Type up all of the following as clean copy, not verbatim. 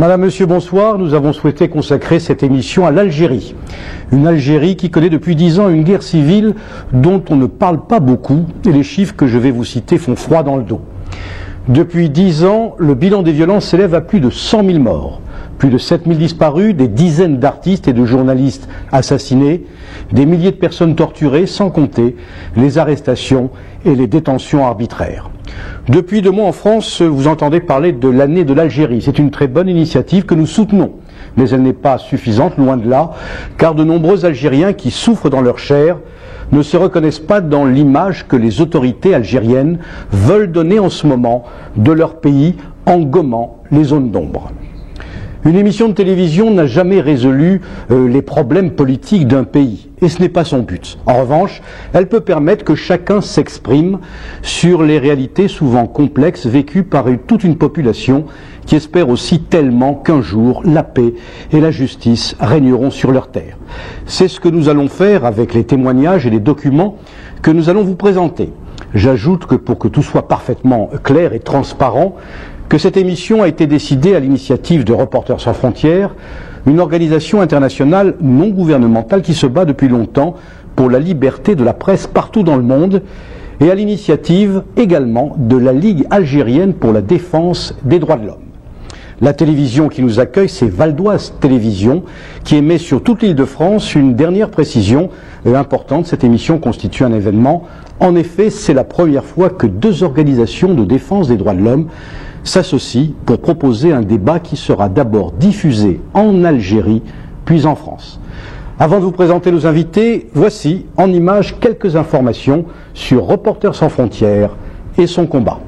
Madame, Monsieur, bonsoir. Nous avons souhaité consacrer cette émission à l'Algérie. Une Algérie qui connaît depuis 10 ans une guerre civile dont on ne parle pas beaucoup et les chiffres que je vais vous citer font froid dans le dos. Depuis 10 ans, le bilan des violences s'élève à plus de 100 000 morts, plus de 7 000 disparus, des dizaines d'artistes et de journalistes assassinés, des milliers de personnes torturées, sans compter les arrestations et les détentions arbitraires. Depuis 2 mois en France, vous entendez parler de l'année de l'Algérie. C'est une très bonne initiative que nous soutenons, mais elle n'est pas suffisante, loin de là, car de nombreux Algériens qui souffrent dans leur chair ne se reconnaissent pas dans l'image que les autorités algériennes veulent donner en ce moment de leur pays en gommant les zones d'ombre. Une émission de télévision n'a jamais résolu les problèmes politiques d'un pays, et ce n'est pas son but. En revanche, elle peut permettre que chacun s'exprime sur les réalités souvent complexes vécues par toute une population qui espère aussi tellement qu'un jour la paix et la justice régneront sur leur terre. C'est ce que nous allons faire avec les témoignages et les documents que nous allons vous présenter. J'ajoute que pour que tout soit parfaitement clair et transparent, que cette émission a été décidée à l'initiative de Reporters sans frontières, une organisation internationale non gouvernementale qui se bat depuis longtemps pour la liberté de la presse partout dans le monde, et à l'initiative également de la Ligue algérienne pour la défense des droits de l'homme. La télévision qui nous accueille, c'est Val-d'Oise Télévision, qui émet sur toute l'île de France. Une dernière précision importante, cette émission constitue un événement. En effet, c'est la première fois que 2 organisations de défense des droits de l'homme s'associent pour proposer un débat qui sera d'abord diffusé en Algérie, puis en France. Avant de vous présenter nos invités, voici en images quelques informations sur Reporters sans frontières et son combat.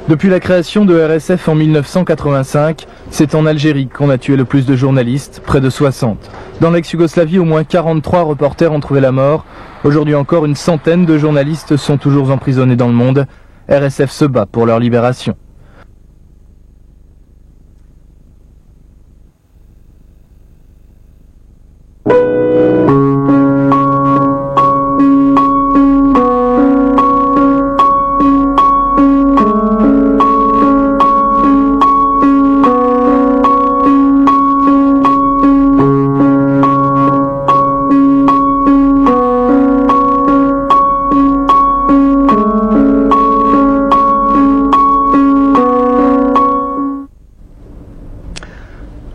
Depuis la création de RSF en 1985, c'est en Algérie qu'on a tué le plus de journalistes, près de 60. Dans l'ex-Yougoslavie, au moins 43 reporters ont trouvé la mort. Aujourd'hui encore, une centaine de journalistes sont toujours emprisonnés dans le monde. RSF se bat pour leur libération.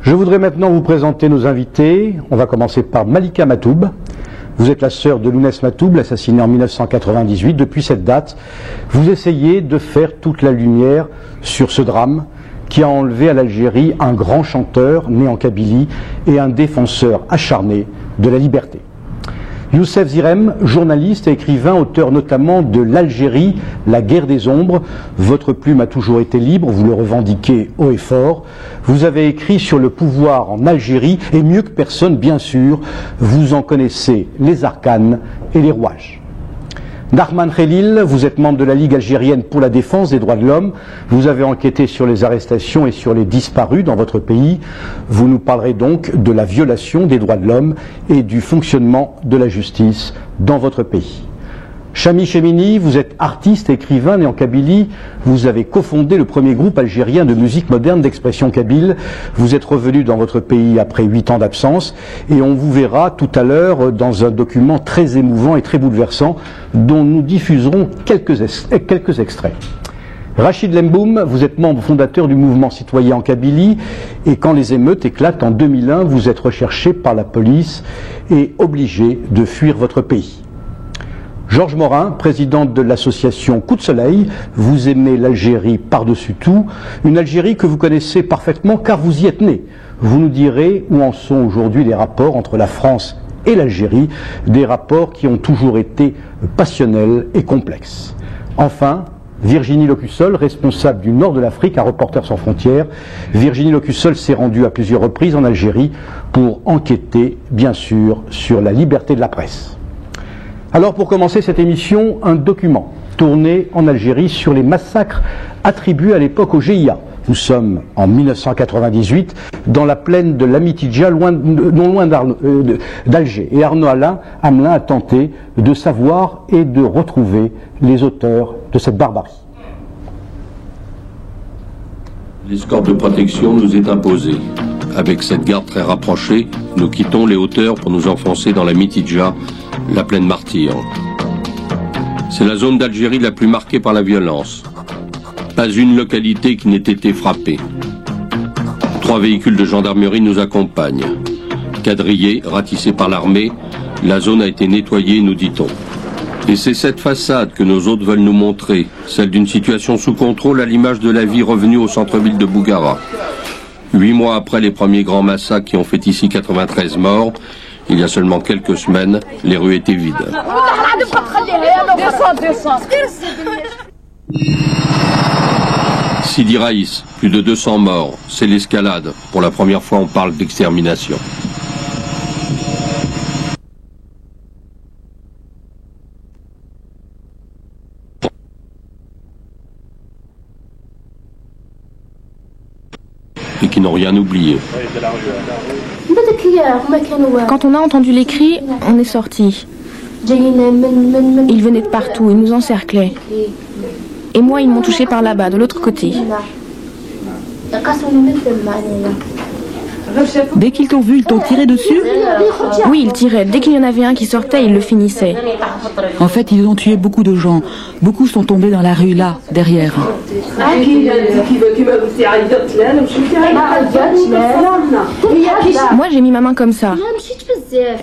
Je voudrais maintenant vous présenter nos invités. On va commencer par Malika Matoub. Vous êtes la sœur de Lounès Matoub, assassinée en 1998. Depuis cette date, vous essayez de faire toute la lumière sur ce drame qui a enlevé à l'Algérie un grand chanteur né en Kabylie et un défenseur acharné de la liberté. Youssef Zirem, journaliste et écrivain, auteur notamment de L'Algérie, la guerre des ombres. Votre plume a toujours été libre, vous le revendiquez haut et fort. Vous avez écrit sur le pouvoir en Algérie, et mieux que personne, bien sûr, vous en connaissez les arcanes et les rouages. Narman Khelil, vous êtes membre de la Ligue algérienne pour la défense des droits de l'homme. Vous avez enquêté sur les arrestations et sur les disparus dans votre pays. Vous nous parlerez donc de la violation des droits de l'homme et du fonctionnement de la justice dans votre pays. Chami Chemini, vous êtes artiste, écrivain né en Kabylie. Vous avez cofondé le premier groupe algérien de musique moderne d'expression kabyle. Vous êtes revenu dans votre pays après 8 ans d'absence et on vous verra tout à l'heure dans un document très émouvant et très bouleversant dont nous diffuserons quelques extraits. Rachid Lemboum, vous êtes membre fondateur du mouvement citoyen en Kabylie et quand les émeutes éclatent en 2001, vous êtes recherché par la police et obligé de fuir votre pays. Georges Morin, président de l'association Coup de Soleil, vous aimez l'Algérie par-dessus tout, une Algérie que vous connaissez parfaitement car vous y êtes né. Vous nous direz où en sont aujourd'hui les rapports entre la France et l'Algérie, des rapports qui ont toujours été passionnels et complexes. Enfin, Virginie Locussol, responsable du nord de l'Afrique à Reporters sans frontières. Virginie Locussol s'est rendue à plusieurs reprises en Algérie pour enquêter, bien sûr, sur la liberté de la presse. Alors pour commencer cette émission, un document tourné en Algérie sur les massacres attribués à l'époque au GIA. Nous sommes en 1998 dans la plaine de l'Amitidja, non loin d'Alger. Et Arnaud Hamelin a tenté de savoir et de retrouver les auteurs de cette barbarie. L'escorte de protection nous est imposée. Avec cette garde très rapprochée, nous quittons les hauteurs pour nous enfoncer dans la Mitidja, la plaine martyre. C'est la zone d'Algérie la plus marquée par la violence. Pas une localité qui n'ait été frappée. 3 véhicules de gendarmerie nous accompagnent. Quadrillés, ratissés par l'armée, la zone a été nettoyée, nous dit-on. Et c'est cette façade que nos hôtes veulent nous montrer, celle d'une situation sous contrôle à l'image de la vie revenue au centre-ville de Bougara. 8 mois après les premiers grands massacres qui ont fait ici 93 morts, il y a seulement quelques semaines, les rues étaient vides. Sidi Raïs, plus de 200 morts, c'est l'escalade. Pour la première fois, on parle d'extermination. Et qui n'ont rien oublié. Quand on a entendu les cris, on est sortis. Ils venaient de partout, ils nous encerclaient. Et moi, ils m'ont touché par là-bas, de l'autre côté. Dès qu'ils t'ont vu, ils t'ont tiré dessus? Oui, ils tiraient. Dès qu'il y en avait un qui sortait, ils le finissaient. En fait, ils ont tué beaucoup de gens. Beaucoup sont tombés dans la rue, là, derrière. Moi, j'ai mis ma main comme ça.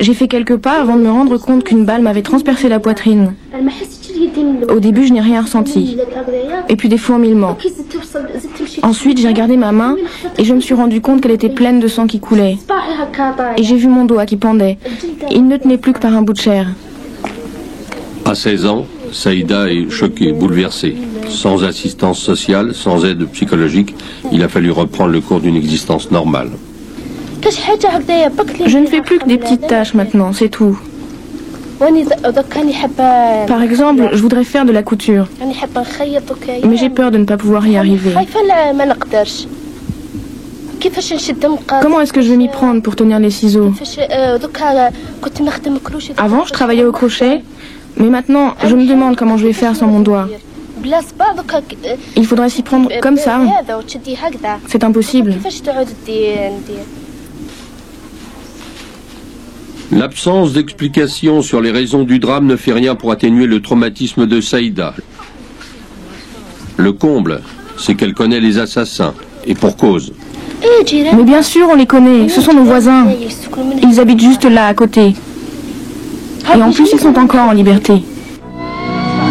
J'ai fait quelques pas avant de me rendre compte qu'une balle m'avait transpercé la poitrine. Au début, je n'ai rien ressenti. Et puis des fourmillements. Ensuite, j'ai regardé ma main et je me suis rendu compte qu'elle était pleine de sang qui coulait. Et j'ai vu mon doigt qui pendait. Il ne tenait plus que par un bout de chair. À 16 ans, Saïda est choquée, bouleversée. Sans assistance sociale, sans aide psychologique, il a fallu reprendre le cours d'une existence normale. Je ne fais plus que des petites tâches maintenant, c'est tout. Par exemple, je voudrais faire de la couture. Mais j'ai peur de ne pas pouvoir y arriver. Comment est-ce que je vais m'y prendre pour tenir les ciseaux? Avant, je travaillais au crochet, mais maintenant, je me demande comment je vais faire sans mon doigt. Il faudrait s'y prendre comme ça. C'est impossible. L'absence d'explication sur les raisons du drame ne fait rien pour atténuer le traumatisme de Saïda. Le comble, c'est qu'elle connaît les assassins, et pour cause. Mais bien sûr, on les connaît, ce sont nos voisins. Ils habitent juste là, à côté. Et en plus, ils sont encore en liberté.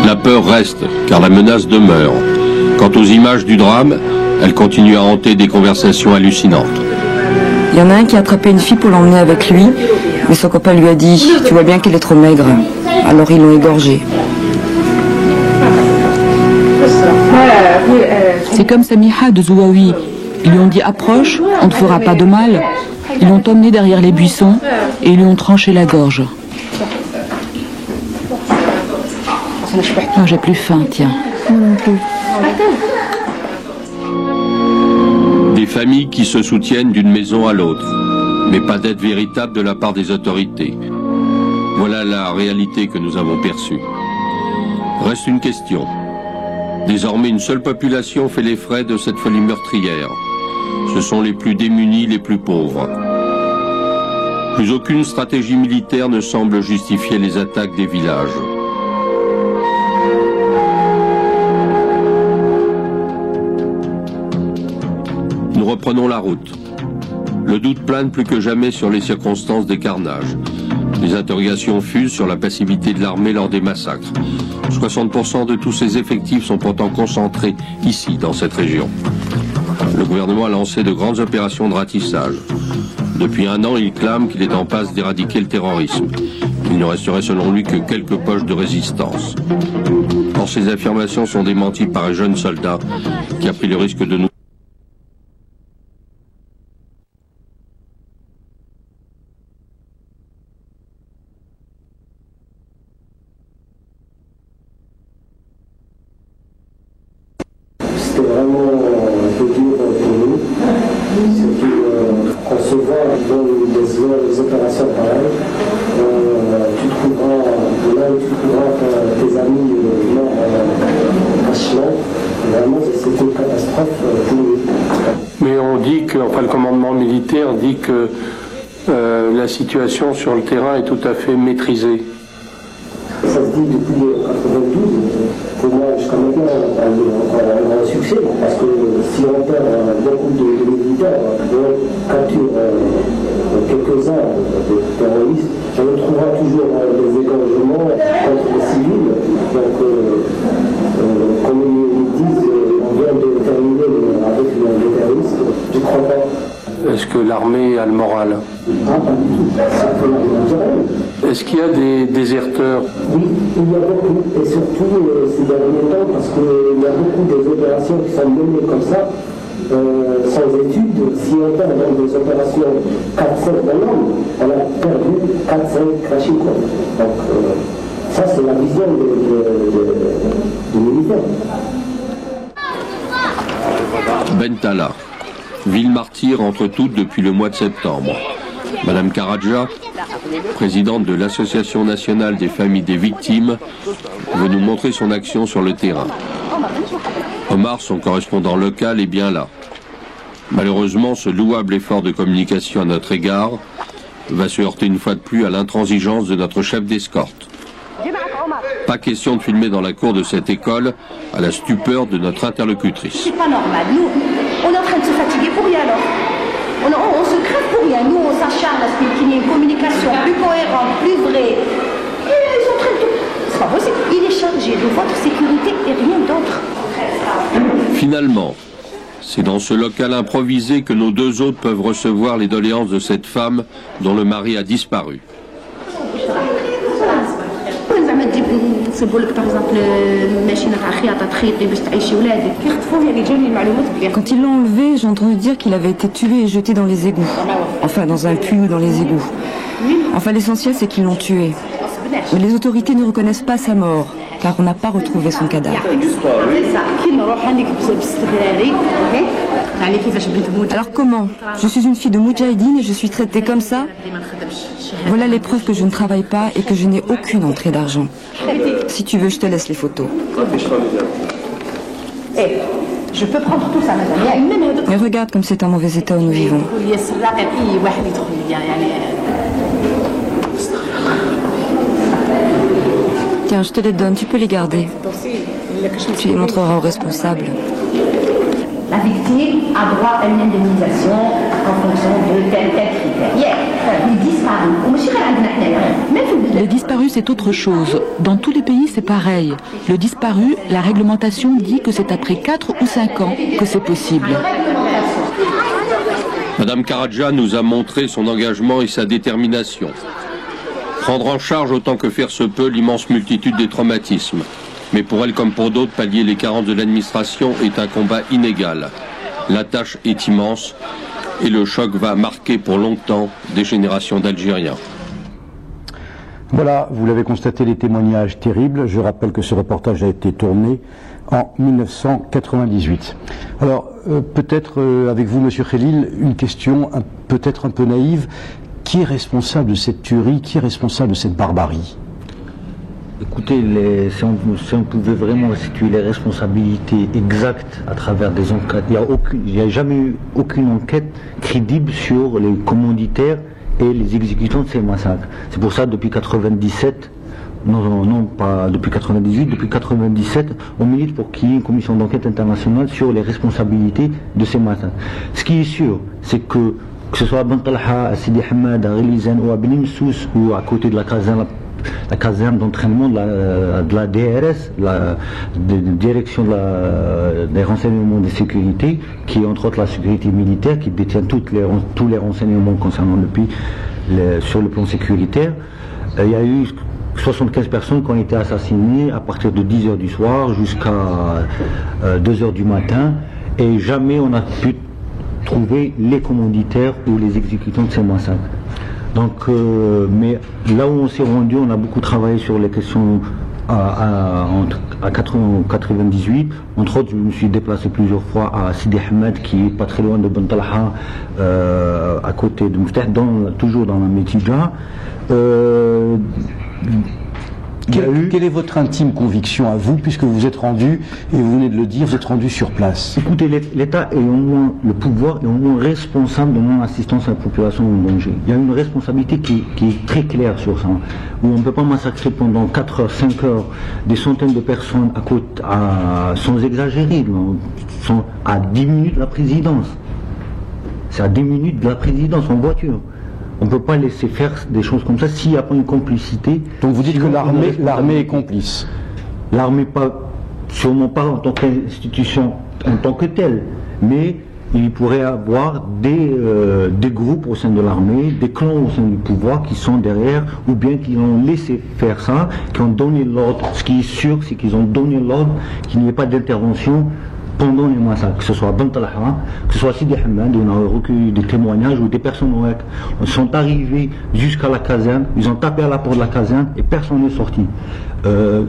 La peur reste, car la menace demeure. Quant aux images du drame, elles continuent à hanter des conversations hallucinantes. Il y en a un qui a attrapé une fille pour l'emmener avec lui, mais son copain lui a dit « Tu vois bien qu'elle est trop maigre ». Alors ils l'ont égorgée. C'est comme Samiha de Zouaoui. Ils lui ont dit « Approche, on ne te fera pas de mal ». Ils l'ont emmenée derrière les buissons et ils lui ont tranché la gorge. J'ai plus faim, tiens. Des familles qui se soutiennent d'une maison à l'autre, mais pas d'aide véritable de la part des autorités. Voilà la réalité que nous avons perçue. Reste une question. Désormais, une seule population fait les frais de cette folie meurtrière. Ce sont les plus démunis, les plus pauvres. Plus aucune stratégie militaire ne semble justifier les attaques des villages. Nous reprenons la route. Le doute plane plus que jamais sur les circonstances des carnages. Les interrogations fusent sur la passivité de l'armée lors des massacres. 60% de tous ces effectifs sont pourtant concentrés ici, dans cette région. Le gouvernement a lancé de grandes opérations de ratissage. Depuis 1 an, il clame qu'il est en passe d'éradiquer le terrorisme. Il ne resterait selon lui que quelques poches de résistance. Or, ces affirmations sont démenties par un jeune soldat qui a pris le risque de nous... C'était vraiment un peu dur pour nous, surtout quand se voit dans des opérations pareilles, tu trouveras là où tu trouveras tes amis morts à chemin. Vraiment, c'était une catastrophe pour nous. on dit que, enfin le commandement militaire dit que la situation sur le terrain est tout à fait maîtrisée. Ça se dit depuis 1992, pour moi jusqu'à maintenant on a un succès, parce que si on perd beaucoup de militaires, on capture quelques-uns de terroristes, on trouvera toujours des égorgements contre les civils. Donc, comme ils disent, on vient de terminer avec les terroristes, je ne crois pas. Est-ce que l'armée a le moral? Est-ce qu'il y a des déserteurs? Oui, il y a beaucoup, et surtout ces derniers temps, parce qu'il y a beaucoup des opérations qui sont menées comme ça, sans études. Si on perd dans des opérations 4-5 maintenant, on a perdu 4-5 Krachikov. Donc ça c'est la vision du militaire. Bentala, ville martyre entre toutes depuis le mois de septembre. Madame Karadja, présidente de l'Association nationale des familles des victimes, veut nous montrer son action sur le terrain. Omar, son correspondant local, est bien là. Malheureusement, ce louable effort de communication à notre égard va se heurter une fois de plus à l'intransigeance de notre chef d'escorte. Pas question de filmer dans la cour de cette école, à la stupeur de notre interlocutrice. C'est pas normal. Nous, on est en train de se fatiguer pour rien alors. On se crève pour rien. Nous, on s'acharne à ce qu'il y ait une communication plus cohérente, plus vraie. Et ils sont en train de tout. C'est pas possible. Il est chargé de votre sécurité et rien d'autre. Finalement, c'est dans ce local improvisé que nos deux hôtes peuvent recevoir les doléances de cette femme dont le mari a disparu. Quand ils l'ont enlevé, j'ai entendu dire qu'il avait été tué et jeté dans les égouts. Enfin, dans un puits ou dans les égouts. Enfin, l'essentiel, c'est qu'ils l'ont tué. Mais les autorités ne reconnaissent pas sa mort, car on n'a pas retrouvé son cadavre. Alors comment? Je suis une fille de Moudjahidine et je suis traitée comme ça? Voilà les preuves que je ne travaille pas et que je n'ai aucune entrée d'argent. Si tu veux, je te laisse les photos. Je peux prendre tout ça, madame. Mais regarde comme c'est un mauvais état où nous vivons. Tiens, je te les donne, tu peux les garder. Tu les montreras aux responsables. La victime a droit à une indemnisation en fonction de tel critère. Les disparus, c'est autre chose. Dans tous les pays, c'est pareil. Le disparu, la réglementation dit que c'est après 4 ou 5 ans que c'est possible. Madame Karadja nous a montré son engagement et sa détermination. Prendre en charge autant que faire se peut l'immense multitude des traumatismes. Mais pour elle comme pour d'autres, pallier les carences de l'administration est un combat inégal. La tâche est immense et le choc va marquer pour longtemps des générations d'Algériens. Voilà, vous l'avez constaté, les témoignages terribles. Je rappelle que ce reportage a été tourné en 1998. Alors, peut-être avec vous, Monsieur Khelil, une question peut-être un peu naïve. Qui est responsable de cette tuerie? Qui est responsable de cette barbarie? Écoutez, si on pouvait vraiment situer les responsabilités exactes à travers des enquêtes, il n'y a jamais eu aucune enquête crédible sur les commanditaires et les exécutants de ces massacres. C'est pour ça, depuis 97, non pas depuis 98, depuis 97, on milite pour qu'il y ait une commission d'enquête internationale sur les responsabilités de ces massacres. Ce qui est sûr, c'est que ce soit à Ben Talha, à Sidi Hamad, à Relizane ou à Beni Msous ou à côté de la caserne d'entraînement de la DRS, la direction des renseignements de sécurité, qui est entre autres la sécurité militaire, qui détient tous les renseignements concernant le pays sur le plan sécuritaire. Il y a eu 75 personnes qui ont été assassinées à partir de 10 h du soir jusqu'à 2 h du matin, et jamais on n'a pu trouver les commanditaires ou les exécutants de ces massacres. Donc, mais là où on s'est rendu, on a beaucoup travaillé sur les questions à 98. Entre autres, je me suis déplacé plusieurs fois à Sidi Ahmed, qui est pas très loin de Ben Talha, à côté de Mouftah, toujours dans la Metidja. Quelle est votre intime conviction à vous, puisque vous êtes rendu, et vous venez de le dire, vous êtes rendu sur place? Écoutez, l'État est au moins, le pouvoir est au moins responsable de non-assistance à la population en danger. Il y a une responsabilité qui est très claire sur ça, où on ne peut pas massacrer pendant 4 heures, 5 heures, des centaines de personnes sans exagérer, à 10 minutes de la présidence. C'est à 10 minutes de la présidence en voiture. On ne peut pas laisser faire des choses comme ça s'il n'y a pas une complicité. Donc vous dites que l'armée est complice? L'armée, sûrement pas en tant qu'institution, en tant que telle, mais il pourrait y avoir des groupes au sein de l'armée, des clans au sein du pouvoir qui sont derrière, ou bien qui ont laissé faire ça, qui ont donné l'ordre. Ce qui est sûr, c'est qu'ils ont donné l'ordre qu'il n'y ait pas d'intervention pendant les massacres, que ce soit à Bant al-Ahra, que ce soit à Sidi Hamad, où on a recueilli des témoignages où des personnes sont arrivées jusqu'à la caserne, ils ont tapé à la porte de la caserne et personne n'est sorti.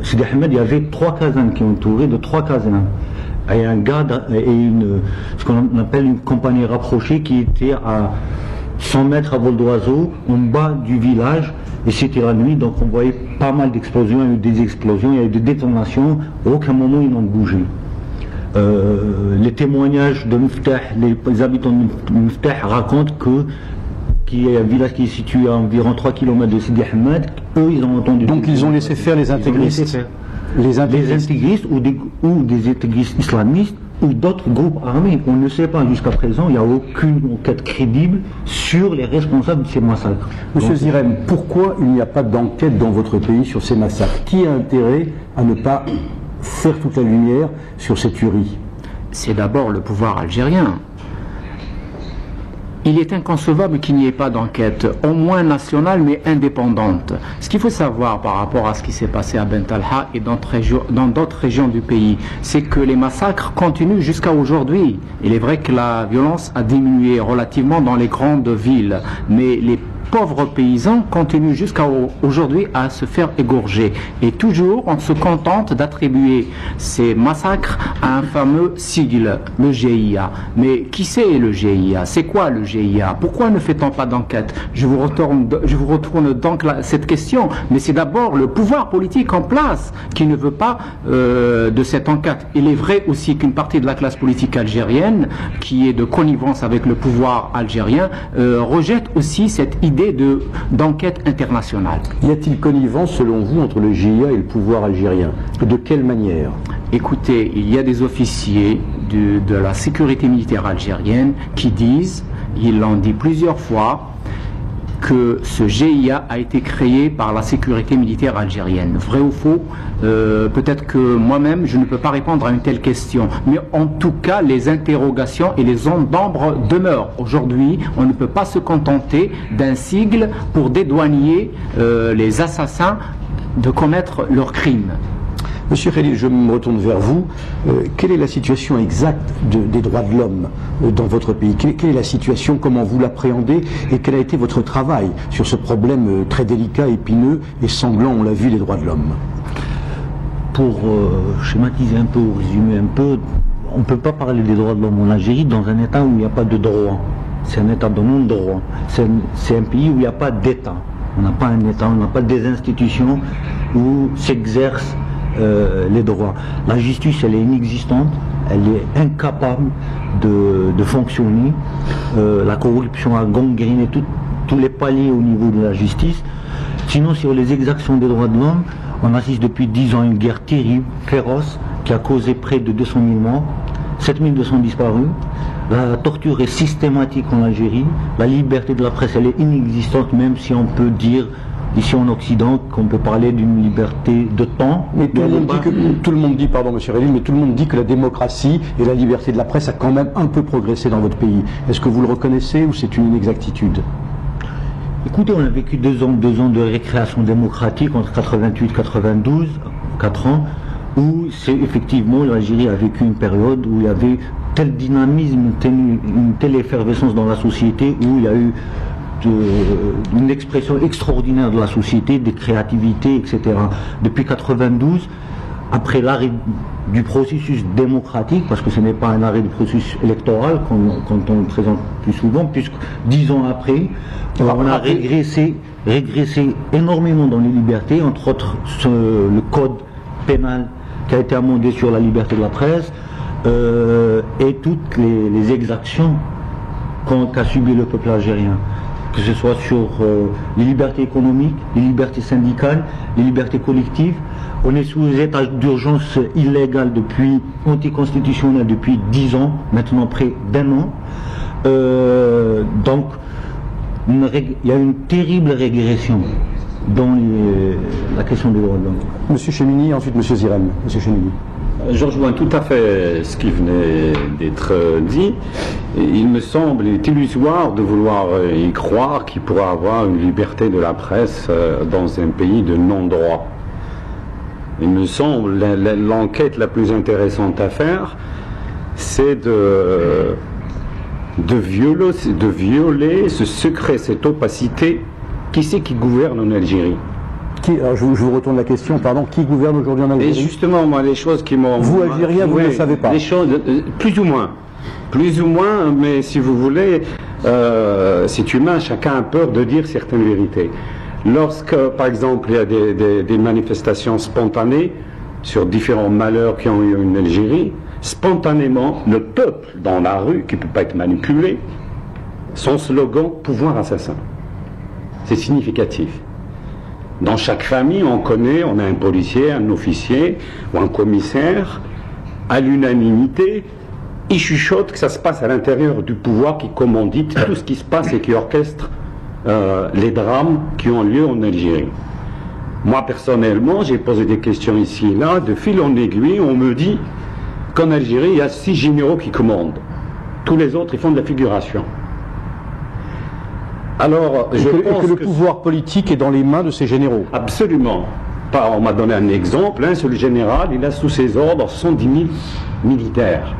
Sidi Hamad, il y avait 3 casernes qui ont entouré de 3 casernes. Et un garde et ce qu'on appelle une compagnie rapprochée qui était à 100 mètres à vol d'oiseau, en bas du village, et c'était la nuit, donc on voyait pas mal d'explosions, il y a eu des explosions, il y a eu des détonations, à aucun moment ils n'ont bougé. Les témoignages de Miftah, les habitants de Miftah racontent qu'il y a un village qui est situé à environ 3 km de Sidi Hamad, eux ils ont entendu. Donc ils ont laissé faire les intégristes? Les intégristes ou des intégristes islamistes ou d'autres groupes armés. On ne sait pas jusqu'à présent, il n'y a aucune enquête crédible sur les responsables de ces massacres. Monsieur Zirem, pourquoi il n'y a pas d'enquête dans votre pays sur ces massacres? Qui a intérêt à ne pas faire toute la lumière sur ces tueries? C'est d'abord le pouvoir algérien. Il est inconcevable qu'il n'y ait pas d'enquête, au moins nationale, mais indépendante. Ce qu'il faut savoir par rapport à ce qui s'est passé à Bant al-Ahra et dans d'autres régions du pays, c'est que les massacres continuent jusqu'à aujourd'hui. Il est vrai que la violence a diminué relativement dans les grandes villes, mais les pauvres paysans continuent jusqu'à aujourd'hui à se faire égorger. Et toujours, on se contente d'attribuer ces massacres à un fameux sigle, le GIA. Mais qui c'est le GIA? C'est quoi le GIA? Pourquoi ne fait-on pas d'enquête? Je vous retourne donc cette question. Mais c'est d'abord le pouvoir politique en place qui ne veut pas de cette enquête. Il est vrai aussi qu'une partie de la classe politique algérienne, qui est de connivence avec le pouvoir algérien, rejette aussi cette idée d'enquête internationale. Y a-t-il connivence selon vous entre le GIA et le pouvoir algérien? De quelle manière? Écoutez, il y a des officiers de la sécurité militaire algérienne qui disent, ils l'ont dit plusieurs fois, que ce GIA a été créé par la sécurité militaire algérienne. Vrai ou faux? Peut-être que moi-même je ne peux pas répondre à une telle question, mais en tout cas les interrogations et les ondes d'ombre demeurent. Aujourd'hui, on ne peut pas se contenter d'un sigle pour dédouaner les assassins de commettre leurs crimes. Monsieur Khalil, je me retourne vers vous. Quelle est la situation exacte des droits de l'homme dans votre pays? Quelle est la situation? Comment vous l'appréhendez? Et quel a été votre travail sur ce problème très délicat, épineux et sanglant, on l'a vu, des droits de l'homme? Pour schématiser un peu, ou résumer un peu, on ne peut pas parler des droits de l'homme en Algérie dans un État où il n'y a pas de droit. C'est un État de non-droit. C'est un pays où il n'y a pas d'État. On n'a pas un État, on n'a pas des institutions où s'exercent les droits. La justice, elle est inexistante, elle est incapable de fonctionner. La corruption a gangréné tous les paliers au niveau de la justice. Sinon, sur les exactions des droits de l'homme, on assiste depuis 10 ans à une guerre terrible, féroce, qui a causé près de 200 000 morts, 7200 disparus. La torture est systématique en Algérie. La liberté de la presse, elle est inexistante, même si on peut dire ici en Occident qu'on peut parler d'une liberté de temps. Mais tout le monde dit, pardon monsieur Khalil, mais tout le monde dit que la démocratie et la liberté de la presse a quand même un peu progressé dans votre pays. Est-ce que vous le reconnaissez ou c'est une inexactitude? Écoutez, on a vécu 2 ans de récréation démocratique entre 88 et 92, 4 ans, où c'est effectivement l'Algérie a vécu une période où il y avait tel dynamisme, une telle effervescence dans la société, où il y a eu une expression extraordinaire de la société, des créativités, etc. Depuis 92, après l'arrêt du processus démocratique, parce que ce n'est pas un arrêt du processus électoral quand on le présente plus souvent, puisque 10 ans après, on a régressé énormément dans les libertés, entre autres le code pénal qui a été amendé sur la liberté de la presse, et toutes les exactions qu'a subi le peuple algérien, que ce soit sur les libertés économiques, les libertés syndicales, les libertés collectives. On est sous état d'urgence illégal anticonstitutionnel depuis 10 ans, maintenant près d'1 an. Donc, il y a une terrible régression dans la question des droits de l'homme. Monsieur Chemini, ensuite Monsieur Zirem. Monsieur Chemini. Je rejoins tout à fait ce qui venait d'être dit. Il me semble illusoire de vouloir y croire qu'il pourra avoir une liberté de la presse dans un pays de non-droit. Il me semble l'enquête la plus intéressante à faire, c'est de violer ce secret, cette opacité. Qui c'est qui gouverne en Algérie? Alors je vous retourne la question, pardon, qui gouverne aujourd'hui en Algérie? Et justement, moi, les choses qui m'ont... Vous, Algérien, vous ne le savez pas? Les choses, plus ou moins, mais si vous voulez, c'est humain, chacun a peur de dire certaines vérités. Lorsque, par exemple, il y a des manifestations spontanées sur différents malheurs qui ont eu en Algérie, spontanément, le peuple dans la rue, qui ne peut pas être manipulé, son slogan « pouvoir assassin ». C'est significatif. Dans chaque famille, on a un policier, un officier ou un commissaire, à l'unanimité, il chuchote que ça se passe à l'intérieur du pouvoir qui commandite tout ce qui se passe et qui orchestre les drames qui ont lieu en Algérie. Moi, personnellement, j'ai posé des questions ici et là, de fil en aiguille, on me dit qu'en Algérie, il y a 6 généraux qui commandent. Tous les autres, ils font de la figuration. Alors, je pense que le pouvoir politique est dans les mains de ces généraux. Absolument. On m'a donné un exemple, un seul général, il a sous ses ordres 110 000 militaires.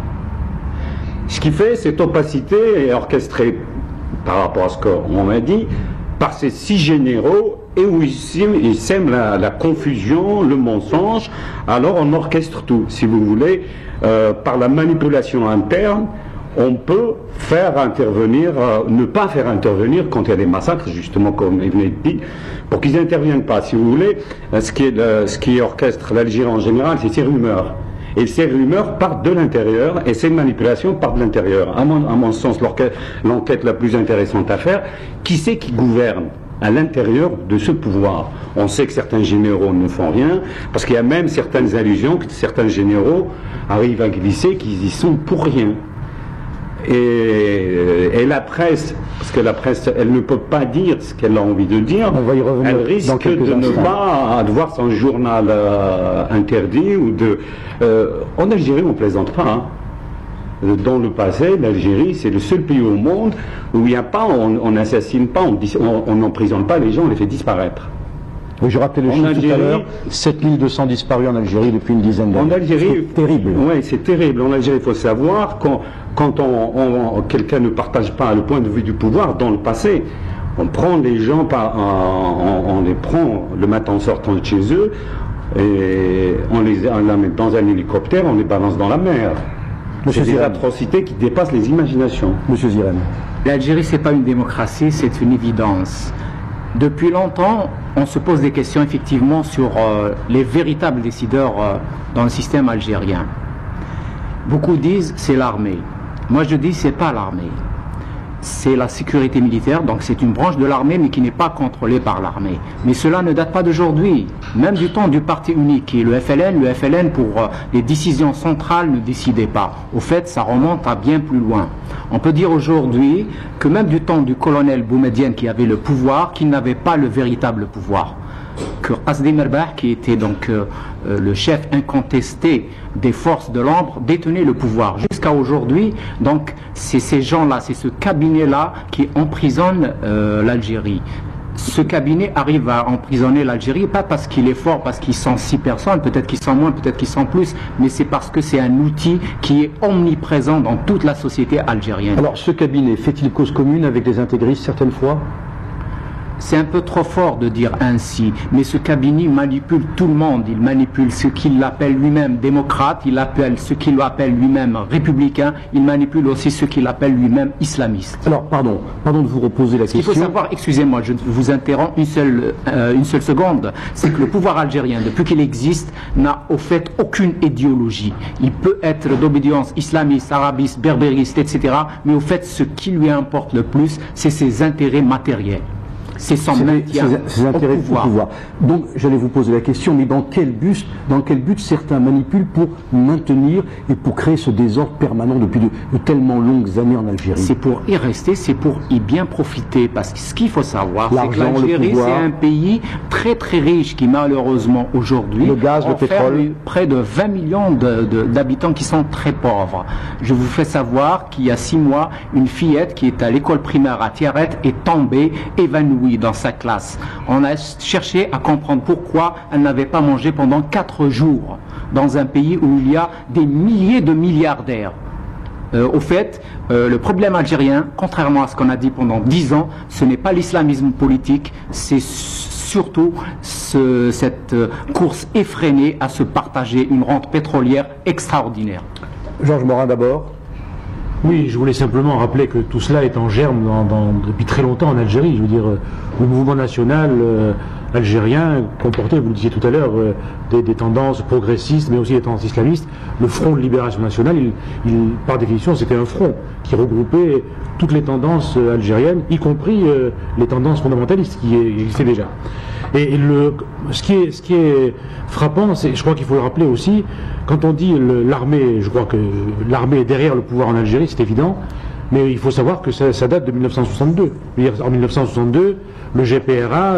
Ce qui fait, cette opacité est orchestrée par rapport à ce qu'on m'a dit, par ces 6 généraux, et où ils sèment la confusion, le mensonge. Alors on orchestre tout, si vous voulez, par la manipulation interne. On peut faire intervenir, ne pas faire intervenir quand il y a des massacres, justement comme il venait de dire, pour qu'ils n'interviennent pas. Si vous voulez, ce qui orchestre l'Algérie en général, c'est ces rumeurs. Et ces rumeurs partent de l'intérieur, et ces manipulations partent de l'intérieur. À mon sens, l'enquête la plus intéressante à faire, qui c'est qui gouverne à l'intérieur de ce pouvoir? On sait que certains généraux ne font rien, parce qu'il y a même certaines allusions que certains généraux arrivent à glisser qu'ils y sont pour rien. Et la presse, parce que la presse, elle ne peut pas dire ce qu'elle a envie de dire, elle risque de ne pas avoir son journal interdit ou de... en Algérie, on ne plaisante pas. Hein. Dans le passé, l'Algérie, c'est le seul pays au monde où il n'y a pas, on n'assassine pas, on n'emprisonne pas les gens, on les fait disparaître. Oui, je rappelais le chiffre tout à l'heure, 7200 disparus en Algérie depuis une dizaine d'années. En Algérie, c'est terrible. Oui, c'est terrible. En Algérie, il faut savoir, quand quelqu'un ne partage pas le point de vue du pouvoir, dans le passé, on prend les gens, on les prend le matin en sortant de chez eux, et on les met dans un hélicoptère, on les balance dans la mer. C'est des atrocités qui dépassent les imaginations. Monsieur Zirem. L'Algérie, ce n'est pas une démocratie, c'est une évidence. Depuis longtemps, on se pose des questions effectivement sur les véritables décideurs dans le système algérien. Beaucoup disent c'est l'armée. Moi je dis c'est pas l'armée. C'est la sécurité militaire, donc c'est une branche de l'armée mais qui n'est pas contrôlée par l'armée. Mais cela ne date pas d'aujourd'hui, même du temps du parti unique qui est le FLN pour les décisions centrales ne décidait pas. Au fait, ça remonte à bien plus loin. On peut dire aujourd'hui que même du temps du colonel Boumedienne qui avait le pouvoir, qu'il n'avait pas le véritable pouvoir. Que Qasdi Merbah, qui était donc le chef incontesté des forces de l'ombre, détenait le pouvoir. Jusqu'à aujourd'hui, donc c'est ces gens-là, c'est ce cabinet-là qui emprisonne l'Algérie. Ce cabinet arrive à emprisonner l'Algérie, pas parce qu'il est fort, parce qu'ils sont 6 personnes, peut-être qu'ils sont moins, peut-être qu'ils sont plus, mais c'est parce que c'est un outil qui est omniprésent dans toute la société algérienne. Alors ce cabinet fait-il cause commune avec les intégristes certaines fois ? c'est un peu trop fort de dire ainsi, mais ce Kabini manipule tout le monde. Il manipule ce qu'il appelle lui-même démocrate, il appelle ce qu'il appelle lui-même républicain, il manipule aussi ce qu'il appelle lui-même islamiste. Alors, pardon de vous reposer la question. Il faut savoir, excusez-moi, je vous interromps une seule seconde, c'est que le pouvoir algérien, depuis qu'il existe, n'a au fait aucune idéologie. Il peut être d'obédience islamiste, arabiste, berbériste, etc., mais au fait, ce qui lui importe le plus, c'est ses intérêts matériels. C'est son maintien intérêts au pouvoir. Donc, j'allais vous poser la question, mais dans quel but certains manipulent pour maintenir et pour créer ce désordre permanent depuis de tellement longues années en Algérie? C'est pour y rester, c'est pour y bien profiter, parce que ce qu'il faut savoir, c'est que l'Algérie, c'est un pays très très riche qui malheureusement aujourd'hui, le gaz, le pétrole, près de 20 millions d'habitants qui sont très pauvres. Je vous fais savoir qu'il y a 6 mois, une fillette qui est à l'école primaire à Tiaret est tombée, évanouie dans sa classe. On a cherché à comprendre pourquoi elle n'avait pas mangé pendant 4 jours dans un pays où il y a des milliers de milliardaires. Au fait, le problème algérien, contrairement à ce qu'on a dit pendant 10 ans, ce n'est pas l'islamisme politique, c'est surtout cette course effrénée à se partager une rente pétrolière extraordinaire. Georges Morin d'abord. Oui, je voulais simplement rappeler que tout cela est en germe depuis très longtemps en Algérie. Je veux dire, le mouvement national algérien comportait, vous le disiez tout à l'heure, des tendances progressistes, mais aussi des tendances islamistes. Le Front de Libération Nationale, par définition, c'était un front qui regroupait toutes les tendances algériennes, y compris les tendances fondamentalistes qui existaient déjà. Et ce qui est frappant, je crois qu'il faut le rappeler aussi, quand on dit l'armée, je crois que l'armée est derrière le pouvoir en Algérie, c'est évident, mais il faut savoir que ça date de 1962. En 1962, le GPRA,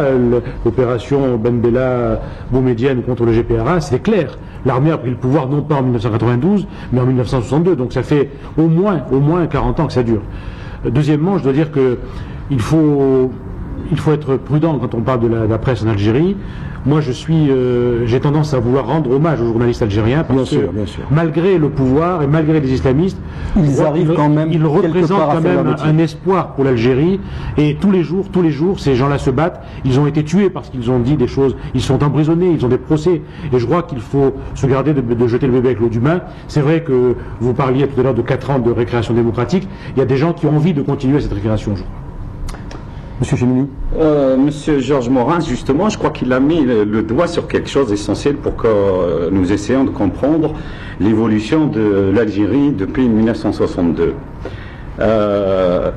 l'opération Ben Bella Boumedienne contre le GPRA, c'était clair. L'armée a pris le pouvoir non pas en 1992, mais en 1962, donc ça fait au moins 40 ans que ça dure. Deuxièmement, je dois dire que il faut être prudent quand on parle de la presse en Algérie. Moi, j'ai tendance à vouloir rendre hommage aux journalistes algériens parce que, malgré le pouvoir et malgré les islamistes, ils représentent quand même un espoir pour l'Algérie. Et tous les jours, ces gens-là se battent. Ils ont été tués parce qu'ils ont dit des choses. Ils sont emprisonnés, ils ont des procès. Et je crois qu'il faut se garder de jeter le bébé avec l'eau du bain. C'est vrai que vous parliez tout à l'heure de 4 ans de récréation démocratique. Il y a des gens qui ont envie de continuer cette récréation, je crois. Monsieur Chemini. Monsieur Georges Morin, justement, je crois qu'il a mis le doigt sur quelque chose d'essentiel pour que nous essayions de comprendre l'évolution de l'Algérie depuis 1962. Le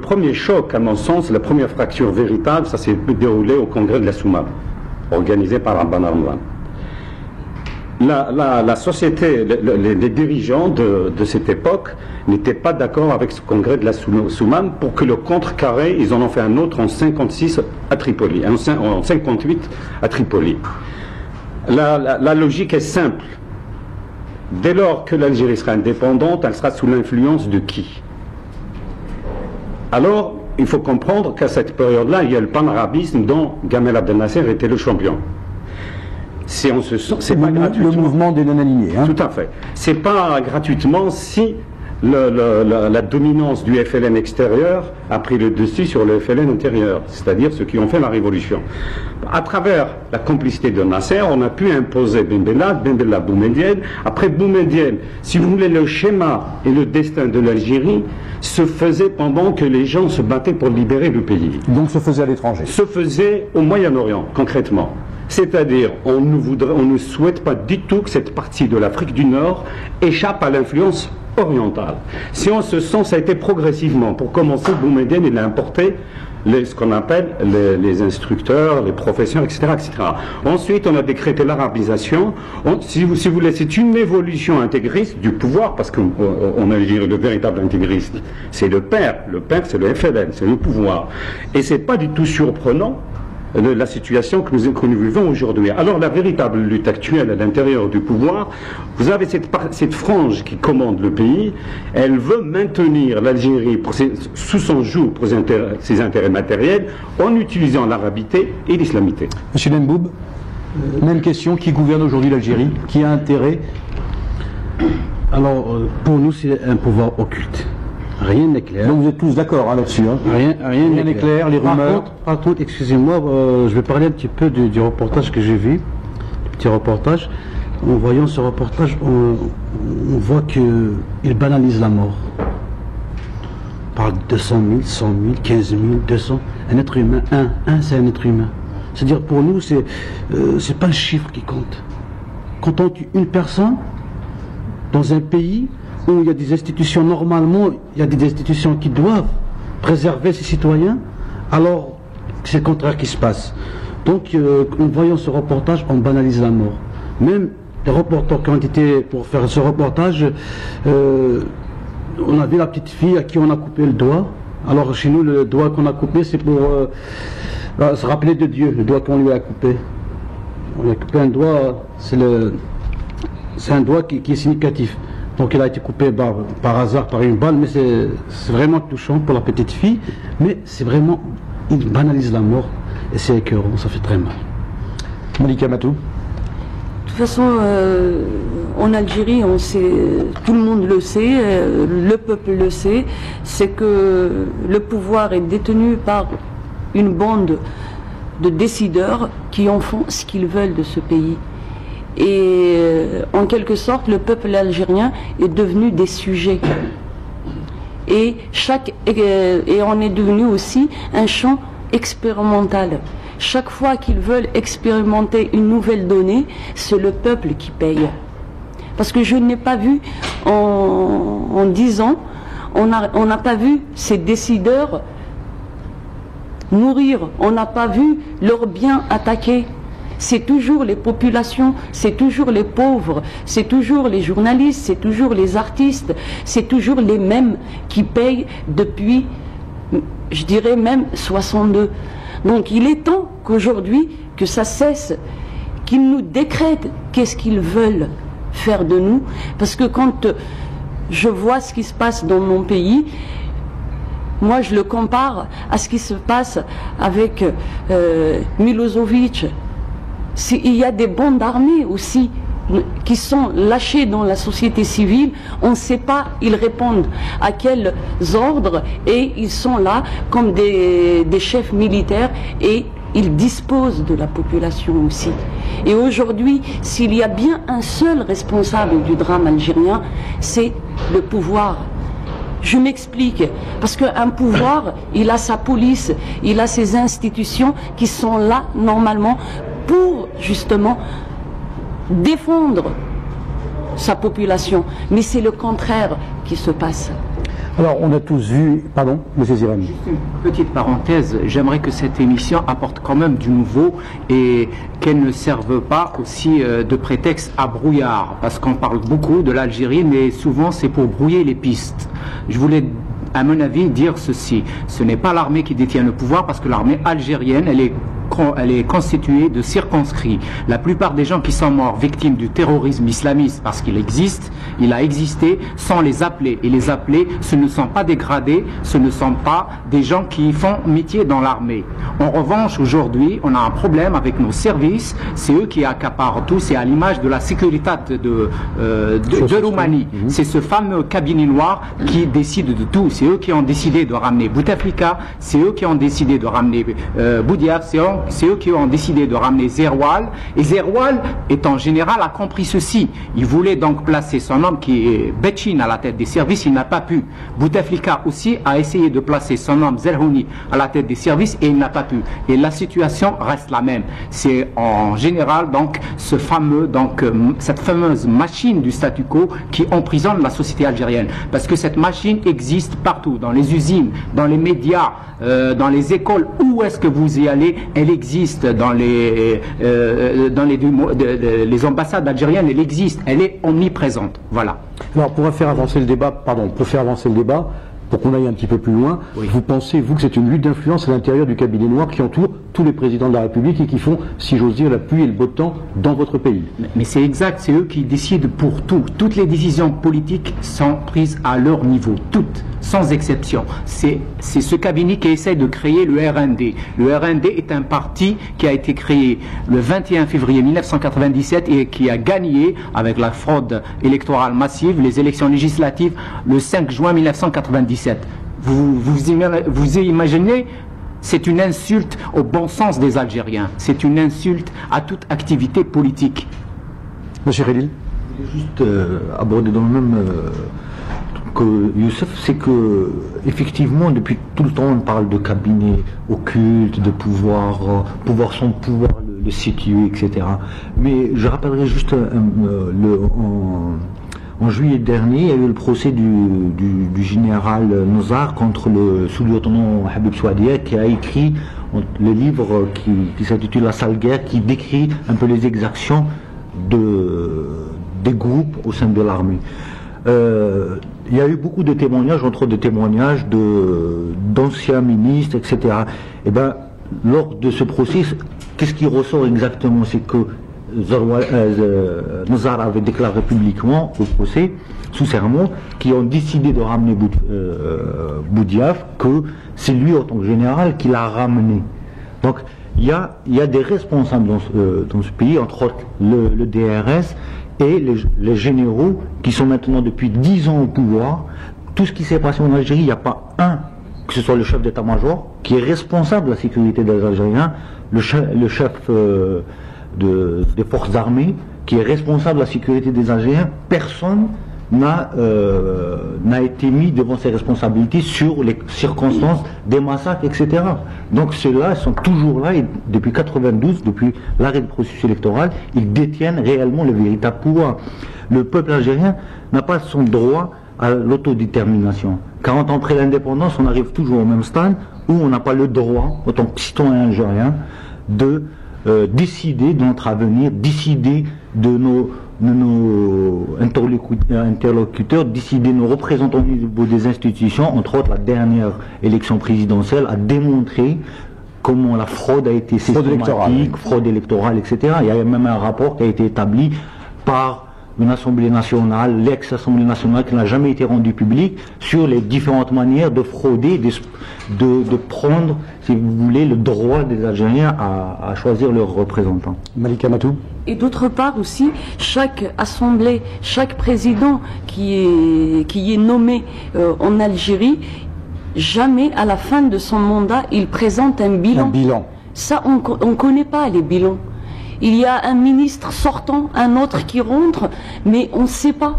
premier choc, à mon sens, la première fracture véritable, ça s'est déroulé au congrès de la Soumam, organisé par Abban Ramlan. La société, les dirigeants de cette époque n'étaient pas d'accord avec ce congrès de la Soumam pour que le contrecarré, ils en ont fait un autre en 56 à Tripoli, en 58 à Tripoli. La logique est simple. Dès lors que l'Algérie sera indépendante, elle sera sous l'influence de qui? Alors, il faut comprendre qu'à cette période-là, il y a le panarabisme dont Gamal Abdel Nasser était le champion. C'est pas gratuitement. Le mouvement des non-alignés. Tout à fait. C'est pas gratuitement si la dominance du FLN extérieur a pris le dessus sur le FLN intérieur, c'est-à-dire ceux qui ont fait la révolution. À travers la complicité de Nasser, on a pu imposer Ben Bella Boumedienne. Après Boumedienne, si vous voulez, le schéma et le destin de l'Algérie se faisait pendant que les gens se battaient pour libérer le pays. Donc se faisait à l'étranger. Se faisait au Moyen-Orient, concrètement. C'est-à-dire, on ne souhaite pas du tout que cette partie de l'Afrique du Nord échappe à l'influence orientale. Si en ce sens, ça a été progressivement. Pour commencer, Boumedienne, il a importé ce qu'on appelle les instructeurs, les professeurs, etc., etc. Ensuite, on a décrété l'arabisation. Si vous voulez, c'est une évolution intégriste du pouvoir, parce qu'on a dit le véritable intégriste, c'est le père. Le père, c'est le FLN, c'est le pouvoir. Et c'est pas du tout surprenant la situation que nous vivons aujourd'hui. Alors la véritable lutte actuelle à l'intérieur du pouvoir, vous avez cette frange qui commande le pays, elle veut maintenir l'Algérie sous son joug pour ses intérêts matériels en utilisant l'arabité et l'islamité. Monsieur Lemboub, même question, qui gouverne aujourd'hui l'Algérie? Qui a intérêt? Alors, pour nous, c'est un pouvoir occulte. Rien n'est clair. Donc vous êtes tous d'accord hein, là-dessus hein. Rien n'est clair, les rumeurs. Par contre, excusez-moi, je vais parler un petit peu du reportage que j'ai vu, du petit reportage. En voyant ce reportage, on voit qu'il banalise la mort. On parle de 200 000, 100 000, 15 000, 200. Un être humain, un c'est un être humain. C'est-à-dire pour nous, c'est pas le chiffre qui compte. Quand on tue une personne dans un pays où il y a des institutions, normalement, il y a des institutions qui doivent préserver ses citoyens, alors c'est le contraire qui se passe. Donc, en voyant ce reportage, on banalise la mort. Même les reporters qui ont été pour faire ce reportage, on a vu la petite fille à qui on a coupé le doigt. Alors chez nous, le doigt qu'on a coupé, c'est pour se rappeler de Dieu, le doigt qu'on lui a coupé. On lui a coupé un doigt, c'est un doigt qui est significatif. Donc il a été coupé par hasard, par une balle, mais c'est vraiment touchant pour la petite fille. Mais c'est vraiment, il banalise la mort, et c'est écœurant, ça fait très mal. Malika Matoub. De toute façon, en Algérie, on sait, tout le monde le sait, le peuple le sait, c'est que le pouvoir est détenu par une bande de décideurs qui en font ce qu'ils veulent de ce pays. Et en quelque sorte, le peuple algérien est devenu des sujets. Et on est devenu aussi un champ expérimental. Chaque fois qu'ils veulent expérimenter une nouvelle donnée, c'est le peuple qui paye. Parce que je n'ai pas vu, en 10 ans, on n'a pas vu ces décideurs mourir, on n'a pas vu leurs biens attaqués. C'est toujours les populations, c'est toujours les pauvres, c'est toujours les journalistes, c'est toujours les artistes, c'est toujours les mêmes qui payent depuis, je dirais même 62. Donc il est temps qu'aujourd'hui, que ça cesse, qu'ils nous décrètent qu'est-ce qu'ils veulent faire de nous. Parce que quand je vois ce qui se passe dans mon pays, moi je le compare à ce qui se passe avec Milosevic. Il y a des bandes armées aussi qui sont lâchées dans la société civile, on ne sait pas, ils répondent à quels ordres et ils sont là comme des chefs militaires et ils disposent de la population aussi. Et aujourd'hui, s'il y a bien un seul responsable du drame algérien, c'est le pouvoir. Je m'explique, parce qu'un pouvoir, il a sa police, il a ses institutions qui sont là normalement pour justement défendre sa population. Mais c'est le contraire qui se passe. Alors, on a tous vu... Pardon, monsieur Ziren. Juste une petite parenthèse. J'aimerais que cette émission apporte quand même du nouveau et qu'elle ne serve pas aussi de prétexte à brouillard. Parce qu'on parle beaucoup de l'Algérie, mais souvent c'est pour brouiller les pistes. Je voulais, à mon avis, dire ceci. Ce n'est pas l'armée qui détient le pouvoir, parce que l'armée algérienne, elle est constituée de circonscrits. La plupart des gens qui sont morts victimes du terrorisme islamiste, parce qu'il existe, il a existé, sans les appeler. Et les appeler, ce ne sont pas des gradés, ce ne sont pas des gens qui font métier dans l'armée. En revanche, aujourd'hui, on a un problème avec nos services, c'est eux qui accaparent tout, c'est à l'image de la sécurité de Roumanie. C'est ce fameux cabinet noir qui décide de tout. C'est eux qui ont décidé de ramener Bouteflika, c'est eux qui ont décidé de ramener Boudiaf, c'est eux qui ont décidé de ramener Zerwal. Et Zerwal, étant général, a compris ceci. Il voulait donc placer son homme qui est Betchin à la tête des services, il n'a pas pu. Bouteflika aussi a essayé de placer son homme Zerhouni à la tête des services et il n'a pas pu. Et la situation reste la même. C'est en général donc cette fameuse machine du statu quo qui emprisonne la société algérienne. Parce que cette machine existe partout, dans les usines, dans les médias, dans les écoles, où est-ce que vous y allez, elle existe dans les ambassades algériennes, elle existe, elle est omniprésente. Voilà. Alors pour faire avancer le débat, pour qu'on aille un petit peu plus loin, oui. Vous pensez, vous, que c'est une lutte d'influence à l'intérieur du cabinet noir qui entoure tous les présidents de la République et qui font, si j'ose dire, la pluie et le beau temps dans votre pays. Mais c'est exact, c'est eux qui décident pour tout. Toutes les décisions politiques sont prises à leur niveau, toutes, sans exception. C'est ce cabinet qui essaie de créer le RND. Le RND est un parti qui a été créé le 21 février 1997 et qui a gagné, avec la fraude électorale massive, les élections législatives le 5 juin 1997. Vous imaginez, c'est une insulte au bon sens des Algériens. C'est une insulte à toute activité politique. Monsieur Khalil. Je voulais juste aborder dans le même que Youssef, c'est que effectivement depuis tout le temps on parle de cabinet occulte, de pouvoir sans pouvoir le situer, etc. Mais je rappellerai juste en juillet dernier, il y a eu le procès du général Nozar contre le sous-lieutenant Habib Souadia qui a écrit le livre qui s'intitule La sale guerre, qui décrit un peu les exactions des groupes au sein de l'armée. Il y a eu beaucoup de témoignages, entre autres des témoignages d'anciens ministres, etc. Et bien, lors de ce procès, qu'est-ce qui ressort exactement? C'est que Nozar avait déclaré publiquement au procès, sous serment, qui ont décidé de ramener Boudiaf, que c'est lui en tant que général qui l'a ramené. Donc il y a des responsables dans ce pays, entre autres le DRS et les généraux qui sont maintenant depuis 10 ans au pouvoir. Tout ce qui s'est passé en Algérie, il n'y a pas un, que ce soit le chef d'état-major, qui est responsable de la sécurité des Algériens, le chef des forces armées, qui est responsable de la sécurité des Algériens. Personne n'a été mis devant ses responsabilités sur les circonstances des massacres, etc. Donc ceux-là sont toujours là et depuis 92, depuis l'arrêt du processus électoral, ils détiennent réellement le véritable pouvoir. Le peuple algérien n'a pas son droit à l'autodétermination. 40 ans après l'indépendance, on arrive toujours au même stade où on n'a pas le droit, en tant que citoyen algérien, de décider de notre avenir, décider de nos interlocuteurs, décider de nos représentants au niveau des institutions. Entre autres, la dernière élection présidentielle a démontré comment la fraude a été systématique, fraude électorale, etc. Il y a même un rapport qui a été établi par une Assemblée nationale, l'ex-Assemblée nationale, qui n'a jamais été rendue publique, sur les différentes manières de frauder, de prendre, si vous voulez, le droit des Algériens à choisir leurs représentants. Malika Matoub. Et d'autre part aussi, chaque assemblée, chaque président qui est nommé en Algérie, jamais à la fin de son mandat, il présente un bilan. Un bilan. Ça, on ne connaît pas les bilans. Il y a un ministre sortant, un autre qui rentre, mais on ne sait pas.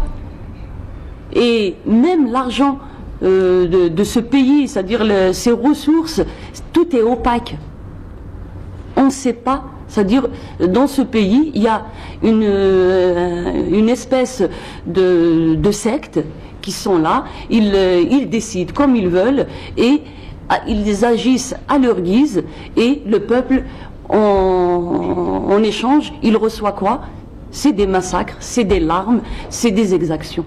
Et même l'argent de ce pays, c'est-à-dire ses ressources, tout est opaque. On ne sait pas. C'est-à-dire, dans ce pays, il y a une espèce de secte qui sont là. Ils décident comme ils veulent et ils agissent à leur guise. Et le peuple, en échange, il reçoit quoi? C'est des massacres, c'est des larmes, c'est des exactions.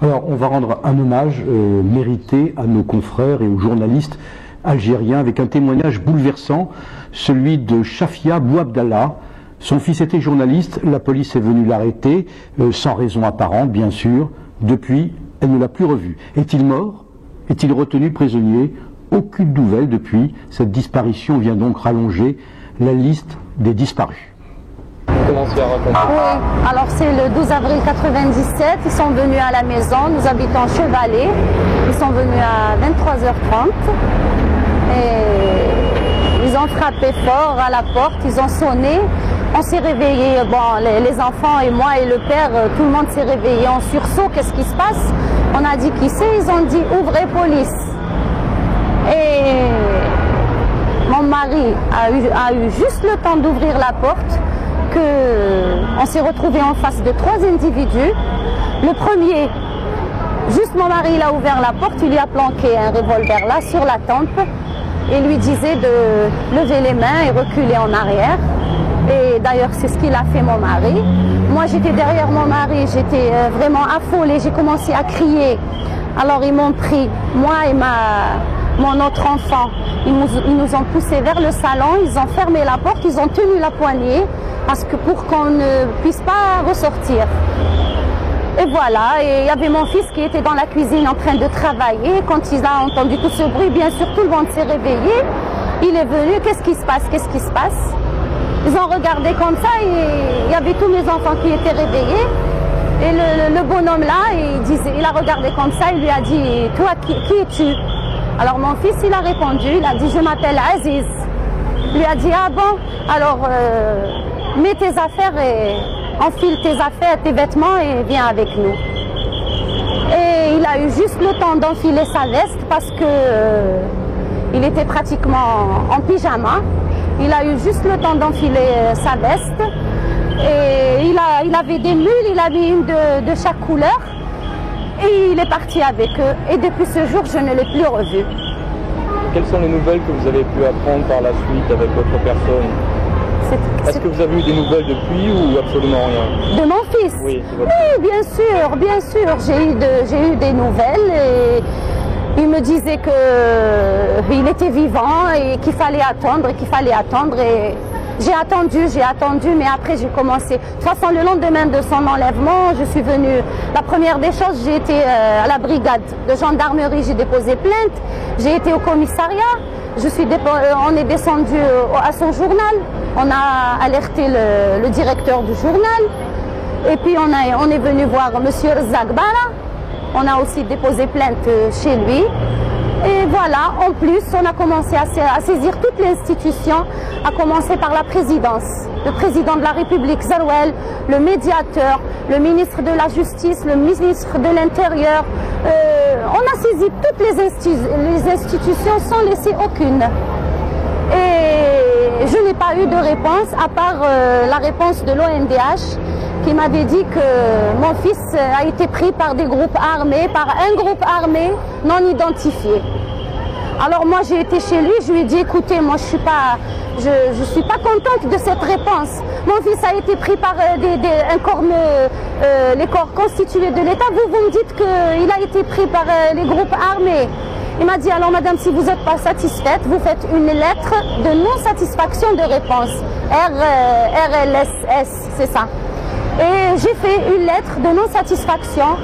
Alors, on va rendre un hommage mérité à nos confrères et aux journalistes algériens avec un témoignage bouleversant, celui de Chafia Bouabdallah. Son fils était journaliste, la police est venue l'arrêter, sans raison apparente, bien sûr. Depuis, elle ne l'a plus revu. Est-il mort? Est-il retenu prisonnier? Aucune nouvelle depuis. Cette disparition vient donc rallonger la liste des disparus. Oui, alors c'est le 12 avril 97, ils sont venus à la maison, nous habitons Chevalet, ils sont venus à 23h30 et ils ont frappé fort à la porte, ils ont sonné, on s'est réveillés, bon les enfants et moi et le père, tout le monde s'est réveillé en sursaut, qu'est-ce qui se passe? On a dit qui c'est, ils ont dit ouvrez police. Et mon mari a eu juste le temps d'ouvrir la porte, on s'est retrouvé en face de 3 individus. Le premier, juste mon mari, il a ouvert la porte, il lui a planqué un revolver là sur la tempe et lui disait de lever les mains et reculer en arrière. Et d'ailleurs, c'est ce qu'il a fait mon mari. Moi, j'étais derrière mon mari, j'étais vraiment affolée, j'ai commencé à crier. Alors, ils m'ont pris, moi et mon autre enfant. Ils nous ont poussés vers le salon, ils ont fermé la porte, ils ont tenu la poignée pour qu'on ne puisse pas ressortir. Et voilà, et il y avait mon fils qui était dans la cuisine en train de travailler. Quand il a entendu tout ce bruit, bien sûr, tout le monde s'est réveillé. Il est venu, qu'est-ce qui se passe? Qu'est-ce qui se passe? Ils ont regardé comme ça et il y avait tous mes enfants qui étaient réveillés. Et le bonhomme là, il a regardé comme ça, il lui a dit, toi, qui es-tu? Alors mon fils, il a répondu, il a dit, je m'appelle Aziz. Il lui a dit, ah bon? Alors, mets tes affaires et enfile tes affaires, tes vêtements et viens avec nous. Et il a eu juste le temps d'enfiler sa veste parce que il était pratiquement en pyjama. Il a eu juste le temps d'enfiler sa veste. Et il avait des mules, il a mis une de chaque couleur. Et il est parti avec eux. Et depuis ce jour, je ne l'ai plus revu. Quelles sont les nouvelles que vous avez pu apprendre par la suite avec votre personne? Est-ce que vous avez eu des nouvelles depuis ou absolument rien? De mon fils? Oui, bien sûr, bien sûr. J'ai eu des nouvelles et il me disait qu'il était vivant et qu'il fallait attendre et j'ai attendu, mais après j'ai commencé. De toute façon, le lendemain de son enlèvement, je suis venue. La première des choses, j'ai été à la brigade de gendarmerie, j'ai déposé plainte. J'ai été au commissariat. On est descendu à son journal. On a alerté le directeur du journal. Et puis on est venu voir monsieur Zagbara. On a aussi déposé plainte chez lui. Et voilà, en plus, on a commencé à saisir toutes les institutions, à commencer par la présidence, le président de la République, Zarouel, le médiateur, le ministre de la Justice, le ministre de l'Intérieur. On a saisi toutes les institutions sans laisser aucune. Et je n'ai pas eu de réponse, à part la réponse de l'ONDH, qui m'avait dit que mon fils a été pris par des groupes armés, par un groupe armé non identifié. Alors moi j'ai été chez lui, je lui ai dit écoutez, moi je suis pas contente de cette réponse. Mon fils a été pris par les corps constitués de l'État. Vous me dites qu'il a été pris par les groupes armés. Il m'a dit alors madame, si vous n'êtes pas satisfaite, vous faites une lettre de non-satisfaction de réponse. RLSS, c'est ça. Et j'ai fait une lettre de non-satisfaction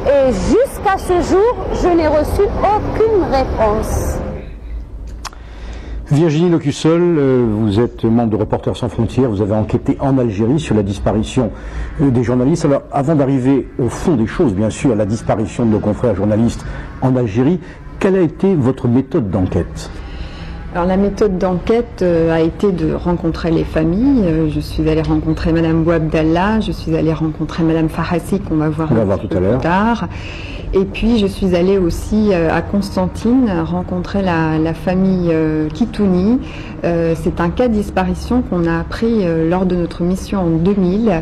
et jusqu'à ce jour, je n'ai reçu aucune réponse. Virginie Locussol, vous êtes membre de Reporters sans frontières, vous avez enquêté en Algérie sur la disparition des journalistes. Alors, avant d'arriver au fond des choses, bien sûr, la disparition de nos confrères journalistes en Algérie, quelle a été votre méthode d'enquête ? Alors la méthode d'enquête a été de rencontrer les familles. Je suis allée rencontrer Madame Bouabdallah, je suis allée rencontrer Madame Farhassi qu'on va voir tout à l'heure. Plus tard. Et puis je suis allée aussi à Constantine rencontrer la famille Kitouni. C'est un cas de disparition qu'on a appris lors de notre mission en 2000.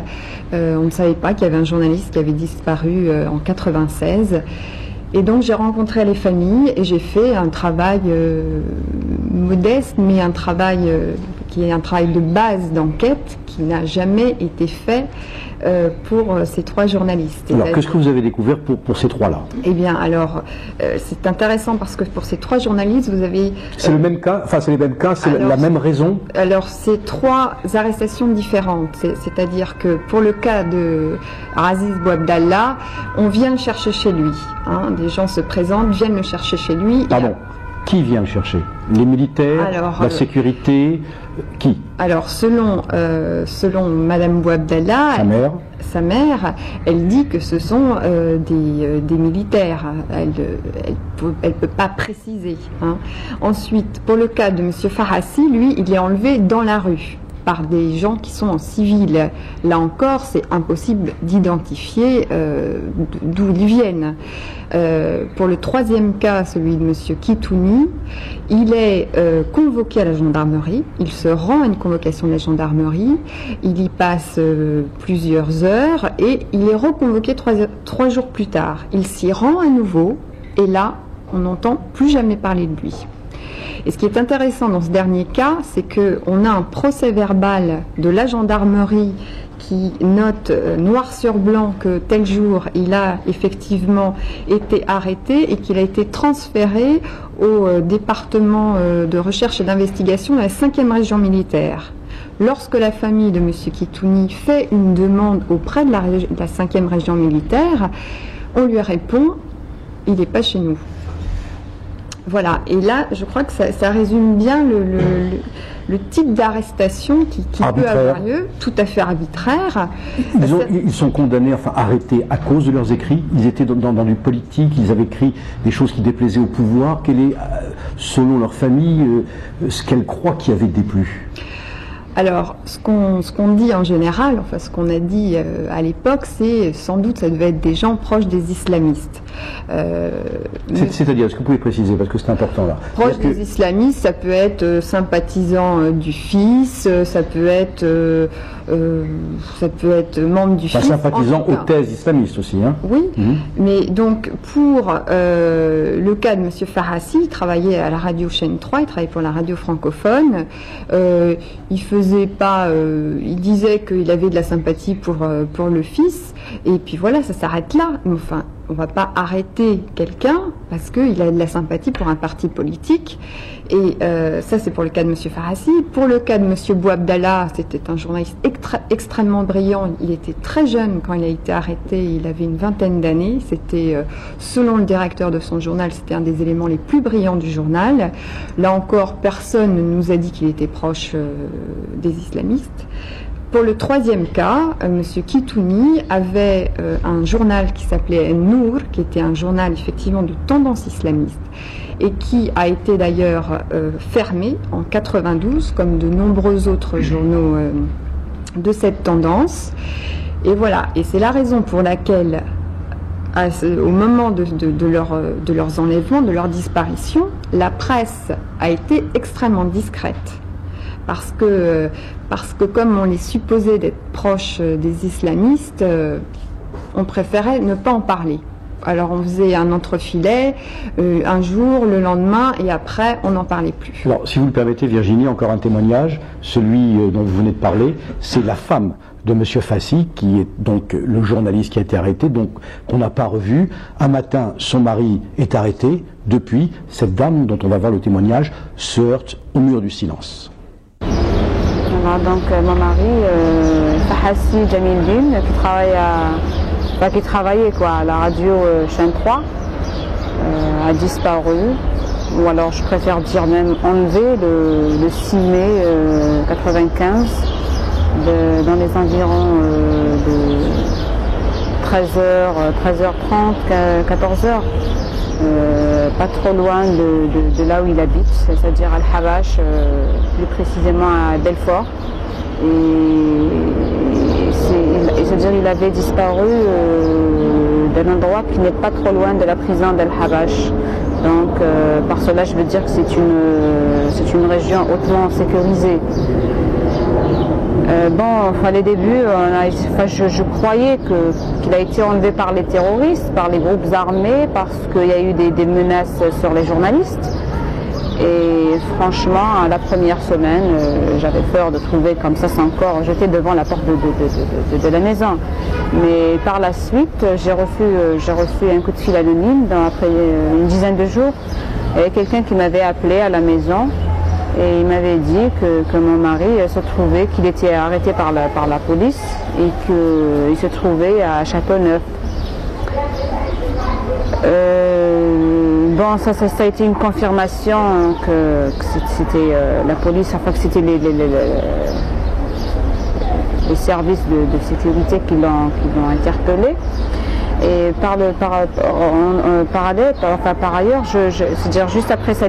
On ne savait pas qu'il y avait un journaliste qui avait disparu en 96. Et donc j'ai rencontré les familles et j'ai fait un travail modeste, mais un travail qui est un travail de base d'enquête qui n'a jamais été fait pour ces trois journalistes. Alors qu'est-ce que vous avez découvert pour ces trois-là? Eh bien alors c'est intéressant parce que pour ces trois journalistes vous avez... C'est le même cas, enfin c'est les mêmes cas, c'est la même raison? Alors c'est trois arrestations différentes, c'est-à-dire que pour le cas de Aziz Bouabdallah, on vient le chercher chez lui, hein, des gens se présentent, viennent le chercher chez lui. Pardon, qui vient le chercher? Les militaires, la sécurité, qui? Alors selon Madame Bouabdallah, sa mère, elle dit que ce sont des militaires. Elle peut pas préciser. Hein. Ensuite, pour le cas de Monsieur Farhassi, lui, il est enlevé dans la rue par des gens qui sont en civil. Là encore, c'est impossible d'identifier d'où ils viennent. Pour le troisième cas, celui de Monsieur Kitouni, il est convoqué à la gendarmerie, il se rend à une convocation de la gendarmerie, il y passe plusieurs heures et il est reconvoqué trois jours plus tard. Il s'y rend à nouveau et là, on n'entend plus jamais parler de lui. Et ce qui est intéressant dans ce dernier cas, c'est qu'on a un procès-verbal de la gendarmerie qui note noir sur blanc que tel jour il a effectivement été arrêté et qu'il a été transféré au département de recherche et d'investigation de la 5e région militaire. Lorsque la famille de M. Kitouni fait une demande auprès de la 5e région militaire, on lui répond « il n'est pas chez nous ». Voilà, et là, je crois que ça résume bien le type d'arrestation qui peut avoir lieu, tout à fait arbitraire. Ils sont condamnés, enfin arrêtés à cause de leurs écrits. Ils étaient dans du politique, ils avaient écrit des choses qui déplaisaient au pouvoir. Quel est, selon leur famille, ce qu'elle croit qui avait déplu ? Alors, ce qu'on dit en général, enfin ce qu'on a dit à l'époque, c'est sans doute ça devait être des gens proches des islamistes. C'est-à-dire, est-ce que vous pouvez préciser, parce que c'est important là. Proche des islamistes, ça peut être sympathisant du fils, ça peut être membre du fils. Sympathisant aux thèses islamistes aussi, hein. Oui, mais donc pour le cas de M. Farhassi, il travaillait à la radio Chaîne 3, il travaillait pour la radio francophone, il disait qu'il avait de la sympathie pour le fils, et puis voilà, ça s'arrête là. Enfin, on ne va pas arrêter quelqu'un parce qu'il a de la sympathie pour un parti politique. Et ça, c'est pour le cas de M. Farhassi. Pour le cas de M. Bouabdallah, c'était un journaliste extrêmement brillant. Il était très jeune quand il a été arrêté. Il avait une vingtaine d'années. C'était, selon le directeur de son journal, c'était un des éléments les plus brillants du journal. Là encore, personne ne nous a dit qu'il était proche des islamistes. Pour le troisième cas, M. Kitouni avait un journal qui s'appelait Nour, qui était un journal effectivement de tendance islamiste, et qui a été d'ailleurs fermé en 92, comme de nombreux autres journaux de cette tendance. Et voilà, et c'est la raison pour laquelle, au moment de leurs enlèvements, de leur disparition, la presse a été extrêmement discrète. Parce que comme on les supposait d'être proches des islamistes, on préférait ne pas en parler. Alors on faisait un entrefilet, un jour, le lendemain, et après on n'en parlait plus. Alors si vous le permettez Virginie, encore un témoignage, celui dont vous venez de parler, c'est la femme de M. Fassi, qui est donc le journaliste qui a été arrêté, donc qu'on n'a pas revu. Un matin, son mari est arrêté. Depuis, cette dame, dont on va voir le témoignage, se heurte au mur du silence. Donc mon mari, Fahassi Jamildin, qui travaillait à la radio Chaîne 3, a disparu, ou alors je préfère dire même enlevé le 6 mai 95, dans les environs de 13h30, 14h. Pas trop loin de là où il habite, c'est-à-dire à Al-Habash, plus précisément à Belfort. Et c'est-à-dire il avait disparu d'un endroit qui n'est pas trop loin de la prison d'Al-Habash. Donc par cela je veux dire que c'est une région hautement sécurisée. Les débuts, je croyais qu'il a été enlevé par les terroristes, par les groupes armés, parce qu'il y a eu des menaces sur les journalistes. Et franchement, la première semaine, j'avais peur de trouver comme ça son corps jeté devant la porte de la maison. Mais par la suite, j'ai reçu un coup de fil anonyme après une dizaine de jours. Il y avait quelqu'un qui m'avait appelé à la maison. Et il m'avait dit que mon mari se trouvait, qu'il était arrêté par la police et qu'il se trouvait à Châteauneuf. Ça a été une confirmation que c'était la police, enfin que c'était les services de sécurité qui l'ont interpellé. Et par ailleurs, c'est-à-dire juste après sa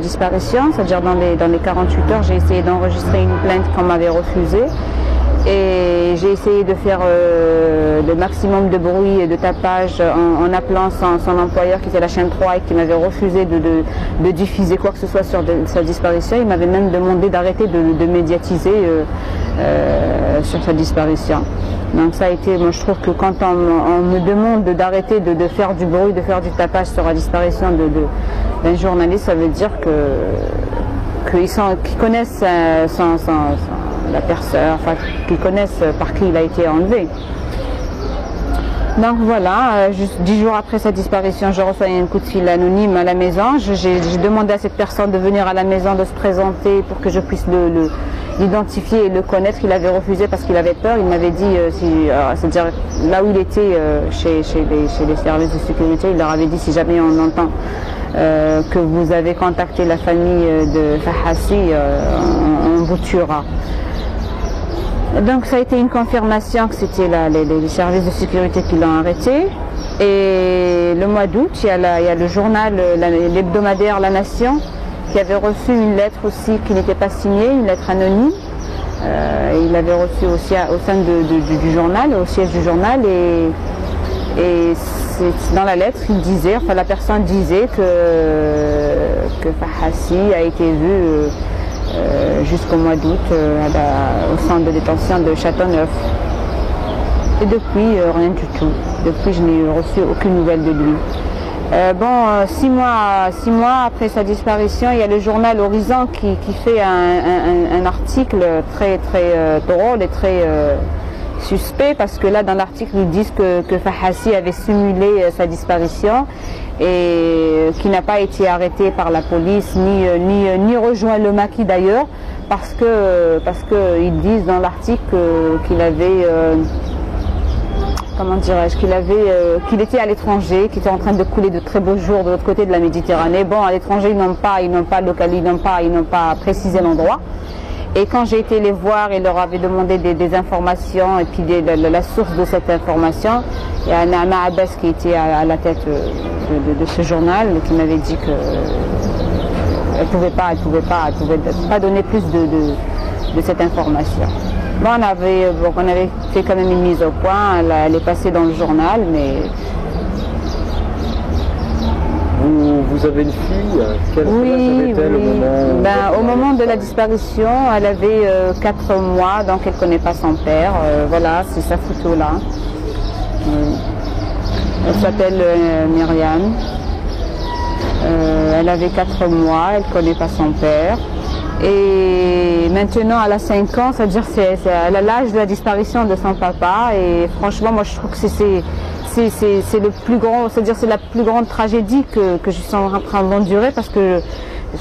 disparition, c'est-à-dire dans les 48 heures, j'ai essayé d'enregistrer une plainte qu'on m'avait refusée. Et j'ai essayé de faire le maximum de bruit et de tapage en appelant son employeur qui était la chaîne 3 et qui m'avait refusé de diffuser quoi que ce soit sur sa disparition. Il m'avait même demandé d'arrêter de médiatiser sur sa disparition. Donc ça a été, moi je trouve que quand on me demande d'arrêter de faire du bruit, de faire du tapage sur la disparition d'un journaliste, ça veut dire qu'ils connaissent la personne, enfin qu'ils connaissent par qui il a été enlevé. Donc voilà, juste 10 jours après sa disparition, je reçois un coup de fil anonyme à la maison. J'ai demandé à cette personne de venir à la maison, de se présenter pour que je puisse l'identifier et le connaître. Il avait refusé parce qu'il avait peur. Il m'avait dit, c'est-à-dire là où il était chez les services de sécurité, il leur avait dit si jamais on entend que vous avez contacté la famille de Fahassi, on vous tuera. Donc ça a été une confirmation que c'était les services de sécurité qui l'ont arrêté. Et le mois d'août, il y a le journal, l'hebdomadaire La Nation, qui avait reçu une lettre aussi qui n'était pas signée, une lettre anonyme. Il l'avait reçue aussi au sein du journal, au siège du journal. Et dans la lettre, il disait, enfin la personne disait que Fahassi a été vu jusqu'au mois d'août au centre de détention de Châteauneuf. Et depuis, rien du tout. Depuis, je n'ai reçu aucune nouvelle de lui. 6 mois après sa disparition, il y a le journal Horizon qui fait un article très drôle et très suspect, parce que là, dans l'article, ils disent que Fahassi avait simulé sa disparition et qui n'a pas été arrêté par la police ni rejoint le maquis d'ailleurs, parce que ils disent dans l'article qu'il avait comment dirais-je, qu'il était à l'étranger, qu'il était en train de couler de très beaux jours de l'autre côté de la Méditerranée. Bon, à l'étranger, ils n'ont pas précisé l'endroit. Et quand j'ai été les voir et leur avais demandé des informations et puis la source de cette information, il y a Naama Abbas qui était à la tête de ce journal qui m'avait dit qu'elle pouvait pas donner plus de cette information. Bon, on avait fait quand même une mise au point, elle est passée dans le journal, mais... Vous avez une fille, quel âge avait-elle au moment de la disparition, elle avait 4 mois, donc elle ne connaît pas son père. Voilà, c'est sa photo là. Elle s'appelle Myriam. Elle avait 4 mois, elle ne connaît pas son père. Et maintenant, elle a 5 ans, c'est-à-dire elle a l'âge de la disparition de son papa. Et franchement, moi je trouve que c'est le plus grand, c'est-à-dire c'est la plus grande tragédie que je suis en train d'endurer, parce que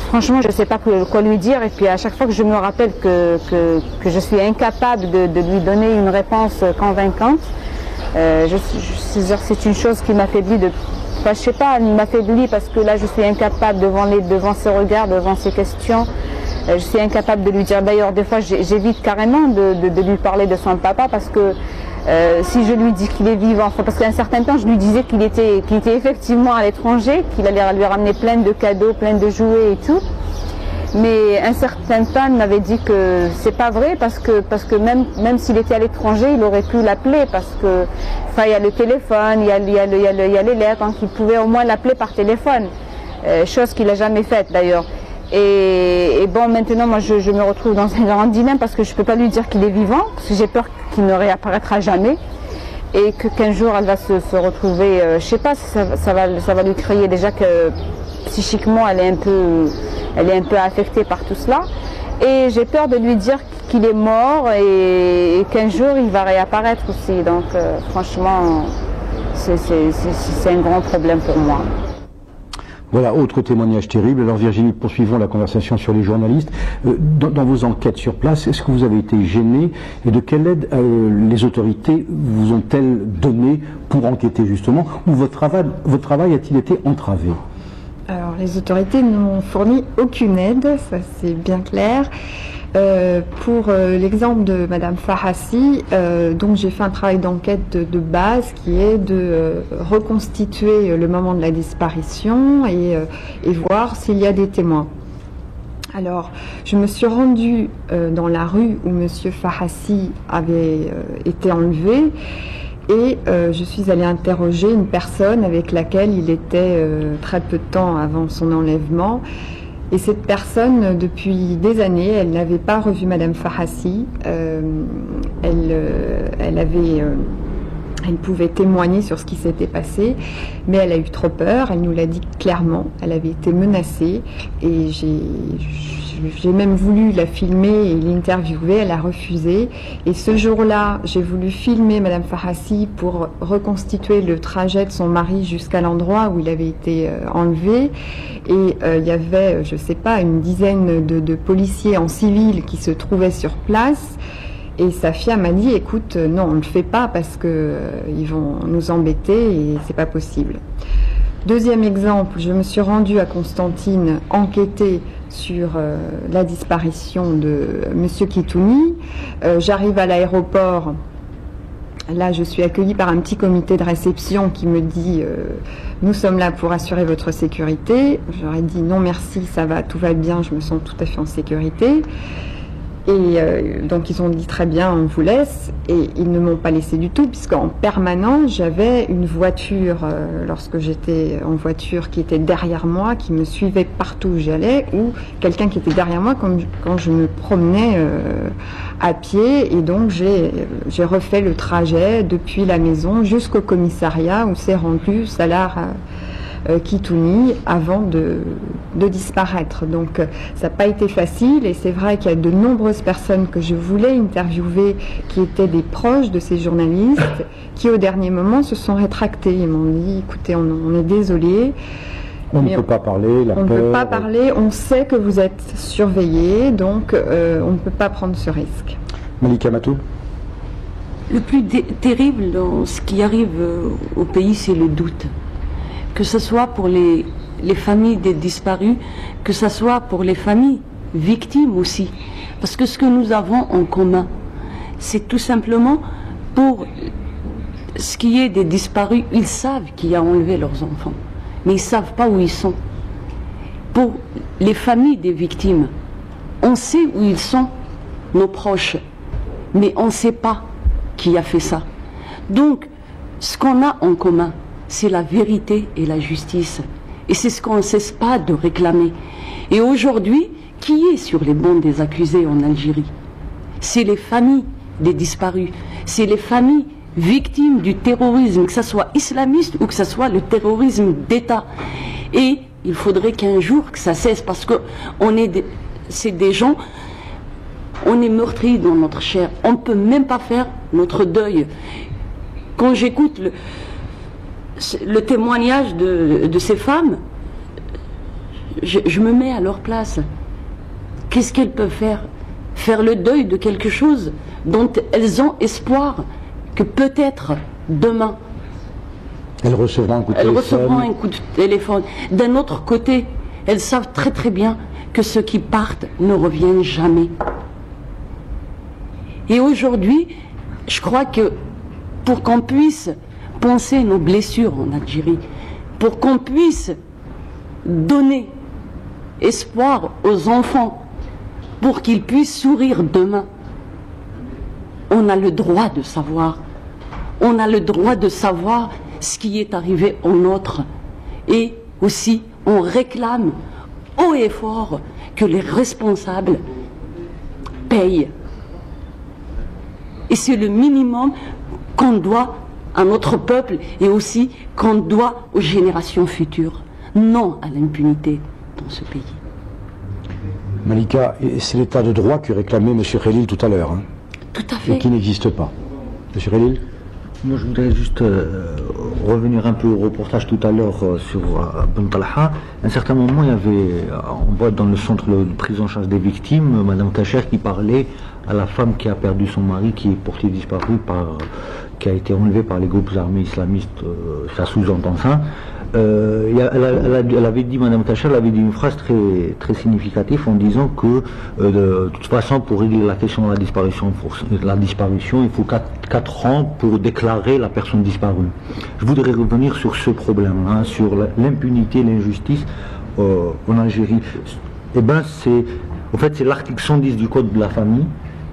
franchement je ne sais pas quoi lui dire, et puis à chaque fois que je me rappelle que je suis incapable de lui donner une réponse convaincante, c'est une chose qui m'affaiblit je sais pas, elle m'affaiblit parce que là je suis incapable devant ses regards, devant ses questions. Je suis incapable de lui dire, d'ailleurs des fois j'évite carrément de lui parler de son papa, parce que si je lui dis qu'il est vivant, parce qu'à un certain temps je lui disais qu'il était effectivement à l'étranger, qu'il allait lui ramener plein de cadeaux, plein de jouets et tout, mais un certain temps il m'avait dit que c'est pas vrai, parce que même s'il était à l'étranger, il aurait pu l'appeler, parce que il y a le téléphone, il y a les lettres, donc il pouvait au moins l'appeler par téléphone, chose qu'il n'a jamais faite d'ailleurs. Et bon, maintenant, moi, je me retrouve dans un grand dilemme, parce que je ne peux pas lui dire qu'il est vivant, parce que j'ai peur qu'il ne réapparaîtra jamais, et qu'un jour, elle va se retrouver, je ne sais pas, ça va lui créer déjà que psychiquement, elle est un peu affectée par tout cela. Et j'ai peur de lui dire qu'il est mort et qu'un jour, il va réapparaître aussi. Donc, franchement, c'est un grand problème pour moi. Voilà, autre témoignage terrible. Alors Virginie, poursuivons la conversation sur les journalistes. Dans vos enquêtes sur place, est-ce que vous avez été gêné, et de quelle aide les autorités vous ont-elles donné pour enquêter justement, ou votre travail a-t-il été entravé? Alors les autorités ne m'ont fourni aucune aide, ça c'est bien clair. Pour l'exemple de Madame Fahassi, donc j'ai fait un travail d'enquête de base qui est de reconstituer le moment de la disparition et voir s'il y a des témoins. Alors, je me suis rendue dans la rue où Monsieur Fahassi avait été enlevé, et je suis allée interroger une personne avec laquelle il était très peu de temps avant son enlèvement. Et cette personne, depuis des années, elle n'avait pas revu Madame Fahassi. Elle avait Elle pouvait témoigner sur ce qui s'était passé, mais elle a eu trop peur, elle nous l'a dit clairement, elle avait été menacée et j'ai même voulu la filmer et l'interviewer, elle a refusé. Et ce jour-là, j'ai voulu filmer Madame Farhassi pour reconstituer le trajet de son mari jusqu'à l'endroit où il avait été enlevé. Et il y avait, je sais pas, une dizaine de policiers en civil qui se trouvaient sur place. Et Safia m'a dit, écoute, non, on ne le fait pas parce que ils vont nous embêter et c'est pas possible. Deuxième exemple, je me suis rendue à Constantine enquêter sur la disparition de Monsieur Kitouni. J'arrive à l'aéroport. Là, je suis accueillie par un petit comité de réception qui me dit nous sommes là pour assurer votre sécurité. J'aurais dit non merci, ça va, tout va bien, je me sens tout à fait en sécurité. Et donc ils ont dit très bien, on vous laisse, et ils ne m'ont pas laissé du tout, puisqu'en permanence j'avais une voiture, lorsque j'étais en voiture, qui était derrière moi, qui me suivait partout où j'allais, ou quelqu'un qui était derrière moi quand je me promenais à pied, et donc j'ai refait le trajet depuis la maison jusqu'au commissariat où s'est rendu Salah Kitouni avant de disparaître. Donc ça n'a pas été facile, et c'est vrai qu'il y a de nombreuses personnes que je voulais interviewer qui étaient des proches de ces journalistes qui au dernier moment se sont rétractés. Ils m'ont dit écoutez, on est désolé. On ne peut pas parler, la peur... On ne peut pas parler, on sait que vous êtes surveillés, donc on ne peut pas prendre ce risque. Malika Matoub. Le plus terrible dans ce qui arrive au pays, c'est le doute. Que ce soit pour les familles des disparus, que ce soit pour les familles victimes aussi. Parce que ce que nous avons en commun, c'est tout simplement, pour ce qui est des disparus, ils savent qui a enlevé leurs enfants, mais ils ne savent pas où ils sont. Pour les familles des victimes, on sait où ils sont, nos proches, mais on ne sait pas qui a fait ça. Donc, ce qu'on a en commun, c'est la vérité et la justice. Et c'est ce qu'on ne cesse pas de réclamer. Et aujourd'hui, qui est sur les bancs des accusés en Algérie? C'est les familles des disparus. C'est les familles victimes du terrorisme, que ce soit islamiste ou que ce soit le terrorisme d'État. Et il faudrait qu'un jour que ça cesse, parce que c'est des gens, on est meurtris dans notre chair. On ne peut même pas faire notre deuil. Quand j'écoute le témoignage de ces femmes, je me mets à leur place. Qu'est-ce qu'elles peuvent faire? Faire le deuil de quelque chose dont elles ont espoir que peut-être demain elles recevront un coup de téléphone. D'un autre côté, elles savent très très bien que ceux qui partent ne reviennent jamais. Et aujourd'hui, je crois que pour qu'on puisse penser nos blessures en Algérie, pour qu'on puisse donner espoir aux enfants, pour qu'ils puissent sourire demain, on a le droit de savoir. On a le droit de savoir ce qui est arrivé au nôtre. Et aussi, on réclame haut et fort que les responsables payent. Et c'est le minimum qu'on doit à notre peuple et aussi qu'on doit aux générations futures. Non à l'impunité dans ce pays. Malika, c'est l'état de droit que réclamait M. Khelil tout à l'heure. Hein, tout à fait. Et qui n'existe pas. M. Khelil? Moi, je voudrais juste revenir un peu au reportage tout à l'heure sur Ben Talha. À un certain moment, il y avait, on voit dans le centre de prise en charge des victimes, Madame Tacher qui parlait à la femme qui a perdu son mari, qui est portée disparue, qui a été enlevée par les groupes armés islamistes. Ça sous-entend ça. Elle avait dit, Madame Tacher, elle avait dit une phrase très, très significative en disant que de toute façon, pour régler la question de la disparition, il faut 4 ans pour déclarer la personne disparue. Je voudrais revenir sur ce problème, hein, sur l'impunité, l'injustice en Algérie. Eh ben, c'est l'article 110 du Code de la famille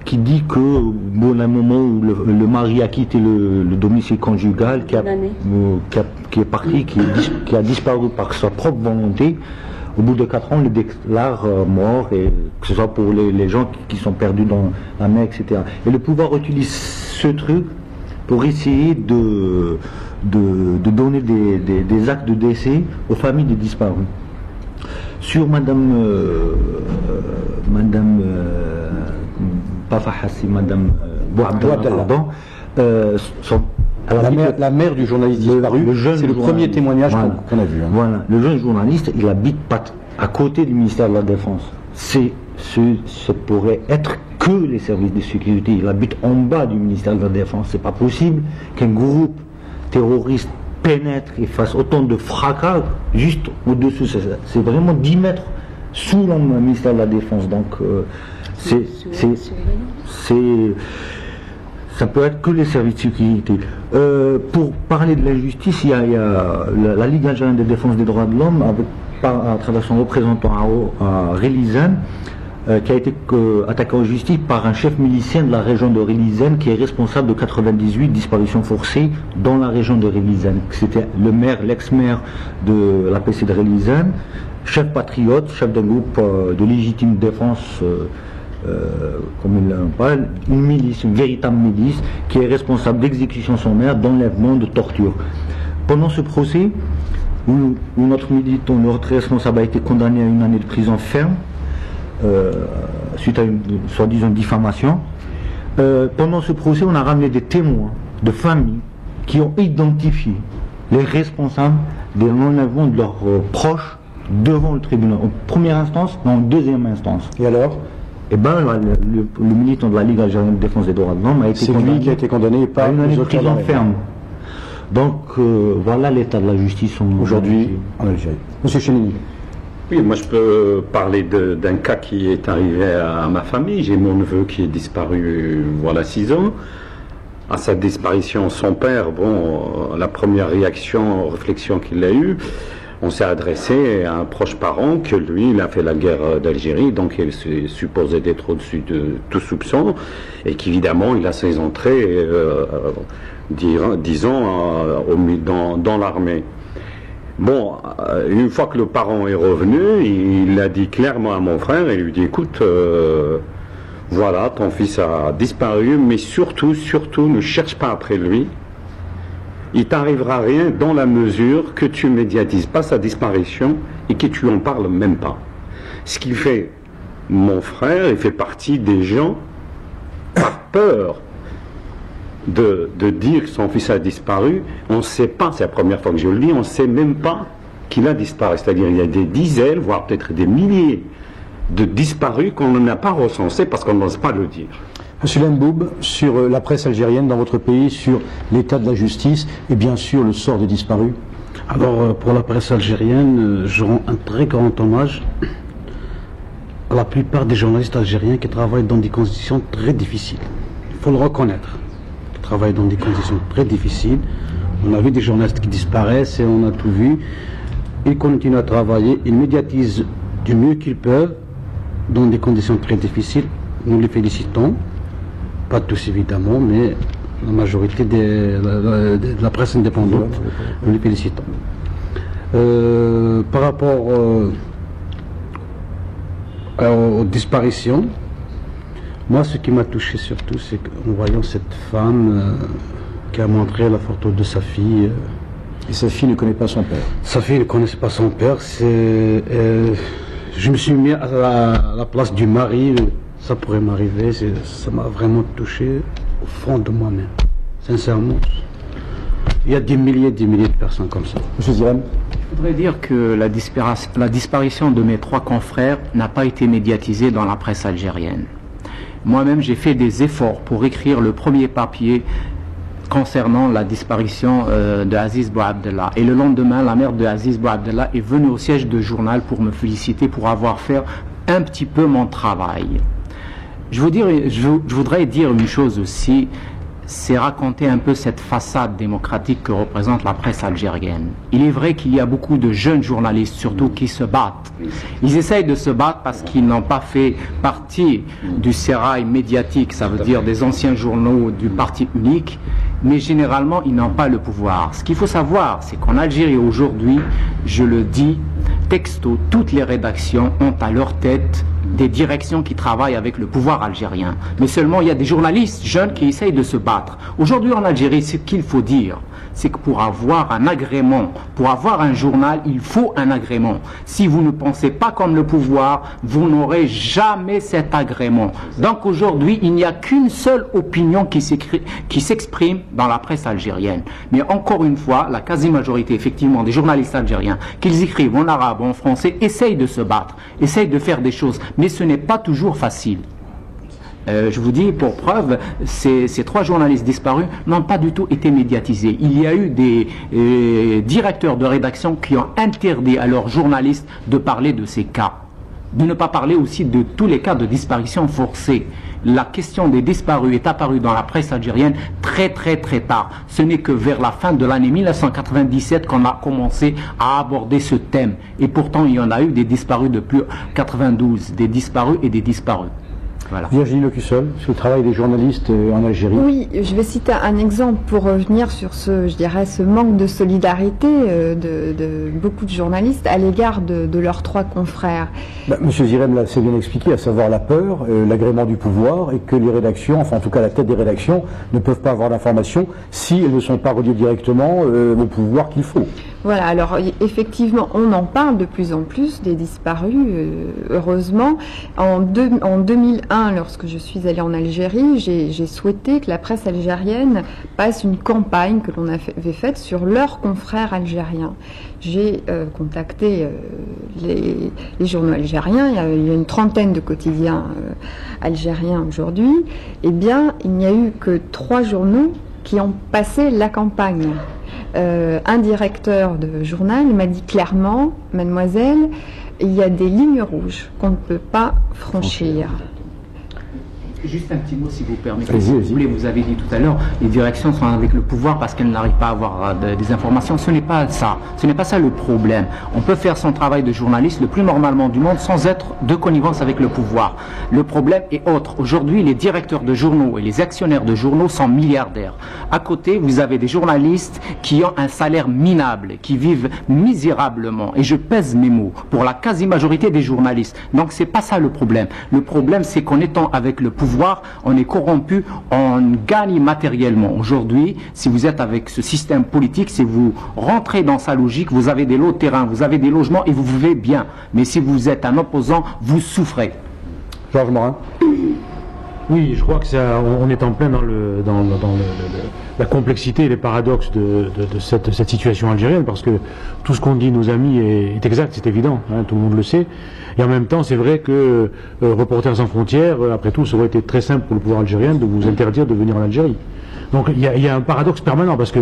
qui dit que, bon, à un moment où le mari a quitté le domicile conjugal, qui est parti, qui a disparu par sa propre volonté, au bout de 4 ans, on le déclare mort, et que ce soit pour les gens qui sont perdus dans la mer, etc. Et le pouvoir utilise ce truc pour essayer de donner des actes de décès aux familles des disparus. Sur Madame Bouabdallah, la mère du journaliste disparu, c'est le premier témoignage qu'on a vu. Voilà, le jeune journaliste, il habite pas à côté du ministère de la Défense. Ça pourrait être que les services de sécurité. Il habite en bas du ministère de la Défense. C'est pas possible qu'un groupe terroriste pénètre et fasse autant de fracas juste au-dessus. C'est vraiment 10 mètres sous le ministère de la Défense. Donc ça peut être que les services de sécurité. Pour parler de l'injustice, il y a la Ligue algérienne de défense des droits de l'homme, à travers son représentant à Relizane, qui a été attaqué en justice par un chef milicien de la région de Relizane qui est responsable de 98 disparitions forcées dans la région de Relizane. C'était l'ex-maire de l'APC de Relizane, chef patriote, chef d'un groupe de légitime défense, comme il l'appelle, une milice, une véritable milice, qui est responsable d'exécution sommaire, d'enlèvement, de torture. Pendant ce procès, où notre militant, notre responsable a été condamné à 1 année de prison ferme, suite à une soi-disant diffamation. Pendant ce procès, on a ramené des témoins de familles qui ont identifié les responsables de l'enlèvement de leurs proches devant le tribunal, en première instance et en deuxième instance. Et alors? Eh bien, le militant de la Ligue algérienne de défense des droits de l'homme a été condamné. C'est lui qui a été condamné par une année de prison ferme. Donc voilà l'état de la justice aujourd'hui en Algérie. Monsieur Chenini. Oui, moi je peux parler d'un cas qui est arrivé à ma famille. J'ai mon neveu qui est disparu voilà 6 ans. À sa disparition, son père, la première réflexion qu'il a eue, on s'est adressé à un proche parent que lui, il a fait la guerre d'Algérie, donc il est supposé d'être au-dessus de tout soupçon, et qu'évidemment il a ses entrées, disons, dans l'armée. Bon, une fois que le parent est revenu, il a dit clairement à mon frère, il lui dit, écoute, voilà, ton fils a disparu, mais surtout, ne cherche pas après lui. Il t'arrivera rien dans la mesure que tu médiatises pas sa disparition et que tu en parles même pas. Ce qui fait, mon frère, il fait partie des gens, par peur de dire que son fils a disparu, on ne sait pas, c'est la première fois que je le dis, on ne sait même pas qu'il a disparu. C'est-à-dire il y a des dizaines, voire peut-être des milliers de disparus qu'on n'a pas recensés parce qu'on n'ose pas le dire. Monsieur Lemboub, sur la presse algérienne dans votre pays, sur l'état de la justice et bien sûr le sort des disparus. Alors pour la presse algérienne, je rends un très grand hommage à la plupart des journalistes algériens qui travaillent dans des conditions très difficiles. Il faut le reconnaître. Ils travaillent dans des conditions très difficiles. On a vu des journalistes qui disparaissent et on a tout vu. Ils continuent à travailler, ils médiatisent du mieux qu'ils peuvent dans des conditions très difficiles. Nous les félicitons. Pas tous évidemment, mais la majorité de la presse indépendante, nous les félicitons. Par rapport aux disparitions, moi ce qui m'a touché surtout, c'est qu'en voyant cette femme qui a montré la photo de sa fille. Et sa fille ne connaît pas son père. Sa fille ne connaissait pas son père. Je me suis mis à la place du mari. Ça pourrait m'arriver, ça m'a vraiment touché au fond de moi-même, sincèrement. Il y a des milliers de personnes comme ça. Monsieur Ziram. Je voudrais dire que la disparition de mes 3 confrères n'a pas été médiatisée dans la presse algérienne. Moi-même, j'ai fait des efforts pour écrire le premier papier concernant la disparition de Aziz Bouabdallah. Et le lendemain, la mère de Aziz Bouabdallah est venue au siège de journal pour me féliciter pour avoir fait un petit peu mon travail. Je voudrais dire une chose aussi, c'est raconter un peu cette façade démocratique que représente la presse algérienne. Il est vrai qu'il y a beaucoup de jeunes journalistes, surtout, qui se battent. Ils essayent de se battre parce qu'ils n'ont pas fait partie du sérail médiatique, ça veut dire des anciens journaux du parti unique, mais généralement, ils n'ont pas le pouvoir. Ce qu'il faut savoir, c'est qu'en Algérie aujourd'hui, je le dis, texto, toutes les rédactions ont à leur tête des directions qui travaillent avec le pouvoir algérien, mais seulement il y a des journalistes jeunes qui essayent de se battre. Aujourd'hui en Algérie, ce qu'il faut dire, c'est que pour avoir un agrément, pour avoir un journal, il faut un agrément. Si vous ne pensez pas comme le pouvoir, vous n'aurez jamais cet agrément. Donc aujourd'hui, il n'y a qu'une seule opinion qui s'exprime dans la presse algérienne. Mais encore une fois, la quasi-majorité effectivement des journalistes algériens, qu'ils écrivent en arabe ou en français, essayent de se battre, essayent de faire des choses, mais ce n'est pas toujours facile. Je vous dis, pour preuve, ces 3 journalistes disparus n'ont pas du tout été médiatisés. Il y a eu des directeurs de rédaction qui ont interdit à leurs journalistes de parler de ces cas, de ne pas parler aussi de tous les cas de disparition forcée. La question des disparus est apparue dans la presse algérienne très tard. Ce n'est que vers la fin de l'année 1997 qu'on a commencé à aborder ce thème. Et pourtant, il y en a eu des disparus depuis 92, des disparus et des disparus. Voilà. Virginie Lecussol, sur le travail des journalistes en Algérie. Oui, je vais citer un exemple pour revenir sur ce manque de solidarité de beaucoup de journalistes à l'égard de leurs 3 confrères. Monsieur Zirem l'a assez bien expliqué, à savoir la peur, l'agrément du pouvoir, et que les rédactions, enfin en tout cas la tête des rédactions, ne peuvent pas avoir d'informations si elles ne sont pas reliées directement au pouvoir qu'il faut. Voilà, alors effectivement, on en parle de plus en plus des disparus, heureusement. En 2001, lorsque je suis allée en Algérie, j'ai souhaité que la presse algérienne passe une campagne que l'on avait faite sur leurs confrères algériens. J'ai contacté les journaux algériens, il y a une trentaine de quotidiens algériens aujourd'hui. Eh bien, il n'y a eu que 3 journaux qui ont passé la campagne. Un directeur de journal m'a dit clairement, mademoiselle, il y a des lignes rouges qu'on ne peut pas franchir. Juste un petit mot si vous permettez. Si vous voulez, vous avez dit tout à l'heure, les directions sont avec le pouvoir parce qu'elles n'arrivent pas à avoir des informations. Ce n'est pas ça. Ce n'est pas ça le problème. On peut faire son travail de journaliste le plus normalement du monde sans être de connivence avec le pouvoir. Le problème est autre. Aujourd'hui, les directeurs de journaux et les actionnaires de journaux sont milliardaires. À côté, vous avez des journalistes qui ont un salaire minable, qui vivent misérablement. Et je pèse mes mots pour la quasi-majorité des journalistes. Donc c'est pas ça le problème. Le problème, c'est qu'en étant avec le pouvoir, on est corrompu, on gagne matériellement. Aujourd'hui, si vous êtes avec ce système politique, si vous rentrez dans sa logique, vous avez des lots de terrain, vous avez des logements et vous vivez bien. Mais si vous êtes un opposant, vous souffrez. Georges Morin. Oui, je crois que on est en plein dans la complexité et les paradoxes de cette situation algérienne, parce que tout ce qu'ont dit nos amis est exact, c'est évident, hein, tout le monde le sait. Et en même temps, c'est vrai que Reporters sans frontières, après tout, ça aurait été très simple pour le pouvoir algérien de vous interdire de venir en Algérie. Donc il y a un paradoxe permanent, parce que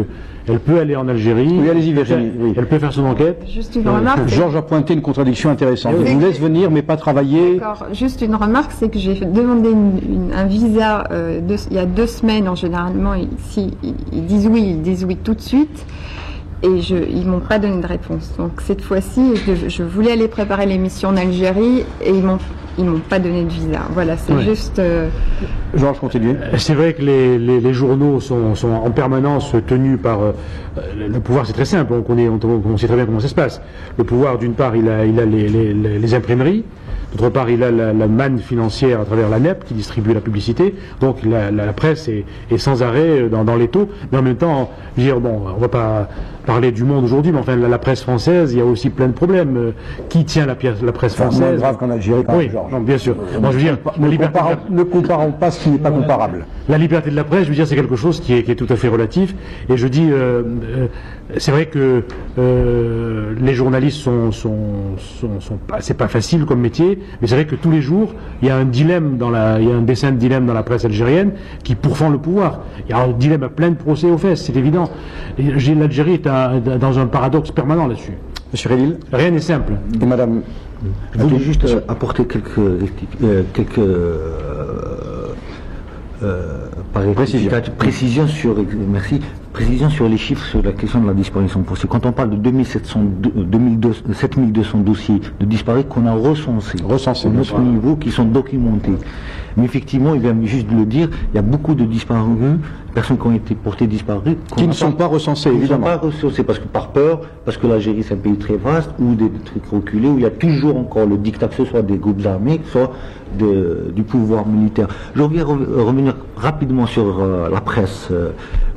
elle peut aller en Algérie, oui, allez-y, Virginie. Elle peut faire son enquête. Juste une remarque. Georges a pointé une contradiction intéressante. On vous laisse venir, mais pas travailler. D'accord. Juste une remarque, c'est que j'ai demandé un visa il y a 2 semaines. Généralement, ici, ils disent oui tout de suite. Et ils m'ont pas donné de réponse. Donc cette fois-ci, je voulais aller préparer l'émission en Algérie et ils m'ont pas donné de visa. Voilà, c'est juste... Georges, continue. C'est vrai que les journaux sont en permanence tenus par... le pouvoir, c'est très simple, on sait très bien comment ça se passe. Le pouvoir, d'une part, il a les imprimeries. D'autre part, il a la manne financière à travers la NEP qui distribue la publicité. Donc la presse est sans arrêt dans l'étau. Mais en même temps, je veux dire, bon, on va pas parler du monde aujourd'hui, mais enfin la presse française, il y a aussi plein de problèmes. Qui tient la presse française? C'est moins grave qu'en Algérie, quand même, Georges. Non, bien sûr. Bon, je veux dire, ne comparons pas ce qui n'est pas comparable. La liberté de la presse, je veux dire, c'est quelque chose qui est tout à fait relatif. Et je dis, c'est vrai que les journalistes c'est pas facile comme métier, mais c'est vrai que tous les jours, il y a un dilemme il y a un dessin de dilemme dans la presse algérienne qui pourfend le pouvoir. Il y a un dilemme à plein de procès aux fesses, c'est évident. Et l'Algérie est dans un paradoxe permanent là-dessus. Monsieur Réville. Rien n'est simple. Et madame. Je voulais juste apporter quelques précisions sur, merci, précision sur les chiffres sur la question de la disparition forcée. Quand on parle de 7200 dossiers de disparus qu'on a recensés à notre niveau, qui sont documentés. Mais effectivement, il vient juste de le dire, il y a beaucoup de disparus, personnes qui ont été portées disparues, qui ne sont pas recensées, évidemment. Qui ne sont pas recensées parce que par peur, parce que l'Algérie c'est un pays très vaste, ou des trucs reculés, où il y a toujours encore le dictat, que ce soit des groupes armés, que ce soit du pouvoir militaire. Je voudrais revenir rapidement sur la presse.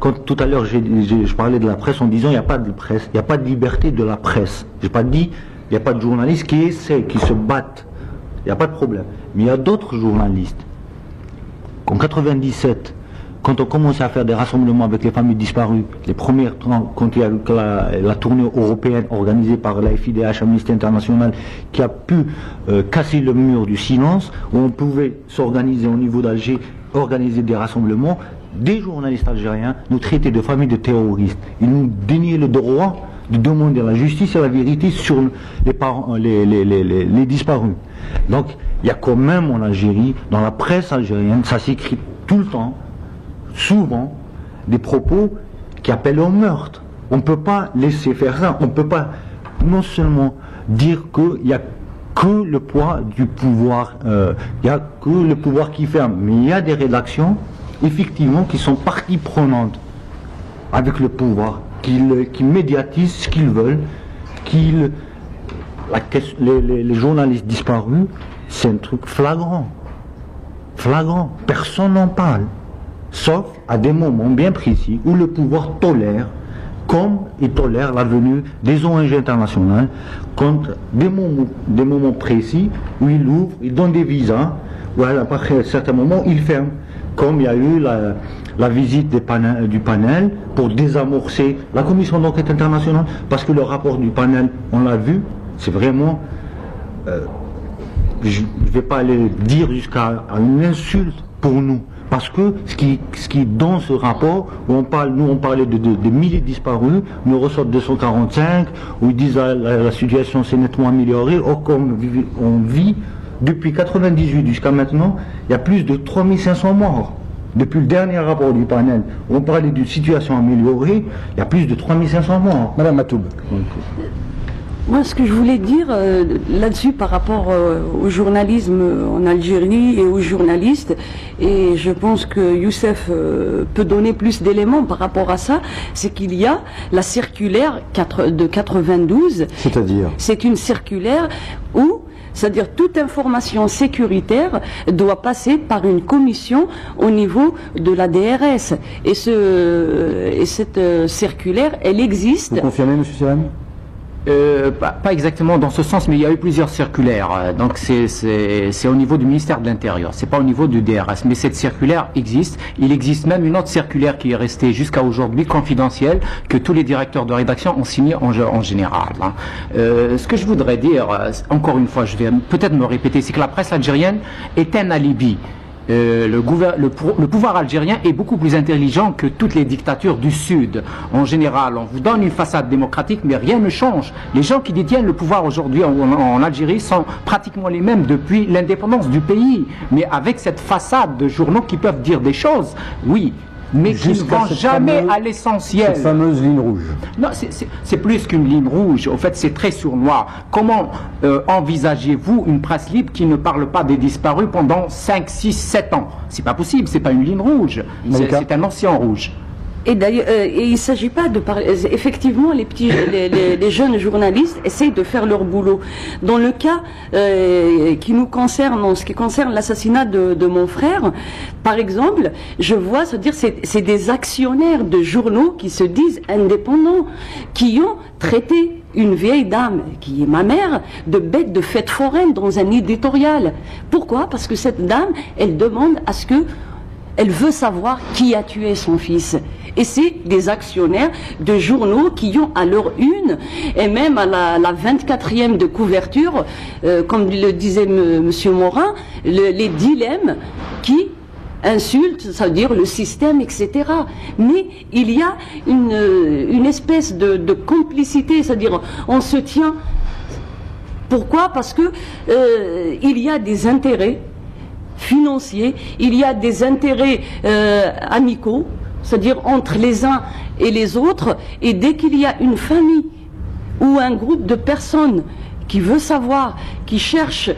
Quand tout à l'heure je parlais de la presse en disant il n'y a pas de presse, il n'y a pas de liberté de la presse. Je n'ai pas dit il n'y a pas de journalistes qui essaient, qui se battent. Il n'y a pas de problème. Mais il y a d'autres journalistes. En 97, quand on commençait à faire des rassemblements avec les familles disparues, les premières, quand il y a eu la tournée européenne organisée par la FIDH, Amnesty International, qui a pu casser le mur du silence, où on pouvait s'organiser au niveau d'Alger, organiser des rassemblements, des journalistes algériens nous traitaient de familles de terroristes. Ils nous déniaient le droit de demander la justice et la vérité sur les disparus. Donc, il y a quand même en Algérie, dans la presse algérienne, ça s'écrit tout le temps, souvent, des propos qui appellent au meurtre. On ne peut pas laisser faire ça. On ne peut pas non seulement dire qu'il n'y a que le poids du pouvoir, il n'y a que le pouvoir qui ferme, mais il y a des rédactions, effectivement, qui sont partie prenante avec le pouvoir, qui médiatisent ce qu'ils veulent, les journalistes disparus, c'est un truc flagrant. Flagrant. Personne n'en parle. Sauf à des moments bien précis où le pouvoir tolère, comme il tolère la venue des ONG internationales, contre des moments précis où il ouvre, il donne des visas, ou après certains moments, il ferme. Comme il y a eu la visite du panel pour désamorcer la commission d'enquête internationale, parce que le rapport du panel, on l'a vu, c'est vraiment, je ne vais pas aller dire jusqu'à une insulte pour nous, parce que ce qui dans ce rapport, où on parlait de milliers de disparus, nous ressort 245, où ils disent la situation s'est nettement améliorée, or comme on vit depuis 98 jusqu'à maintenant, il y a plus de 3500 morts. Depuis le dernier rapport du panel, on parlait d'une situation améliorée, il y a plus de 3500 morts. Madame Matoub. Moi, ce que je voulais dire là-dessus par rapport au journalisme en Algérie et aux journalistes, et je pense que Youssef peut donner plus d'éléments par rapport à ça, c'est qu'il y a la circulaire de 92. C'est-à-dire ? C'est une circulaire où, c'est-à-dire toute information sécuritaire doit passer par une commission au niveau de la DRS. Et cette circulaire, elle existe. Vous confirmez, M. Sirem ? Pas exactement dans ce sens, mais il y a eu plusieurs circulaires. Donc c'est au niveau du ministère de l'Intérieur, c'est pas au niveau du DRS. Mais cette circulaire existe. Il existe même une autre circulaire qui est restée jusqu'à aujourd'hui confidentielle, que tous les directeurs de rédaction ont signé en général. Ce que je voudrais dire, encore une fois, je vais peut-être me répéter, c'est que la presse algérienne est un alibi. Le pouvoir algérien est beaucoup plus intelligent que toutes les dictatures du Sud. En général, on vous donne une façade démocratique, mais rien ne change. Les gens qui détiennent le pouvoir aujourd'hui en Algérie sont pratiquement les mêmes depuis l'indépendance du pays. Mais avec cette façade de journaux qui peuvent dire des choses, oui, mais qui ne vont jamais à l'essentiel. Cette fameuse ligne rouge. Non, c'est plus qu'une ligne rouge. Au fait, c'est très sournois. Comment envisagez-vous une presse libre qui ne parle pas des disparus pendant 5, 6, 7 ans? C'est pas possible, c'est pas une ligne rouge. C'est un océan rouge. Et d'ailleurs, il ne s'agit pas de parler. Effectivement, les jeunes journalistes essayent de faire leur boulot. Dans le cas qui nous concerne, en ce qui concerne l'assassinat de mon frère, par exemple, je vois, c'est-à-dire, c'est des actionnaires de journaux qui se disent indépendants, qui ont traité une vieille dame, qui est ma mère, de bête de fête foraine dans un éditorial. Pourquoi? Parce que cette dame, elle demande à ce que elle veut savoir qui a tué son fils. Et c'est des actionnaires de journaux qui ont à leur une, et même à la 24e de couverture, comme le disait M. Morin, les dilemmes qui insultent, ça veut dire le système, etc. Mais il y a une espèce de complicité, c'est-à-dire on se tient. Pourquoi? Parce que il y a des intérêts financiers, il y a des intérêts amicaux, c'est-à-dire entre les uns et les autres, et dès qu'il y a une famille ou un groupe de personnes qui veut savoir, qui cherche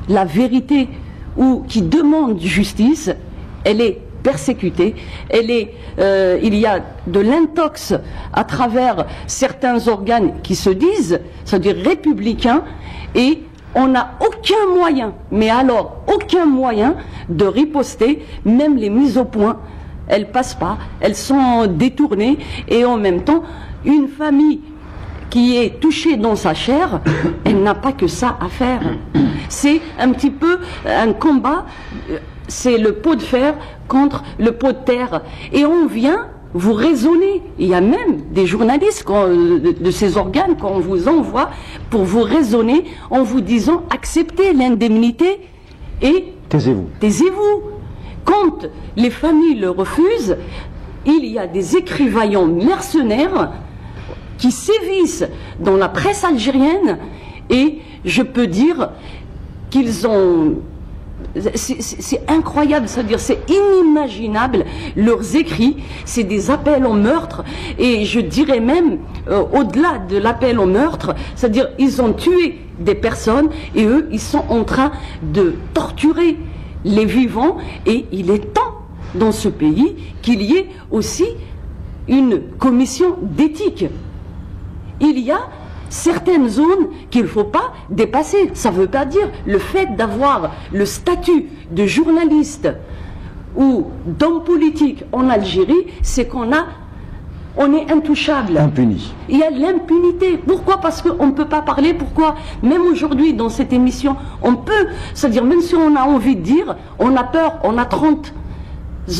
la vérité ou qui demande justice, elle est persécutée, il y a de l'intox à travers certains organes qui se disent, c'est-à-dire républicains, et on n'a aucun moyen, mais alors aucun moyen de riposter, même les mises au point, elles passent pas, elles sont détournées, et en même temps, une famille qui est touchée dans sa chair, elle n'a pas que ça à faire. C'est un petit peu un combat, c'est le pot de fer contre le pot de terre. Et on vient vous raisonner. Il y a même des journalistes de ces organes qu'on vous envoie pour vous raisonner en vous disant acceptez l'indemnité et taisez-vous. Taisez-vous. Quand les familles le refusent, il y a des écrivaillons mercenaires qui sévissent dans la presse algérienne, et je peux dire qu'ils ont... C'est incroyable, c'est-à-dire c'est inimaginable, leurs écrits, c'est des appels au meurtre, et je dirais même au-delà de l'appel au meurtre, c'est-à-dire ils ont tué des personnes et eux ils sont en train de torturer les vivants, et il est temps dans ce pays qu'il y ait aussi une commission d'éthique. Il y a certaines zones qu'il ne faut pas dépasser. Ça ne veut pas dire le fait d'avoir le statut de journaliste ou d'homme politique en Algérie, c'est qu'on est intouchable. Impuni. Il y a l'impunité. Pourquoi? Parce qu'on ne peut pas parler. Pourquoi? Même aujourd'hui, dans cette émission, on peut, c'est-à-dire même si on a envie de dire, on a peur, on a 30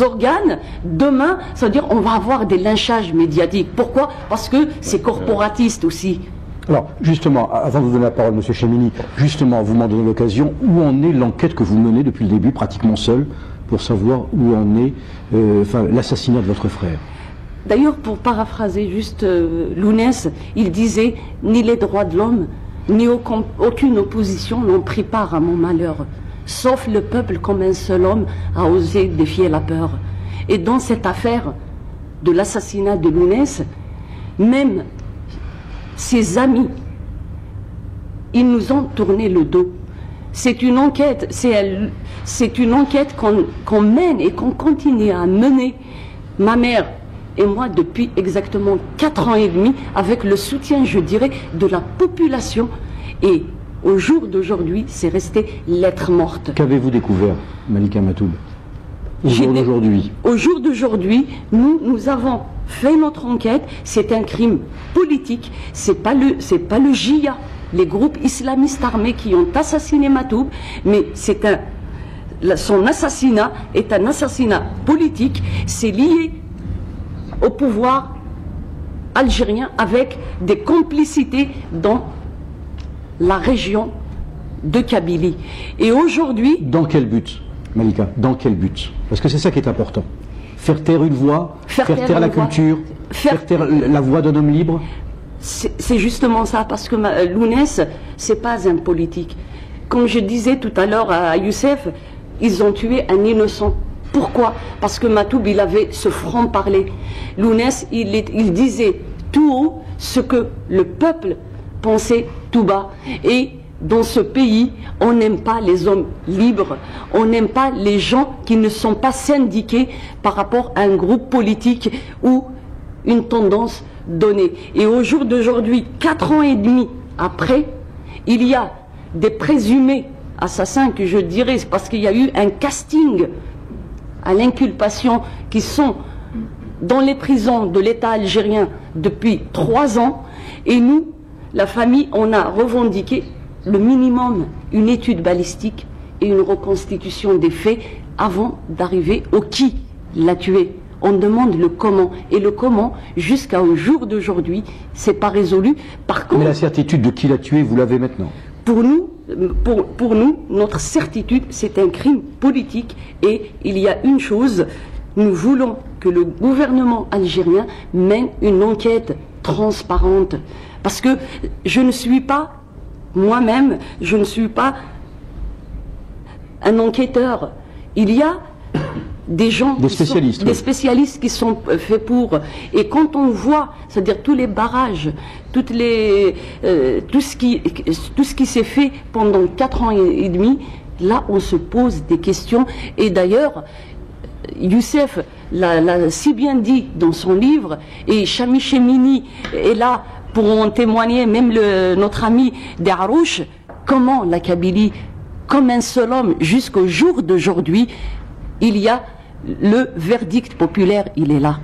organes, demain, c'est-à-dire on va avoir des lynchages médiatiques. Pourquoi? Parce que c'est corporatiste aussi. Alors, justement, avant de vous donner la parole, M. Chemini, justement, vous m'en donnez l'occasion, où en est l'enquête que vous menez depuis le début, pratiquement seul, pour savoir où en est l'assassinat de votre frère? D'ailleurs, pour paraphraser juste Lounès, il disait « Ni les droits de l'homme, ni aucune opposition n'ont pris part à mon malheur, sauf le peuple comme un seul homme a osé défier la peur. » Et dans cette affaire de l'assassinat de Lounès, même ses amis, ils nous ont tourné le dos. C'est une enquête, c'est une enquête qu'on mène et qu'on continue à mener, ma mère et moi, depuis exactement 4 ans et demi, avec le soutien, je dirais, de la population. Et au jour d'aujourd'hui, c'est resté lettre morte. Qu'avez-vous découvert, Malika Matoub, au jour d'aujourd'hui? Au jour d'aujourd'hui, nous avons fait notre enquête. C'est un crime politique. C'est pas le JIA, les groupes islamistes armés qui ont assassiné Matoub, mais son assassinat est un assassinat politique. C'est lié au pouvoir algérien avec des complicités dans la région de Kabylie. Et aujourd'hui... Dans quel but, Malika? Dans quel but? Parce que c'est ça qui est important. Faire taire une voix, faire taire la culture, faire taire la voix d'un homme libre. C'est justement ça, parce que Lounès, c'est pas un politique. Comme je disais tout à l'heure à Youssef, ils ont tué un innocent. Pourquoi? Parce que Matoub, il avait ce franc-parler. Lounès, il disait tout haut ce que le peuple pensait tout bas. Et dans ce pays, on n'aime pas les hommes libres, on n'aime pas les gens qui ne sont pas syndiqués par rapport à un groupe politique ou une tendance donnée. Et au jour d'aujourd'hui, 4 ans et demi après, il y a des présumés assassins, que je dirais, parce qu'il y a eu un casting à l'inculpation, qui sont dans les prisons de l'État algérien depuis 3 ans, et nous, la famille, on a revendiqué le minimum, une étude balistique et une reconstitution des faits avant d'arriver au qui l'a tué. On demande le comment, et le comment, jusqu'au jour d'aujourd'hui, c'est pas résolu. Par contre, mais la certitude de qui l'a tué, vous l'avez maintenant? Pour nous, notre certitude, c'est un crime politique, et il y a une chose, nous voulons que le gouvernement algérien mène une enquête transparente, parce que je ne suis pas, moi-même, je ne suis pas un enquêteur. Il y a des gens, des spécialistes, des spécialistes qui sont faits pour. Et quand on voit, c'est-à-dire tous les barrages, tout ce qui s'est fait pendant 4 ans et demi, là on se pose des questions. Et d'ailleurs, Youssef l'a si bien dit dans son livre, et Chami Chemini est là pour en témoigner, même notre ami Darouche, comment la Kabylie, comme un seul homme, jusqu'au jour d'aujourd'hui, il y a le verdict populaire, il est là.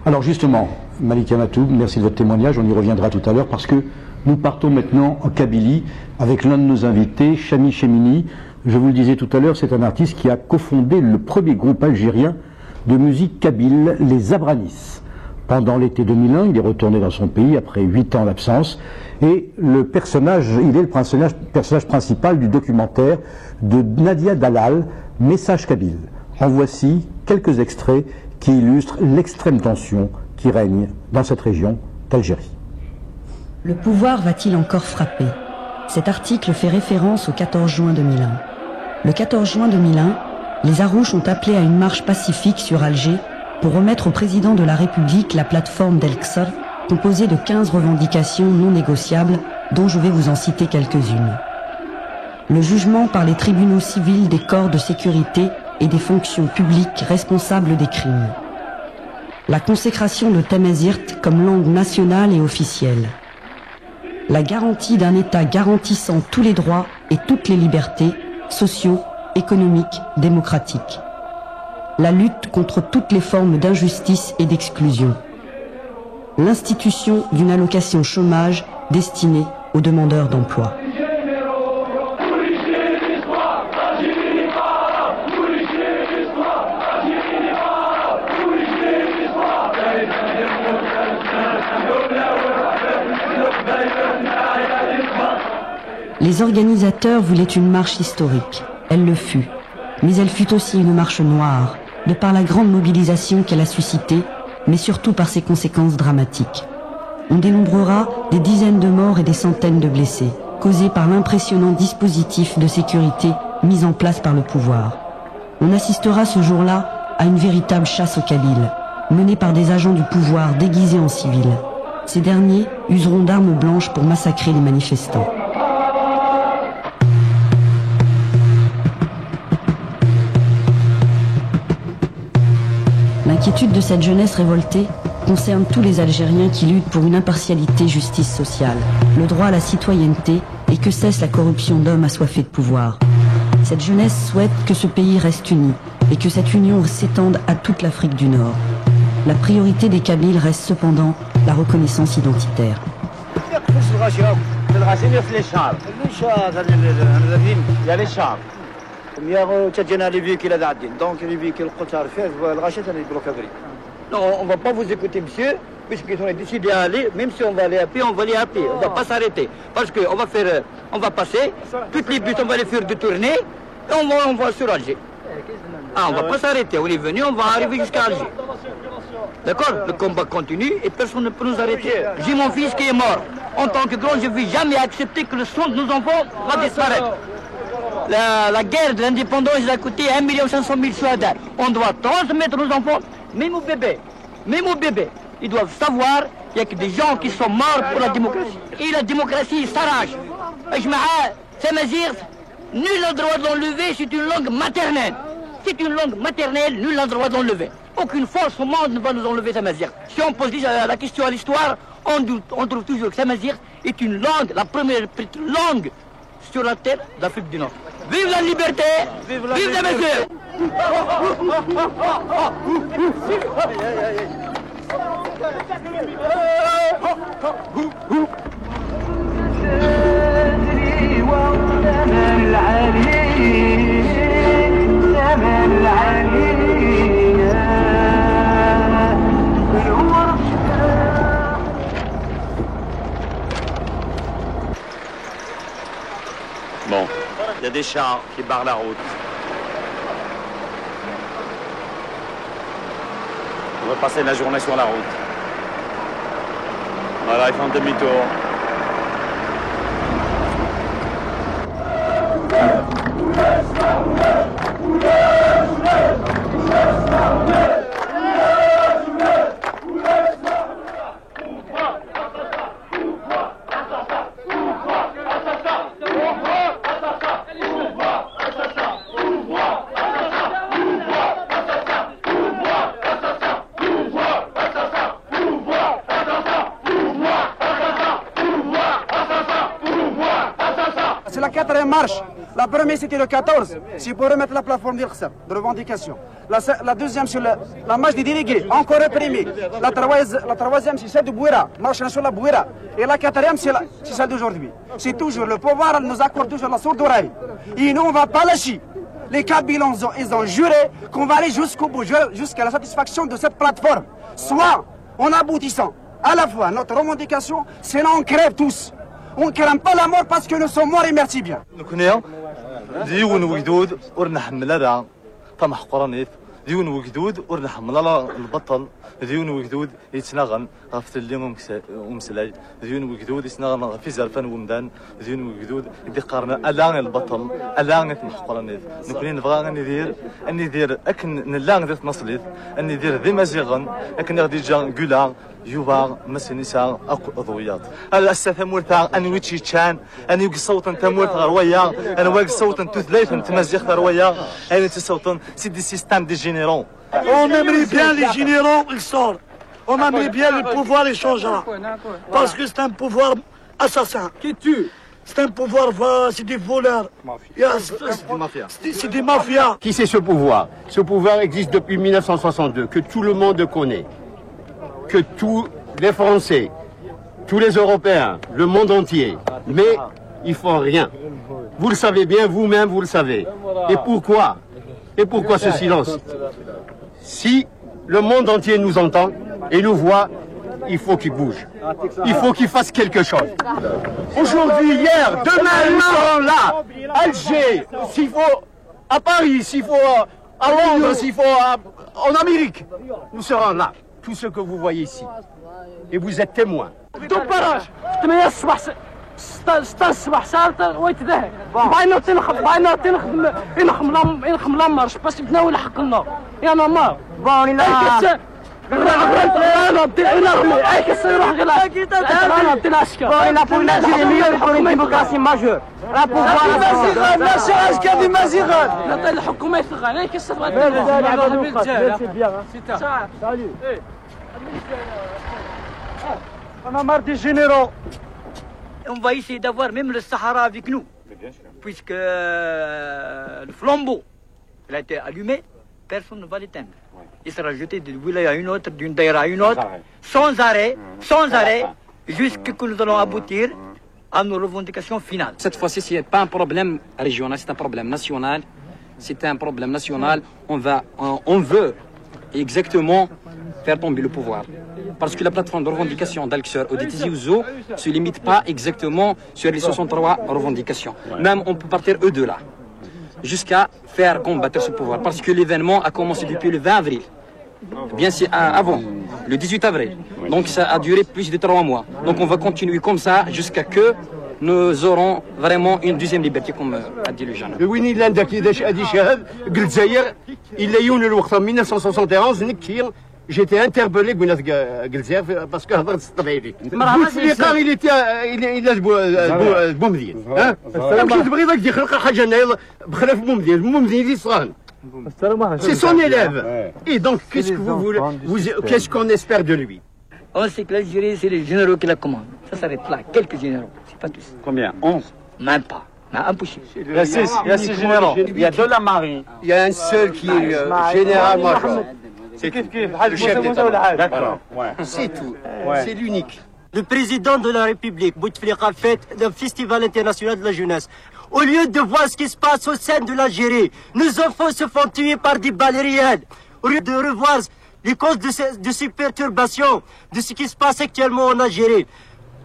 Alors justement, Malika Matoub, merci de votre témoignage, on y reviendra tout à l'heure, parce que nous partons maintenant en Kabylie avec l'un de nos invités, Chami Chemini. Je vous le disais tout à l'heure, c'est un artiste qui a cofondé le premier groupe algérien de musique kabyle, les Abranis. Pendant l'été 2001, il est retourné dans son pays après 8 ans d'absence, et il est le personnage principal du documentaire de Nadia Dalal, Message kabyle. En voici quelques extraits qui illustrent l'extrême tension qui règne dans cette région d'Algérie. Le pouvoir va-t-il encore frapper? Cet article fait référence au 14 juin 2001. Le 14 juin 2001, les Harouches ont appelé à une marche pacifique sur Alger pour remettre au président de la République la plateforme d'El-Qsar, composée de 15 revendications non négociables, dont je vais vous en citer quelques-unes. Le jugement par les tribunaux civils des corps de sécurité et des fonctions publiques responsables des crimes. La consécration de Tamazirt comme langue nationale et officielle. La garantie d'un État garantissant tous les droits et toutes les libertés sociaux, économiques, démocratiques. La lutte contre toutes les formes d'injustice et d'exclusion. L'institution d'une allocation chômage destinée aux demandeurs d'emploi. Les organisateurs voulaient une marche historique. Elle le fut. Mais elle fut aussi une marche noire, de par la grande mobilisation qu'elle a suscitée, mais surtout par ses conséquences dramatiques. On dénombrera des dizaines de morts et des centaines de blessés, causés par l'impressionnant dispositif de sécurité mis en place par le pouvoir. On assistera ce jour-là à une véritable chasse aux Kabyles, menée par des agents du pouvoir déguisés en civils. Ces derniers useront d'armes blanches pour massacrer les manifestants. L'inquiétude de cette jeunesse révoltée concerne tous les Algériens qui luttent pour une impartialité justice sociale, le droit à la citoyenneté et que cesse la corruption d'hommes assoiffés de pouvoir. Cette jeunesse souhaite que ce pays reste uni et que cette union s'étende à toute l'Afrique du Nord. La priorité des Kabyles reste cependant la reconnaissance identitaire. Non, on ne va pas vous écouter, monsieur, puisqu'ils ont décidé d'aller, même si on va aller à pied, on va aller à pied. On ne va pas s'arrêter. Parce qu'on va faire, on va passer, toutes les bus, on va les faire détourner, et on va sur Alger. Ah, on ne va pas s'arrêter. On est venu, on va arriver jusqu'à Alger. D'accord? Le combat continue et personne ne peut nous arrêter. J'ai mon fils qui est mort. En tant que grand, je ne vais jamais accepter que le sang de nos enfants va disparaître. La guerre de l'indépendance a coûté 1 500 000 Souadans. On doit transmettre nos enfants, même aux bébés. Ils doivent savoir qu'il y a que des gens qui sont morts pour la démocratie. Et la démocratie s'arrache. Nul n'a le droit de l'enlever, c'est une langue maternelle. C'est une langue maternelle, nul n'a le droit de l'enlever. Aucune force au monde ne va nous enlever Tamazirt. Si on pose la question à l'histoire, on trouve toujours que Tamazirt est une langue, la première langue sur la terre d'Afrique du Nord. Vive la liberté! Vive la Tamazirt! Bon, il y a des chars qui barrent la route. On va passer la journée sur la route. Voilà, ils font demi-tour. les marches. La première, c'était le 14, c'est pour remettre la plateforme de revendication. La deuxième, sur la marche des délégués, encore réprimée. La troisième, c'est celle de Bouira, marche nationale Bouira. Et la quatrième, c'est celle d'aujourd'hui. C'est toujours le pouvoir, nous accorde toujours la sourde oreille. Et nous, on ne va pas lâcher. Les Kabyles, ils ont juré qu'on va aller jusqu'au bout, jusqu'à la satisfaction de cette plateforme. Soit en aboutissant à la fois notre revendication, sinon on crève tous. On ne crame pas la mort parce que nous sommes morts et merci bien. ديون وجدود ورنحمل هذا فمحقرنيت ديون وجدود ورنحمل البطل ديون وجدود يتنغن غفت اليوم ومسلاي ديون وجدود يتنغن في زرفان ومدان ديون وجدود يدي قارنا الان البطل الان محقرنيت نكونين نبغى ندير اكن نلان ذات نصليت ندير ذي مزيغن اكن غادي جا كولا يوبا مسنسا اضويات الاستاذ مرتا ان ويتشي تشان ان يوق صوتا تموت غرويا انا واق صوتا تثلاث تمازيغ غرويا انا تصوتا سي دي سيستيم دي جينيرون On aimerait bien les généraux, ils sortent. On aimerait bien le pouvoir, il changera. Parce que c'est un pouvoir assassin. Qui tue? C'est un pouvoir, c'est des voleurs. C'est des mafias. Qui c'est ce pouvoir? Ce pouvoir existe depuis 1962, que tout le monde connaît. Que tous les Français, tous les Européens, le monde entier. Mais ils font rien. Vous le savez bien, vous-même, vous le savez. Et pourquoi? Et pourquoi ce silence? Si le monde entier nous entend et nous voit, il faut qu'il bouge. Il faut qu'il fasse quelque chose. Aujourd'hui, hier, demain, nous serons là. Alger, s'il faut à Paris, s'il faut à Londres, s'il faut en Amérique, nous serons là. Tout ce que vous voyez ici. Et vous êtes témoins. الصباح صارت ويتذهب بغينا ينخم لامرش باش نتناول حقنا يا نمار بوني لا انا بدي نرمي اي كسر يروح غير انا بدي ناشكا بوني لا بور نازيغ بور ديموكراسي ماجور لا بوفوار ماشي اشكا دي مازيغان نعطي الحكومه يثغان اي كسر انا مار دي جينيرو. On va essayer d'avoir même le Sahara avec nous, puisque le flambeau il a été allumé, personne ne va l'éteindre. Il sera jeté d'une wilaya à une autre, d'une daïra à une autre, sans arrêt, jusqu'à ce que nous allons aboutir à nos revendications finales. Cette fois-ci, ce n'est pas un problème régional, c'est un problème national. C'est un problème national. On veut exactement faire tomber le pouvoir. Parce que la plateforme de revendication d'Al-Qsor ou de Tizi Ouzou ne se limite pas exactement sur les 63 revendications. Même on peut partir eux de là, jusqu'à faire combattre ce pouvoir. Parce que l'événement a commencé depuis le 20 avril. Bien c'est avant, le 18 avril. Donc ça a duré plus de 3 mois. Donc on va continuer comme ça jusqu'à que nous aurons vraiment une deuxième liberté comme a dit le jeune. وين إلا عندك هذه شهادة قلت زاير إلا يون الوقت 1971 j'étais interpellé parce que هضرت الطبيعي بوتفليقه il a بومدين كي تبغي ذاك يخلق حاجه هنايا بخلاف بومدين اللي صغار. C'est son élève. Et donc qu'est-ce que vous voulez, qu'est-ce qu'on espère de lui? On sait que l'Algérie, c'est les généraux qui la commandent. Ça s'arrête là, quelques généraux, c'est pas tous. Combien? 11? Même pas. Impossible. Il y a 6 généraux. Il y a de la marine. Il y a un seul qui est général-major. C'est le chef d'État. D'accord. C'est tout. C'est l'unique. Le président de la République, Bouteflika, fait le Festival international de la jeunesse. Au lieu de voir ce qui se passe au sein de l'Algérie, nos enfants se font tuer par des balles réelles. Au lieu de revoir les causes de ces perturbations, de ce qui se passe actuellement en Algérie,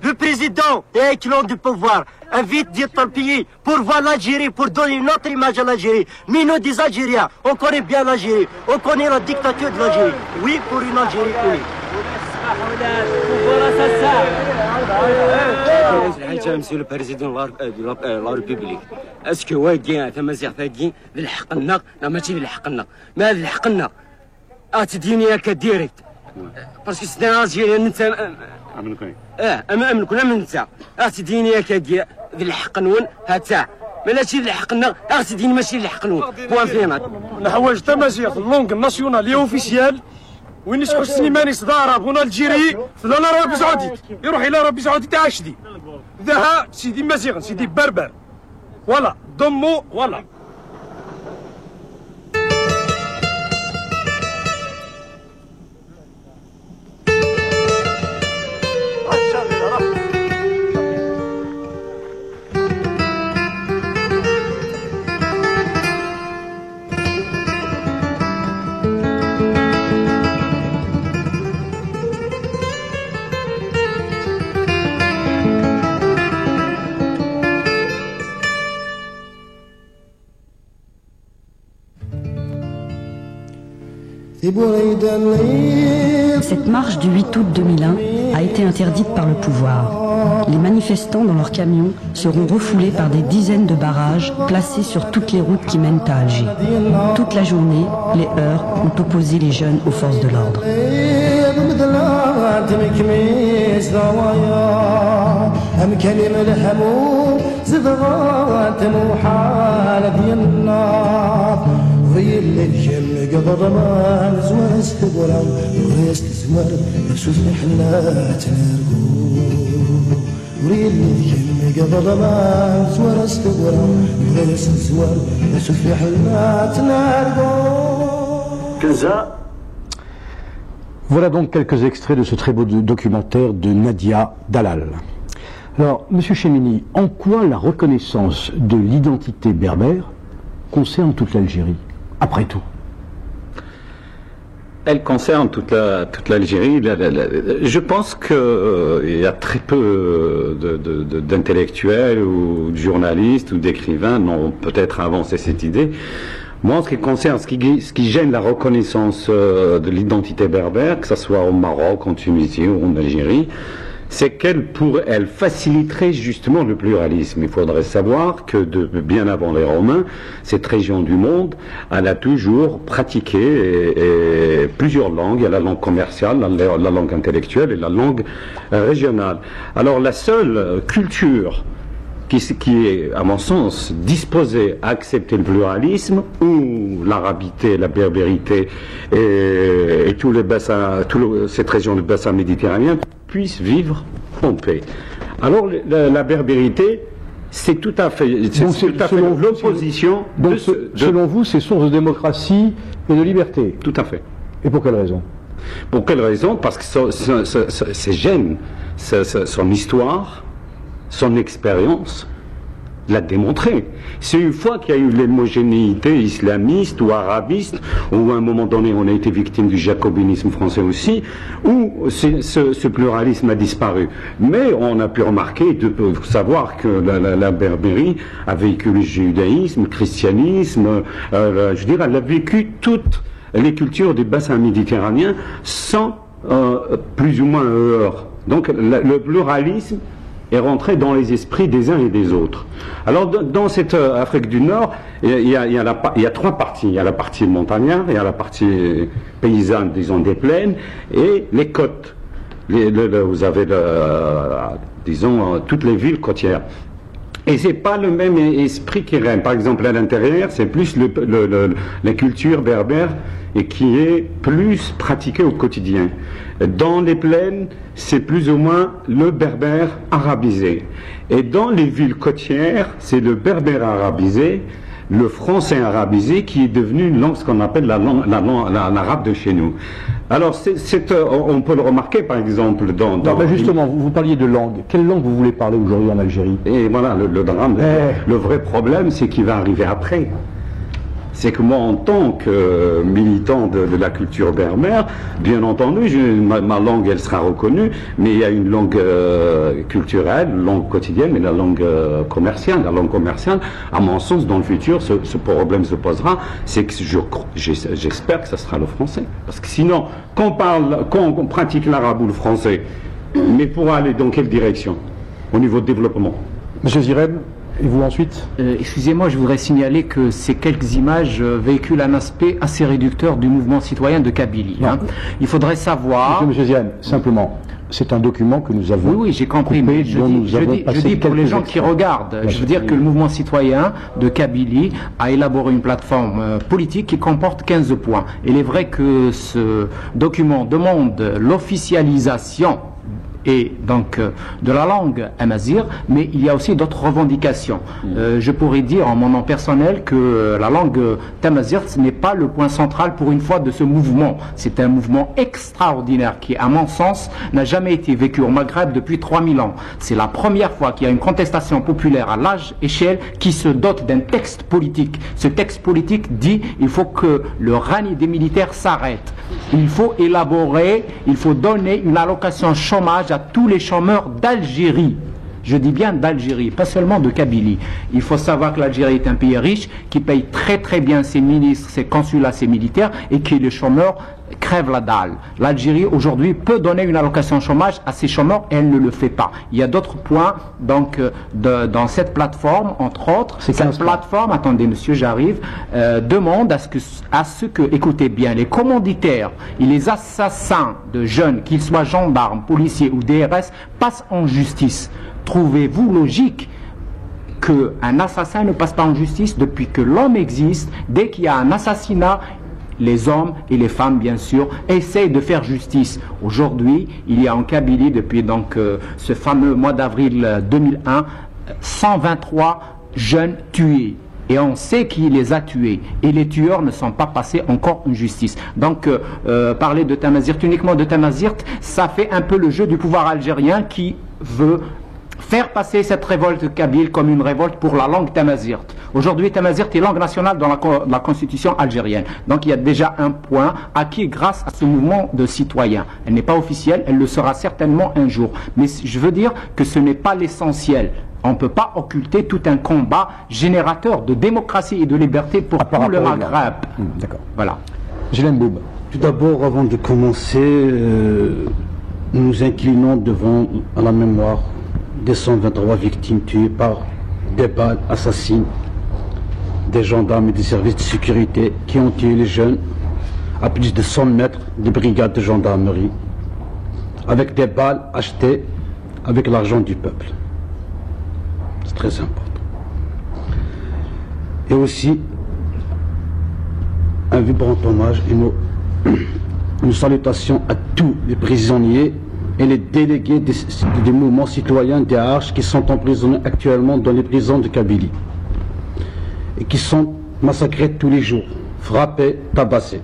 le président et un clan du pouvoir invite d'autres pays pour voir l'Algérie, pour donner une autre image à l'Algérie. Mais nous, des Algériens, on connaît bien l'Algérie, on connaît la dictature de l'Algérie. Oui, pour une Algérie unie. Monsieur le président de la République, est-ce que واقعين تمازيغ ثاقين للحقنا؟ لا ماشي للحقنا، ما للحقنا. تديني كديريكت. باسكو سيدنا الجيريان انت امنكم من انت. تديني كدير للحق نون هاتا. ماشي للحقنا، تديني ماشي للحق نون. بوان فينا. نحواج تمازيغ اللونغ ناسيونال لي اوفيسيال. وين يسحو السليماني صدارة بونا الجيري فلانا ربي سعودي يروح الى ربي سعودي تعاشدي ذاها سيدي مازيغن سيدي بربر Voilà, ضموا voilà. Cette marche du 8 août 2001 a été interdite par le pouvoir. Les manifestants dans leurs camions seront refoulés par des dizaines de barrages placés sur toutes les routes qui mènent à Alger. Toute la journée, les heurts ont opposé les jeunes aux forces de l'ordre. Voilà donc quelques extraits de ce très beau documentaire de Nadia Dalal. Alors, Monsieur Chemini, en quoi la reconnaissance de l'identité berbère concerne toute l'Algérie, après tout? Elle concerne toute l'Algérie. Je pense qu'il y a très peu d'intellectuels ou de journalistes ou d'écrivains n'ont peut-être avancé cette idée. Moi, en ce qui concerne, ce qui gêne la reconnaissance de l'identité berbère, que ce soit au Maroc, en Tunisie ou en Algérie, c'est qu'elle faciliterait justement le pluralisme. Il faudrait savoir que bien avant les Romains, cette région du monde, elle a toujours pratiqué plusieurs langues. Il y a la langue commerciale, la langue intellectuelle et la langue régionale. Alors la seule culture qui est, à mon sens, disposée à accepter le pluralisme, où l'arabité, la berbérité et tout cette région du bassin méditerranéen puissent vivre en paix. Alors la berbérité, c'est tout à fait l'opposition. Selon vous, c'est source de démocratie et de liberté. Tout à fait. Et pour quelle raison? Pour quelle raison? Parce que c'est gêne, son histoire, son expérience l'a démontré. C'est une fois qu'il y a eu l'homogénéité islamiste ou arabiste, où à un moment donné on a été victime du jacobinisme français aussi, où ce pluralisme a disparu. Mais on a pu remarquer, de savoir que la Berbérie a vécu le judaïsme, le christianisme, je veux dire, elle a vécu toutes les cultures du bassin méditerranéen sans plus ou moins heurts. Donc le pluralisme est rentré dans les esprits des uns et des autres. Alors dans cette Afrique du Nord, il y a trois parties. Il y a la partie montagnarde, il y a la partie paysanne, disons, des plaines, et les côtes. Vous avez, disons, toutes les villes côtières. Et c'est pas le même esprit qui règne. Par exemple, à l'intérieur, c'est plus la culture berbère et qui est plus pratiquée au quotidien. Dans les plaines, c'est plus ou moins le berbère arabisé. Et dans les villes côtières, c'est le berbère arabisé, le français arabisé, qui est devenu une langue, ce qu'on appelle l'arabe de chez nous. Alors, on peut le remarquer, par exemple, justement, vous parliez de langue. Quelle langue vous voulez parler aujourd'hui en Algérie? Et voilà, le drame. Le vrai problème, c'est qu'il va arriver après. C'est que moi, en tant que militant de la culture berbère, bien entendu, ma langue, elle sera reconnue, mais il y a une langue culturelle, langue quotidienne, mais la langue commerciale. La langue commerciale, à mon sens, dans le futur, ce problème se posera, c'est que j'espère que ce sera le français. Parce que sinon, quand on pratique l'arabe ou le français, mais pour aller dans quelle direction au niveau de développement? Monsieur Zireb, et vous ensuite? Excusez-moi, je voudrais signaler que ces quelques images véhiculent un aspect assez réducteur du mouvement citoyen de Kabylie. Hein. Il faudrait savoir... Monsieur Ziane, simplement, c'est un document que nous avons... Oui, j'ai compris, mais je dis pour les gens qui regardent, je veux dire que le mouvement citoyen de Kabylie a élaboré une plateforme politique qui comporte 15 points. Il est vrai que ce document demande l'officialisation et donc de la langue amazigh, mais il y a aussi d'autres revendications. Je pourrais dire en mon nom personnel que la langue tamazigh n'est pas le point central pour une fois de ce mouvement. C'est un mouvement extraordinaire qui, à mon sens, n'a jamais été vécu au Maghreb depuis 3000 ans. C'est la première fois qu'il y a une contestation populaire à large échelle qui se dote d'un texte politique. Ce texte politique dit il faut que le règne des militaires s'arrête. Il faut élaborer, il faut donner une allocation chômage à tous les chômeurs d'Algérie. Je dis bien d'Algérie, pas seulement de Kabylie. Il faut savoir que l'Algérie est un pays riche qui paye très très bien ses ministres, ses consulats, ses militaires et que les chômeurs crèvent la dalle. L'Algérie aujourd'hui peut donner une allocation chômage à ses chômeurs et elle ne le fait pas. Il y a d'autres points donc dans cette plateforme, entre autres. Cette plateforme, attendez monsieur, j'arrive, demande à ce que, écoutez bien, les commanditaires et les assassins de jeunes, qu'ils soient gendarmes, policiers ou DRS, passent en justice. Trouvez-vous logique qu'un assassin ne passe pas en justice depuis que l'homme existe? Dès qu'il y a un assassinat, les hommes et les femmes, bien sûr, essayent de faire justice. Aujourd'hui, il y a en Kabylie, depuis donc ce fameux mois d'avril 2001, 123 jeunes tués. Et on sait qui les a tués. Et les tueurs ne sont pas passés encore en justice. Donc, parler de Tamazirt, uniquement de Tamazirt, ça fait un peu le jeu du pouvoir algérien qui veut faire passer cette révolte kabyle comme une révolte pour la langue tamazirt. Aujourd'hui, tamazirt est langue nationale dans la constitution algérienne. Donc il y a déjà un point acquis grâce à ce mouvement de citoyens. Elle n'est pas officielle, elle le sera certainement un jour. Mais je veux dire que ce n'est pas l'essentiel. On ne peut pas occulter tout un combat générateur de démocratie et de liberté pour tout le Maghreb. D'accord. Voilà. Gilène Boub. Tout d'abord, avant de commencer, nous nous inclinons devant la mémoire des 123 victimes tuées par des balles assassines des gendarmes et des services de sécurité qui ont tué les jeunes à plus de 100 mètres des brigades de gendarmerie avec des balles achetées avec l'argent du peuple. C'est très important. Et aussi un vibrant hommage et une salutation à tous les prisonniers et les délégués des mouvements citoyens des Arches qui sont emprisonnés actuellement dans les prisons de Kabylie et qui sont massacrés tous les jours, frappés, tabassés.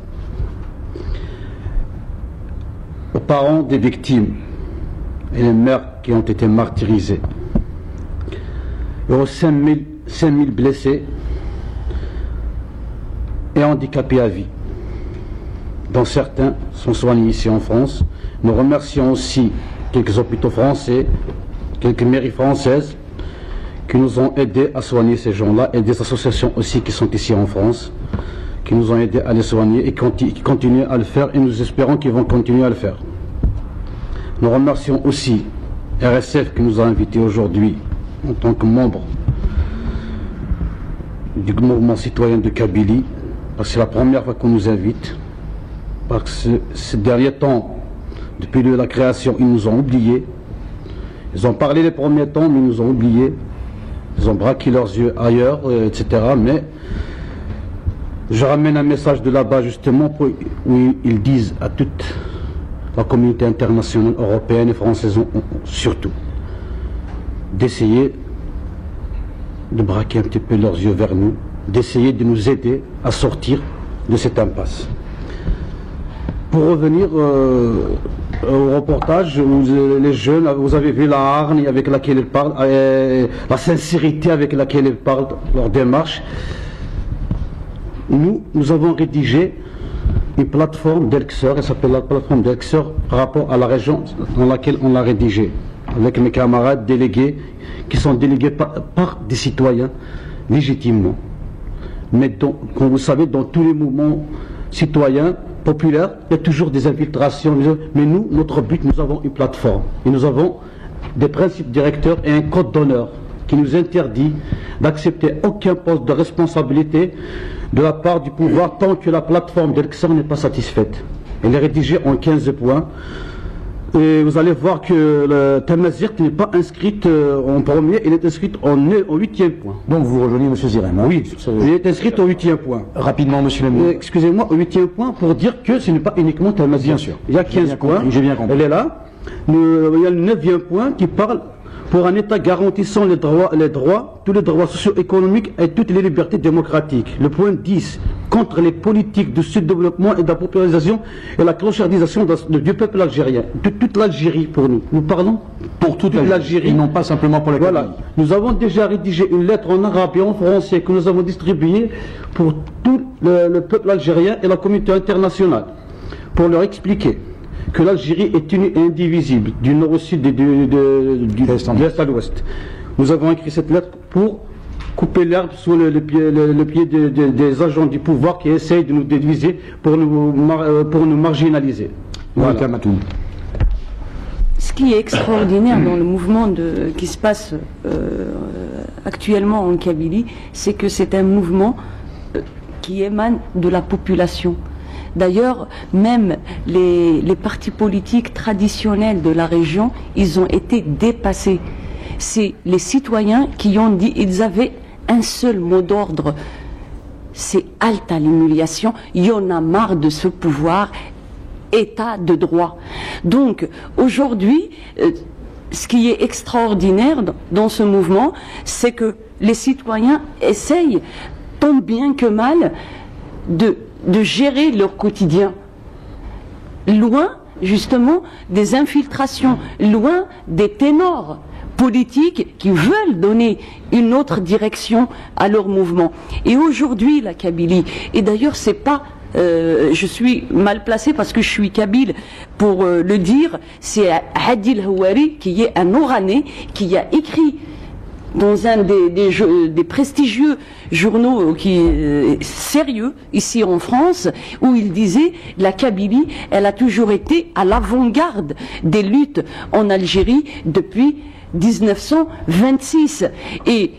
Aux parents des victimes et les mères qui ont été martyrisées, et aux 5000 blessés et handicapés à vie, dont certains sont soignés ici en France. Nous remercions aussi quelques hôpitaux français, quelques mairies françaises qui nous ont aidés à soigner ces gens-là et des associations aussi qui sont ici en France, qui nous ont aidés à les soigner et qui continuent à le faire et nous espérons qu'ils vont continuer à le faire. Nous remercions aussi RSF qui nous a invités aujourd'hui en tant que membre du mouvement citoyen de Kabylie, parce que c'est la première fois qu'on nous invite, parce que ces derniers temps, depuis la création, ils nous ont oubliés. Ils ont parlé les premiers temps, mais ils nous ont oubliés. Ils ont braqué leurs yeux ailleurs, etc. Mais je ramène un message de là-bas, justement, où ils disent à toute la communauté internationale, européenne et française surtout, d'essayer de braquer un petit peu leurs yeux vers nous, d'essayer de nous aider à sortir de cette impasse. Pour revenir au reportage, les jeunes, vous avez vu la hargne avec laquelle ils parlent, la sincérité avec laquelle ils parlent, leur démarche. Nous avons rédigé une plateforme d'Elxer, elle s'appelle la plateforme d'Elxer par rapport à la région dans laquelle on l'a rédigée, avec mes camarades délégués, qui sont délégués par des citoyens légitimement. Mais comme vous savez, dans tous les mouvements citoyens populaires, il y a toujours des infiltrations. Mais nous, notre but, nous avons une plateforme. Et nous avons des principes directeurs et un code d'honneur qui nous interdit d'accepter aucun poste de responsabilité de la part du pouvoir tant que la plateforme d'Elxer n'est pas satisfaite. Elle est rédigée en 15 points. Et vous allez voir que le Tamazirt n'est pas inscrite en premier, elle est inscrite au 8e point. Donc vous rejoignez M. Zirem, hein? Oui, elle est inscrite au 8e point. Rapidement, M. Lemou. Excusez-moi, au 8e point pour dire que ce n'est pas uniquement Tamazirt. Bien sûr. Il y a 15 points. J'ai bien compris. Elle est là. il y a le 9e point qui parle pour un État garantissant tous les droits socio-économiques et toutes les libertés démocratiques. Le point 10, contre les politiques de sous-développement et de la popularisation et la clochardisation du peuple algérien, de toute l'Algérie pour nous. Nous parlons pour toute l'Algérie, et non pas simplement pour la Kabylie. Voilà. Nous avons déjà rédigé une lettre en arabe et en français que nous avons distribuée pour tout le peuple algérien et la communauté internationale, pour leur expliquer que l'Algérie est unie et indivisible, du nord au sud et de l'est à l'ouest. Nous avons écrit cette lettre pour couper l'herbe sous le pied des agents du pouvoir qui essayent de nous diviser pour nous marginaliser. Voilà. Ce qui est extraordinaire dans le mouvement qui se passe actuellement en Kabylie, c'est que c'est un mouvement qui émane de la population. D'ailleurs, même les partis politiques traditionnels de la région, ils ont été dépassés. C'est les citoyens qui ont dit, ils avaient un seul mot d'ordre, c'est halte à l'humiliation, il y en a marre de ce pouvoir, état de droit. Donc, aujourd'hui, ce qui est extraordinaire dans ce mouvement, c'est que les citoyens essayent, tant bien que mal, de gérer leur quotidien, loin justement des infiltrations, loin des ténors politiques qui veulent donner une autre direction à leur mouvement. Et aujourd'hui, la Kabylie, et d'ailleurs c'est pas je suis mal placé parce que je suis kabyle pour le dire, c'est Hadil Houari qui est un Oranais qui a écrit dans un des prestigieux journaux sérieux ici en France, où il disait la Kabylie, elle a toujours été à l'avant-garde des luttes en Algérie depuis 1926. Et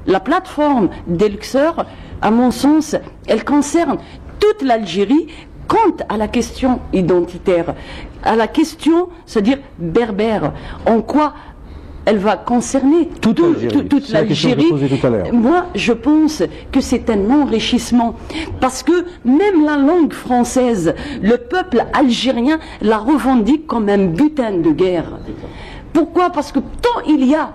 la plateforme des Luxor, à mon sens, elle concerne toute l'Algérie. Quant à la question identitaire, à la question, c'est-à-dire berbère, en quoi elle va concerner toute l'Algérie. Moi, je pense que c'est un enrichissement. Parce que même la langue française, le peuple algérien la revendique comme un butin de guerre. Pourquoi? Parce que tant il y a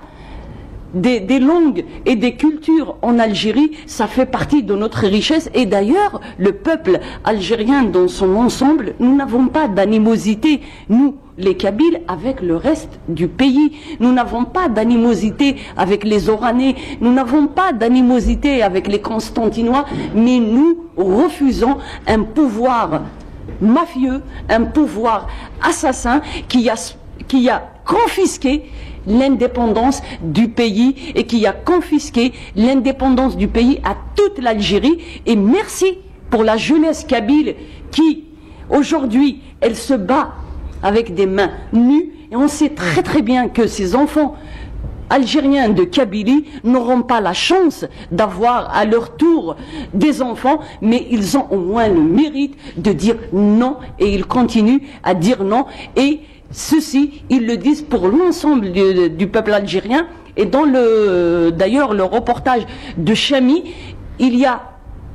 des langues et des cultures en Algérie, ça fait partie de notre richesse. Et d'ailleurs, le peuple algérien dans son ensemble, nous n'avons pas d'animosité, nous, les Kabyles, avec le reste du pays. Nous n'avons pas d'animosité avec les Oranais, nous n'avons pas d'animosité avec les Constantinois, mais nous refusons un pouvoir mafieux, un pouvoir assassin qui a confisqué l'indépendance du pays et qui a confisqué l'indépendance du pays à toute l'Algérie. Et merci pour la jeunesse kabyle qui, aujourd'hui, elle se bat avec des mains nues, et on sait très très bien que ces enfants algériens de Kabylie n'auront pas la chance d'avoir à leur tour des enfants, mais ils ont au moins le mérite de dire non, et ils continuent à dire non. Et ceci, ils le disent pour l'ensemble du peuple algérien. Et dans d'ailleurs le reportage de Chami, il y a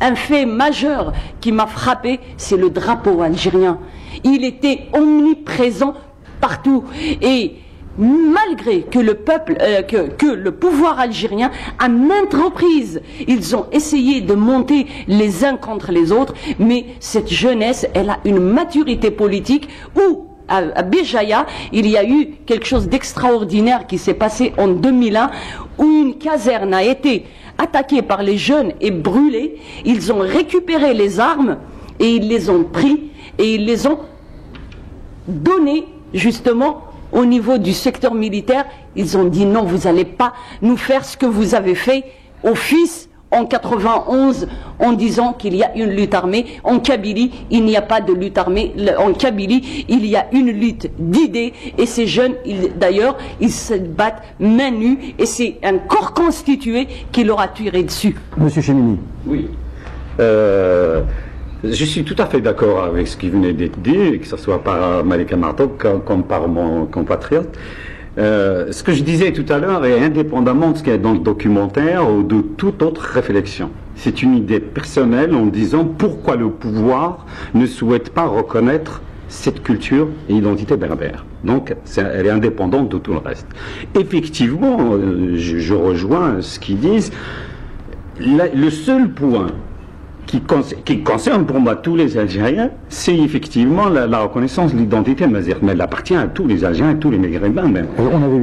un fait majeur qui m'a frappé, c'est le drapeau algérien. Il était omniprésent partout. Et malgré que le peuple, que le pouvoir algérien, à maintes reprises, ils ont essayé de monter les uns contre les autres, mais cette jeunesse, elle a une maturité politique où à Béjaïa, il y a eu quelque chose d'extraordinaire qui s'est passé en 2001, où une caserne a été attaquée par les jeunes et brûlée. Ils ont récupéré les armes et ils les ont pris et ils les ont données justement au niveau du secteur militaire. Ils ont dit non, vous n'allez pas nous faire ce que vous avez fait aux fils en 91, en disant qu'il y a une lutte armée. En Kabylie, il n'y a pas de lutte armée. En Kabylie, il y a une lutte d'idées. Et ces jeunes, d'ailleurs, ils se battent main nue. Et c'est un corps constitué qui leur a tiré dessus. Monsieur Chemini. Oui. Je suis tout à fait d'accord avec ce qui venait d'être dit, que ce soit par Malika Martok comme par mon compatriote. Ce que je disais tout à l'heure est indépendamment de ce qu'il y a dans le documentaire ou de toute autre réflexion. C'est une idée personnelle en disant pourquoi le pouvoir ne souhaite pas reconnaître cette culture et identité berbère. Donc, elle est indépendante de tout le reste. Effectivement, je rejoins ce qu'ils disent. Le seul point qui concerne pour moi tous les Algériens, c'est effectivement la reconnaissance de l'identité mazère. Mais elle appartient à tous les Algériens, à tous les Maghrébins même.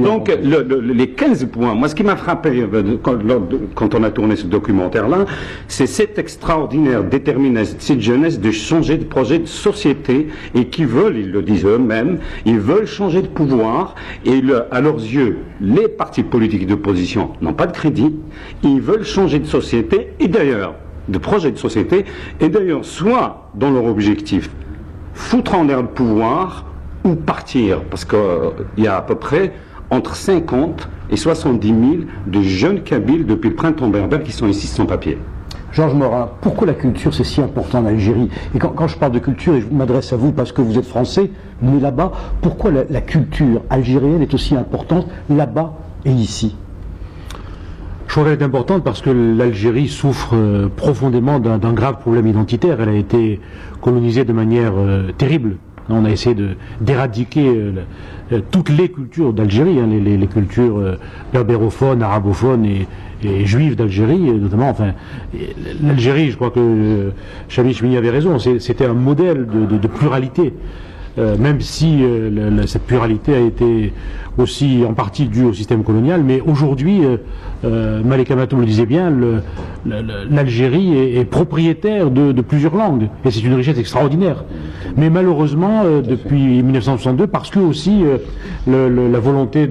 Donc les 15 points, moi ce qui m'a frappé quand on a tourné ce documentaire-là, c'est cette extraordinaire détermination, cette jeunesse de changer de projet de société et qui veulent, ils le disent eux-mêmes, ils veulent changer de pouvoir et à leurs yeux, les partis politiques d'opposition n'ont pas de crédit, ils veulent changer de société et d'ailleurs, de projets de société, et d'ailleurs, soit dans leur objectif, foutre en l'air le pouvoir ou partir, parce qu'il y a à peu près entre 50 et 70 000 de jeunes Kabyles depuis le printemps berbère qui sont ici sans papier. Georges Morin, pourquoi la culture c'est si important en Algérie? Et quand je parle de culture, et je m'adresse à vous parce que vous êtes français, né là-bas, pourquoi la culture algérienne est aussi importante là-bas et ici? Je crois qu'elle est importante parce que l'Algérie souffre profondément d'un grave problème identitaire. Elle a été colonisée de manière terrible. On a essayé d'éradiquer toutes les cultures d'Algérie, hein, les cultures berbérophones, arabophones et juives d'Algérie, notamment. Enfin, l'Algérie, je crois que Chami Chemini avait raison, c'était un modèle de pluralité. Même si cette pluralité a été aussi en partie due au système colonial, mais aujourd'hui, Malika Matoub le disait bien, l'Algérie est propriétaire de plusieurs langues, et c'est une richesse extraordinaire. Mais malheureusement, depuis 1962, parce que aussi la volonté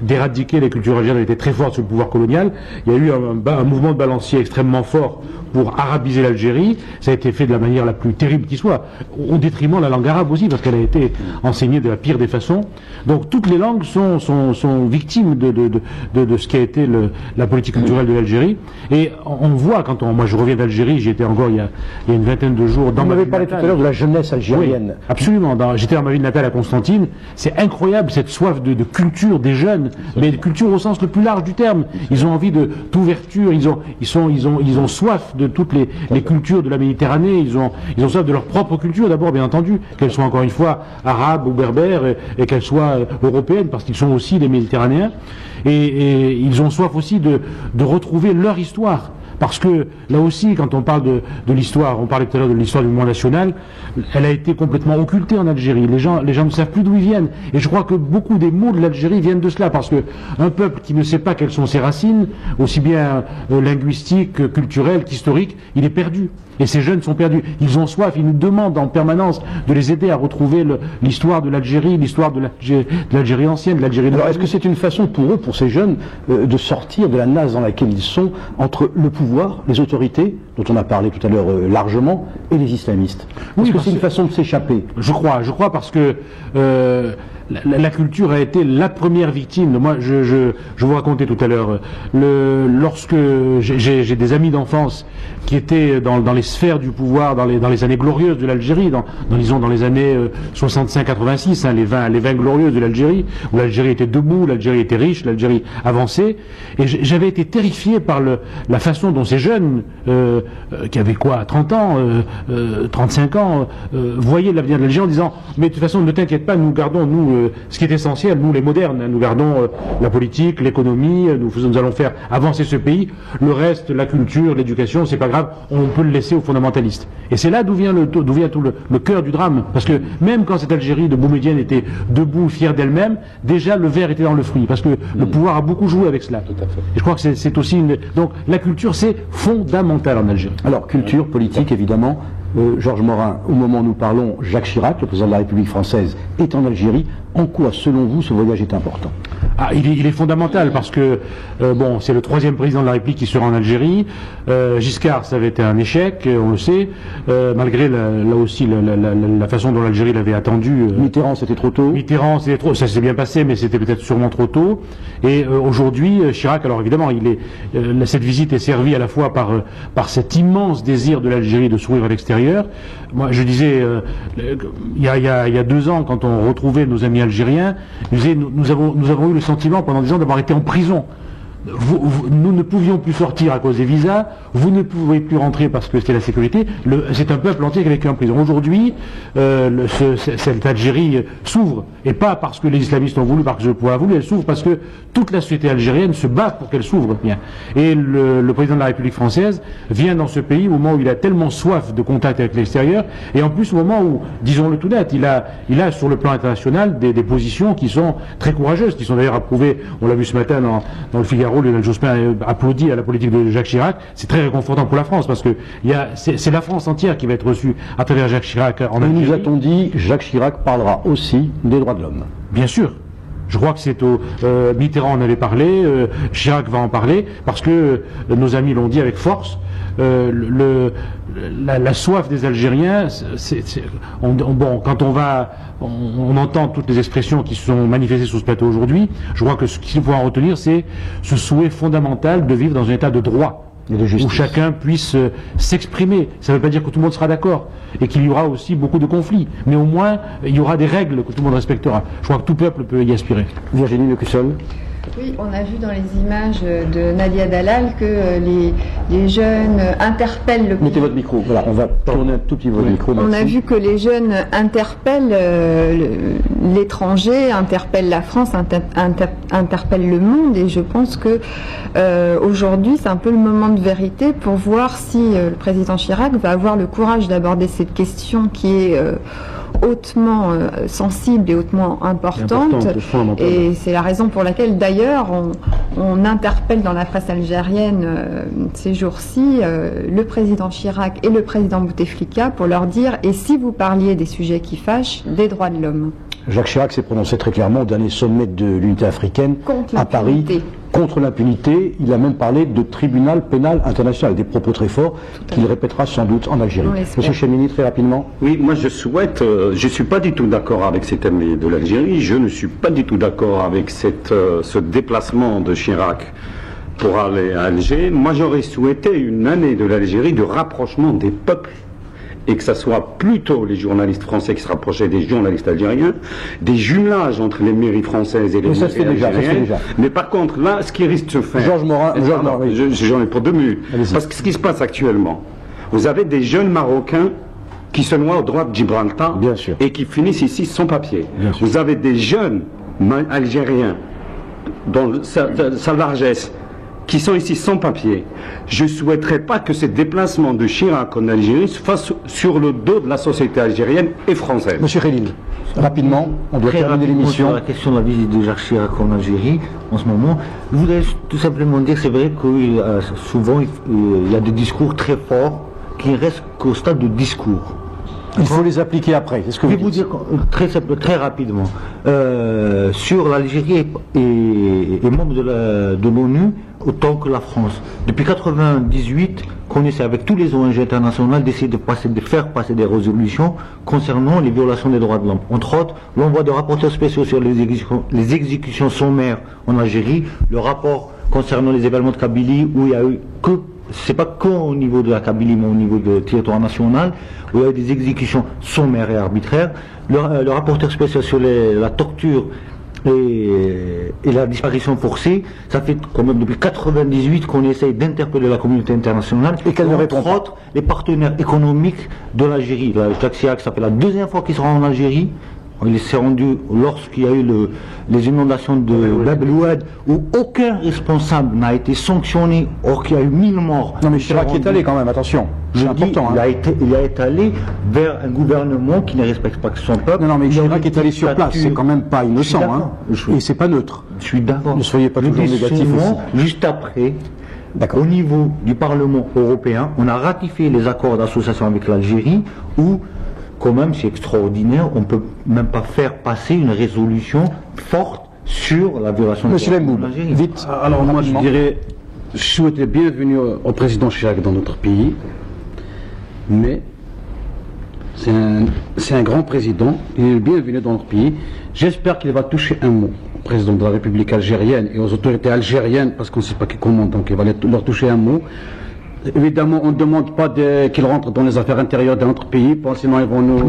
d'éradiquer les cultures algériennes était très forte sous le pouvoir colonial, il y a eu un mouvement de balancier extrêmement fort pour arabiser l'Algérie. Ça a été fait de la manière la plus terrible qui soit, au détriment de la langue arabe aussi, parce qu'elle a été enseignée de la pire des façons. Donc toutes les langues sont victimes de ce qui a été la politique culturelle de l'Algérie. Et on voit, moi je reviens d'Algérie, j'y étais encore il y a une vingtaine de jours dans ma ville natale. Vous m'avez parlé tout à l'heure de la jeunesse algérienne. Oui, absolument. J'étais dans ma ville natale à Constantine. C'est incroyable cette soif de culture des jeunes, mais de culture au sens le plus large du terme. Ils ont envie d'ouverture, ils ont soif de toutes les cultures de la Méditerranée, ils ont soif de leur propre culture d'abord, bien entendu, qu'elles soient encore une fois arabes ou berbères et qu'elles soient européennes, parce qu'ils sont aussi des Méditerranéens, et ils ont soif aussi de retrouver leur histoire. Parce que là aussi, quand on parle de l'histoire, on parlait tout à l'heure de l'histoire du mouvement national, elle a été complètement occultée en Algérie. Les gens ne savent plus d'où ils viennent. Et je crois que beaucoup des mots de l'Algérie viennent de cela, parce que un peuple qui ne sait pas quelles sont ses racines, aussi bien linguistiques, culturelles qu'historiques, il est perdu. Et ces jeunes sont perdus. Ils ont soif, ils nous demandent en permanence de les aider à retrouver l'histoire de l'Algérie, l'histoire de l'Algérie ancienne, de l'Algérie. Alors est-ce que c'est une façon pour eux, pour ces jeunes, de sortir de la nasse dans laquelle ils sont, entre le pouvoir, les autorités, dont on a parlé tout à l'heure largement, et les islamistes? Est-ce que c'est une façon de s'échapper? Je crois parce que la culture a été la première victime. Moi, je vous racontais tout à l'heure, lorsque j'ai des amis d'enfance qui étaient dans les sphères du pouvoir, dans les années glorieuses de l'Algérie, disons dans les années 65-86, hein, les 20 glorieuses de l'Algérie, où l'Algérie était debout, l'Algérie était riche, l'Algérie avançait, et j'avais été terrifié par la façon dont ces jeunes, qui avaient 30 ans, 35 ans, voyaient l'avenir de l'Algérie en disant, mais de toute façon, ne t'inquiète pas, nous gardons, ce qui est essentiel, nous les modernes, nous gardons la politique, l'économie, nous allons faire avancer ce pays, le reste, la culture, l'éducation, c'est pas grave, on peut le laisser aux fondamentalistes. Et c'est là d'où vient tout le cœur du drame, parce que même quand cette Algérie de Boumedienne était debout, fière d'elle-même, déjà le verre était dans le fruit, parce que le pouvoir a beaucoup joué avec cela. Tout à fait. Et je crois que c'est aussi donc la culture, c'est fondamental en Algérie. Alors culture, politique, évidemment. Georges Morin, au moment où nous parlons, Jacques Chirac, le président de la République française, est en Algérie. En quoi, selon vous, ce voyage est important? Il est fondamental parce que c'est le 3e président de la République qui sera en Algérie. Giscard, ça avait été un échec, on le sait, malgré là aussi la façon dont l'Algérie l'avait attendu. Mitterrand, c'était trop tôt. Mitterrand, c'était trop. Ça s'est bien passé, mais c'était peut-être sûrement trop tôt. Et aujourd'hui, Chirac, alors évidemment, cette visite est servie à la fois par cet immense désir de l'Algérie de s'ouvrir à l'extérieur. Moi, je disais, il y a 2 ans, quand on retrouvait nos amis algériens, nous avons eu le sentiment pendant des ans d'avoir été en prison. nous ne pouvions plus sortir à cause des visas, vous ne pouvez plus rentrer parce que c'était la sécurité. C'est un peuple entier qui a vécu en prison. Aujourd'hui, cette Algérie s'ouvre, et pas parce que les islamistes ont voulu, parce que le pouvoir a voulu, elle s'ouvre parce que toute la société algérienne se bat pour qu'elle s'ouvre bien. Et le président de la République française vient dans ce pays au moment où il a tellement soif de contact avec l'extérieur, et en plus au moment où, disons-le tout net, il a sur le plan international des positions qui sont très courageuses, qui sont d'ailleurs approuvées, on l'a vu ce matin dans le Figaro, Lionel Jospin applaudit à la politique de Jacques Chirac. C'est très réconfortant pour la France parce que c'est la France entière qui va être reçue à travers Jacques Chirac en Algérie. Nous a-t-on dit, Jacques Chirac parlera aussi des droits de l'homme? Bien sûr. Je crois que c'est Mitterrand en avait parlé, Chirac va en parler, parce que nos amis l'ont dit avec force. La soif des Algériens, quand on entend toutes les expressions qui sont manifestées sur ce plateau aujourd'hui, je crois que ce qu'il faut en retenir, c'est ce souhait fondamental de vivre dans un état de droit, où chacun puisse s'exprimer. Ça ne veut pas dire que tout le monde sera d'accord, et qu'il y aura aussi beaucoup de conflits, mais au moins il y aura des règles que tout le monde respectera. Je crois que tout peuple peut y aspirer. Virginie Lecussol. Oui, on a vu dans les images de Nadia Dalal que les jeunes interpellent le pays. Mettez votre micro, voilà, on va tourner un tout petit peu votre micro. On a vu que les jeunes interpellent l'étranger, interpellent la France, interpellent le monde, et je pense que aujourd'hui c'est un peu le moment de vérité pour voir si le président Chirac va avoir le courage d'aborder cette question qui est hautement sensible et hautement importante, et c'est la raison pour laquelle d'ailleurs on interpelle dans la presse algérienne ces jours-ci le président Chirac et le président Bouteflika pour leur dire: et si vous parliez des sujets qui fâchent, des droits de l'homme. Jacques Chirac s'est prononcé très clairement au dernier sommet de l'unité africaine à Paris contre l'impunité. Il a même parlé de tribunal pénal international, des propos très forts qu'il répétera sans doute en Algérie. Monsieur Chemini, très rapidement. Oui, moi je suis pas du tout d'accord avec cette année de l'Algérie, je ne suis pas du tout d'accord avec ce déplacement de Chirac pour aller à Alger. Moi j'aurais souhaité une année de l'Algérie de rapprochement des peuples, et que ce soit plutôt les journalistes français qui se rapprochaient des journalistes algériens, des jumelages entre les mairies françaises et les mairies algériennes. Mais par contre, là, ce qui risque de se faire... Georges Morin, j'en ai pour 2 minutes. Parce que ce qui se passe actuellement, vous avez des jeunes Marocains qui se noient au droit de Gibraltar et qui finissent ici sans papier. Vous avez des jeunes Algériens dans sa largesse qui sont ici sans papier. Je ne souhaiterais pas que ce déplacement de Chirac en Algérie se fasse sur le dos de la société algérienne et française. Monsieur Khalil, rapidement, on doit terminer l'émission. Sur la question de la visite de Jacques Chirac en Algérie, en ce moment, je voudrais tout simplement dire, c'est vrai que souvent il y a des discours très forts qui restent qu'au stade de discours. Il faut les appliquer après. Je vais vous dire très rapidement. Sur l'Algérie est membre de l'ONU autant que la France. Depuis 1998, qu'on essaie avec tous les ONG internationales d'essayer de faire passer des résolutions concernant les violations des droits de l'homme. Entre autres, l'envoi de rapporteurs spéciaux sur les exécutions sommaires en Algérie, le rapport concernant les événements de Kabylie où il y a eu que c'est pas qu'au niveau de la Kabylie, mais au niveau du territoire national, où il y a eu des exécutions sommaires et arbitraires. Le rapporteur spécial sur la torture et la disparition forcée, ça fait quand même depuis 1998 qu'on essaye d'interpeller la communauté internationale, et qu'elle ne répond pas. Entre autres, les partenaires économiques de l'Algérie. Jacques Chirac, ça fait la 2e fois qu'il sera en Algérie. Il s'est rendu lorsqu'il y a eu les inondations de Bab el-Oued, où aucun responsable n'a été sanctionné, or qu'il y a eu 1000 morts. Non mais Chirac est allé quand même, attention. C'est important. Il a été allé vers un gouvernement qui ne respecte pas son peuple. Non mais Chirac est allé sur place, c'est quand même pas innocent, hein. Et c'est pas neutre. Je suis d'accord. Ne soyez pas toujours négatif aussi. Juste après, au niveau du Parlement européen, on a ratifié les accords d'association avec l'Algérie, où quand même, c'est extraordinaire, on ne peut même pas faire passer une résolution forte sur la violation des droits de l'homme. Vite. Alors moi je dirais, je souhaite le bienvenue au président Chirac dans notre pays, mais c'est un grand président, il est le bienvenu dans notre pays. J'espère qu'il va toucher un mot au président de la République algérienne et aux autorités algériennes, parce qu'on ne sait pas qui commande, donc il va leur toucher un mot. Évidemment, on ne demande pas qu'ils rentrent dans les affaires intérieures de notre pays, sinon ils vont nous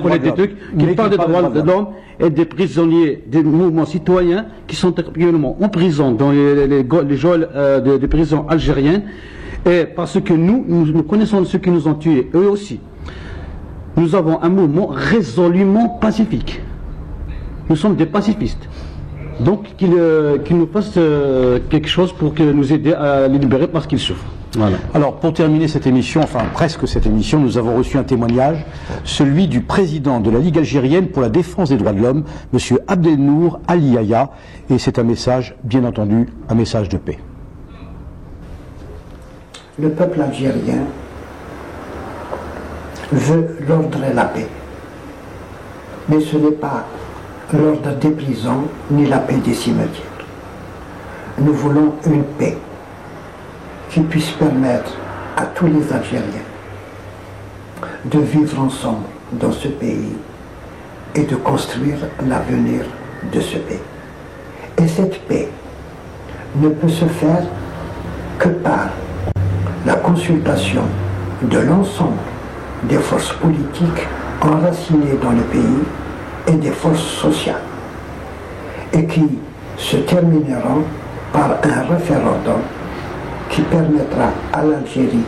coller des trucs. Qu'ils parlent des droits de l'homme et des prisonniers, des mouvements citoyens qui sont actuellement en prison dans les geôles des prisons algériennes. Et parce que nous connaissons ceux qui nous ont tués, eux aussi. Nous avons un mouvement résolument pacifique. Nous sommes des pacifistes. Donc qu'ils nous fassent quelque chose pour nous aider à les libérer parce qu'ils souffrent. Voilà. Alors pour terminer cette émission, enfin presque cette émission, nous avons reçu un témoignage, celui du président de la Ligue algérienne pour la défense des droits de l'homme, M. Abdelnour Ali Yahya, et c'est un message, bien entendu, un message de paix. Le peuple algérien veut l'ordre et la paix, mais ce n'est pas l'ordre des prisons ni la paix des cimetières. Nous voulons une paix qui puisse permettre à tous les Algériens de vivre ensemble dans ce pays et de construire l'avenir de ce pays. Et cette paix ne peut se faire que par la consultation de l'ensemble des forces politiques enracinées dans le pays et des forces sociales, et qui se termineront par un référendum qui permettra à l'Algérie,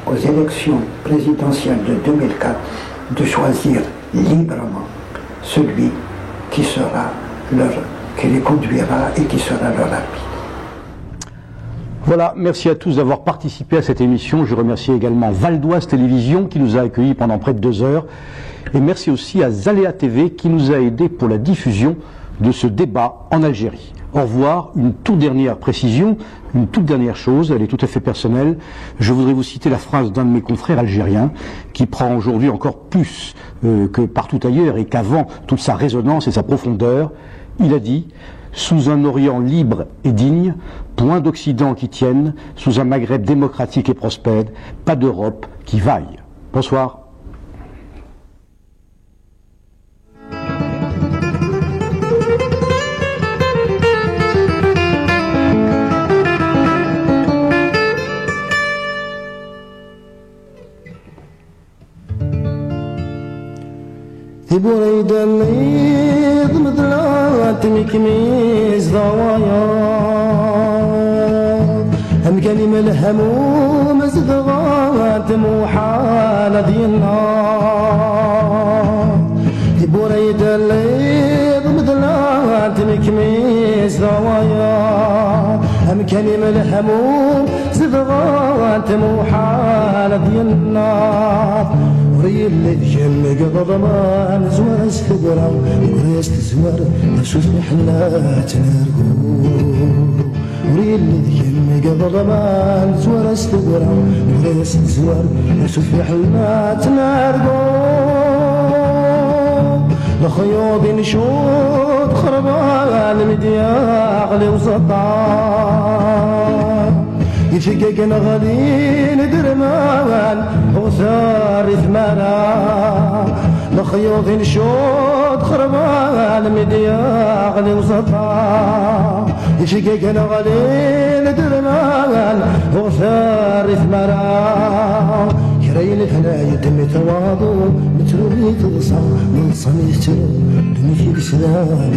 aux élections présidentielles de 2004, de choisir librement celui qui les conduira et qui sera leur arbitre. Voilà, merci à tous d'avoir participé à cette émission. Je remercie également Val d'Oise Télévision qui nous a accueillis pendant près de 2 heures. Et merci aussi à Zaléa TV qui nous a aidés pour la diffusion de ce débat en Algérie. Au revoir, une toute dernière précision, une toute dernière chose, elle est tout à fait personnelle. Je voudrais vous citer la phrase d'un de mes confrères algériens qui prend aujourd'hui encore plus que partout ailleurs et qu'avant toute sa résonance et sa profondeur. Il a dit « Sous un Orient libre et digne, point d'Occident qui tienne, sous un Maghreb démocratique et prospère, pas d'Europe qui vaille. » Bonsoir. بريد الليض مدلات مكميز ضوايا هم كلمة الهموم زغات محالة ديالنا بريد الليض مدلات مكميز ضوايا هم كلمة الهموم زغات محالة ديالنا ريل الجم قضمان زوار استقرا يقريس تزوار نفسوس محلات نرقو ريل الجم قضمان زوار استقرا يقريس تزوار نفسوس محلات نرقو لخيوط نشوط خربان مدياغلي وسطان يفققنا غالين درمان وثار ثمانا لخيوط نشوط خربان مدياغلي وسطا يفققنا غالين درمان وثار ثمانا كرين الهنا يتم تواضو متروبي تضصى من صميت دنيا بسلام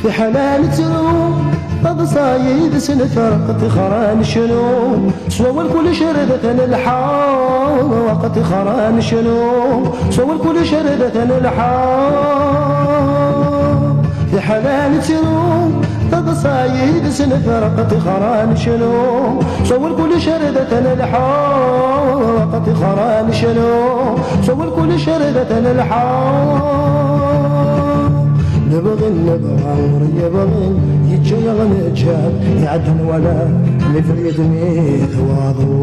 في حلال تروح طب صايد سنفرقت خران شنو سوى الكل شردة الحام وقت خران شنو سوى الكل شردة الحام في حلال تروح طب صايد سنفرقت خران شنو سوى الكل شردة الحام وقت خران شنو سوى الكل شردة الحام نبغي يبغي يتشيغ نتشاب يعدن ولا نفريد ميث واضو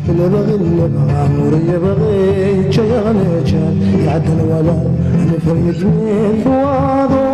نبغي يبغي يتشيغ نتشاب يعدن ولا نفريد ميث واضو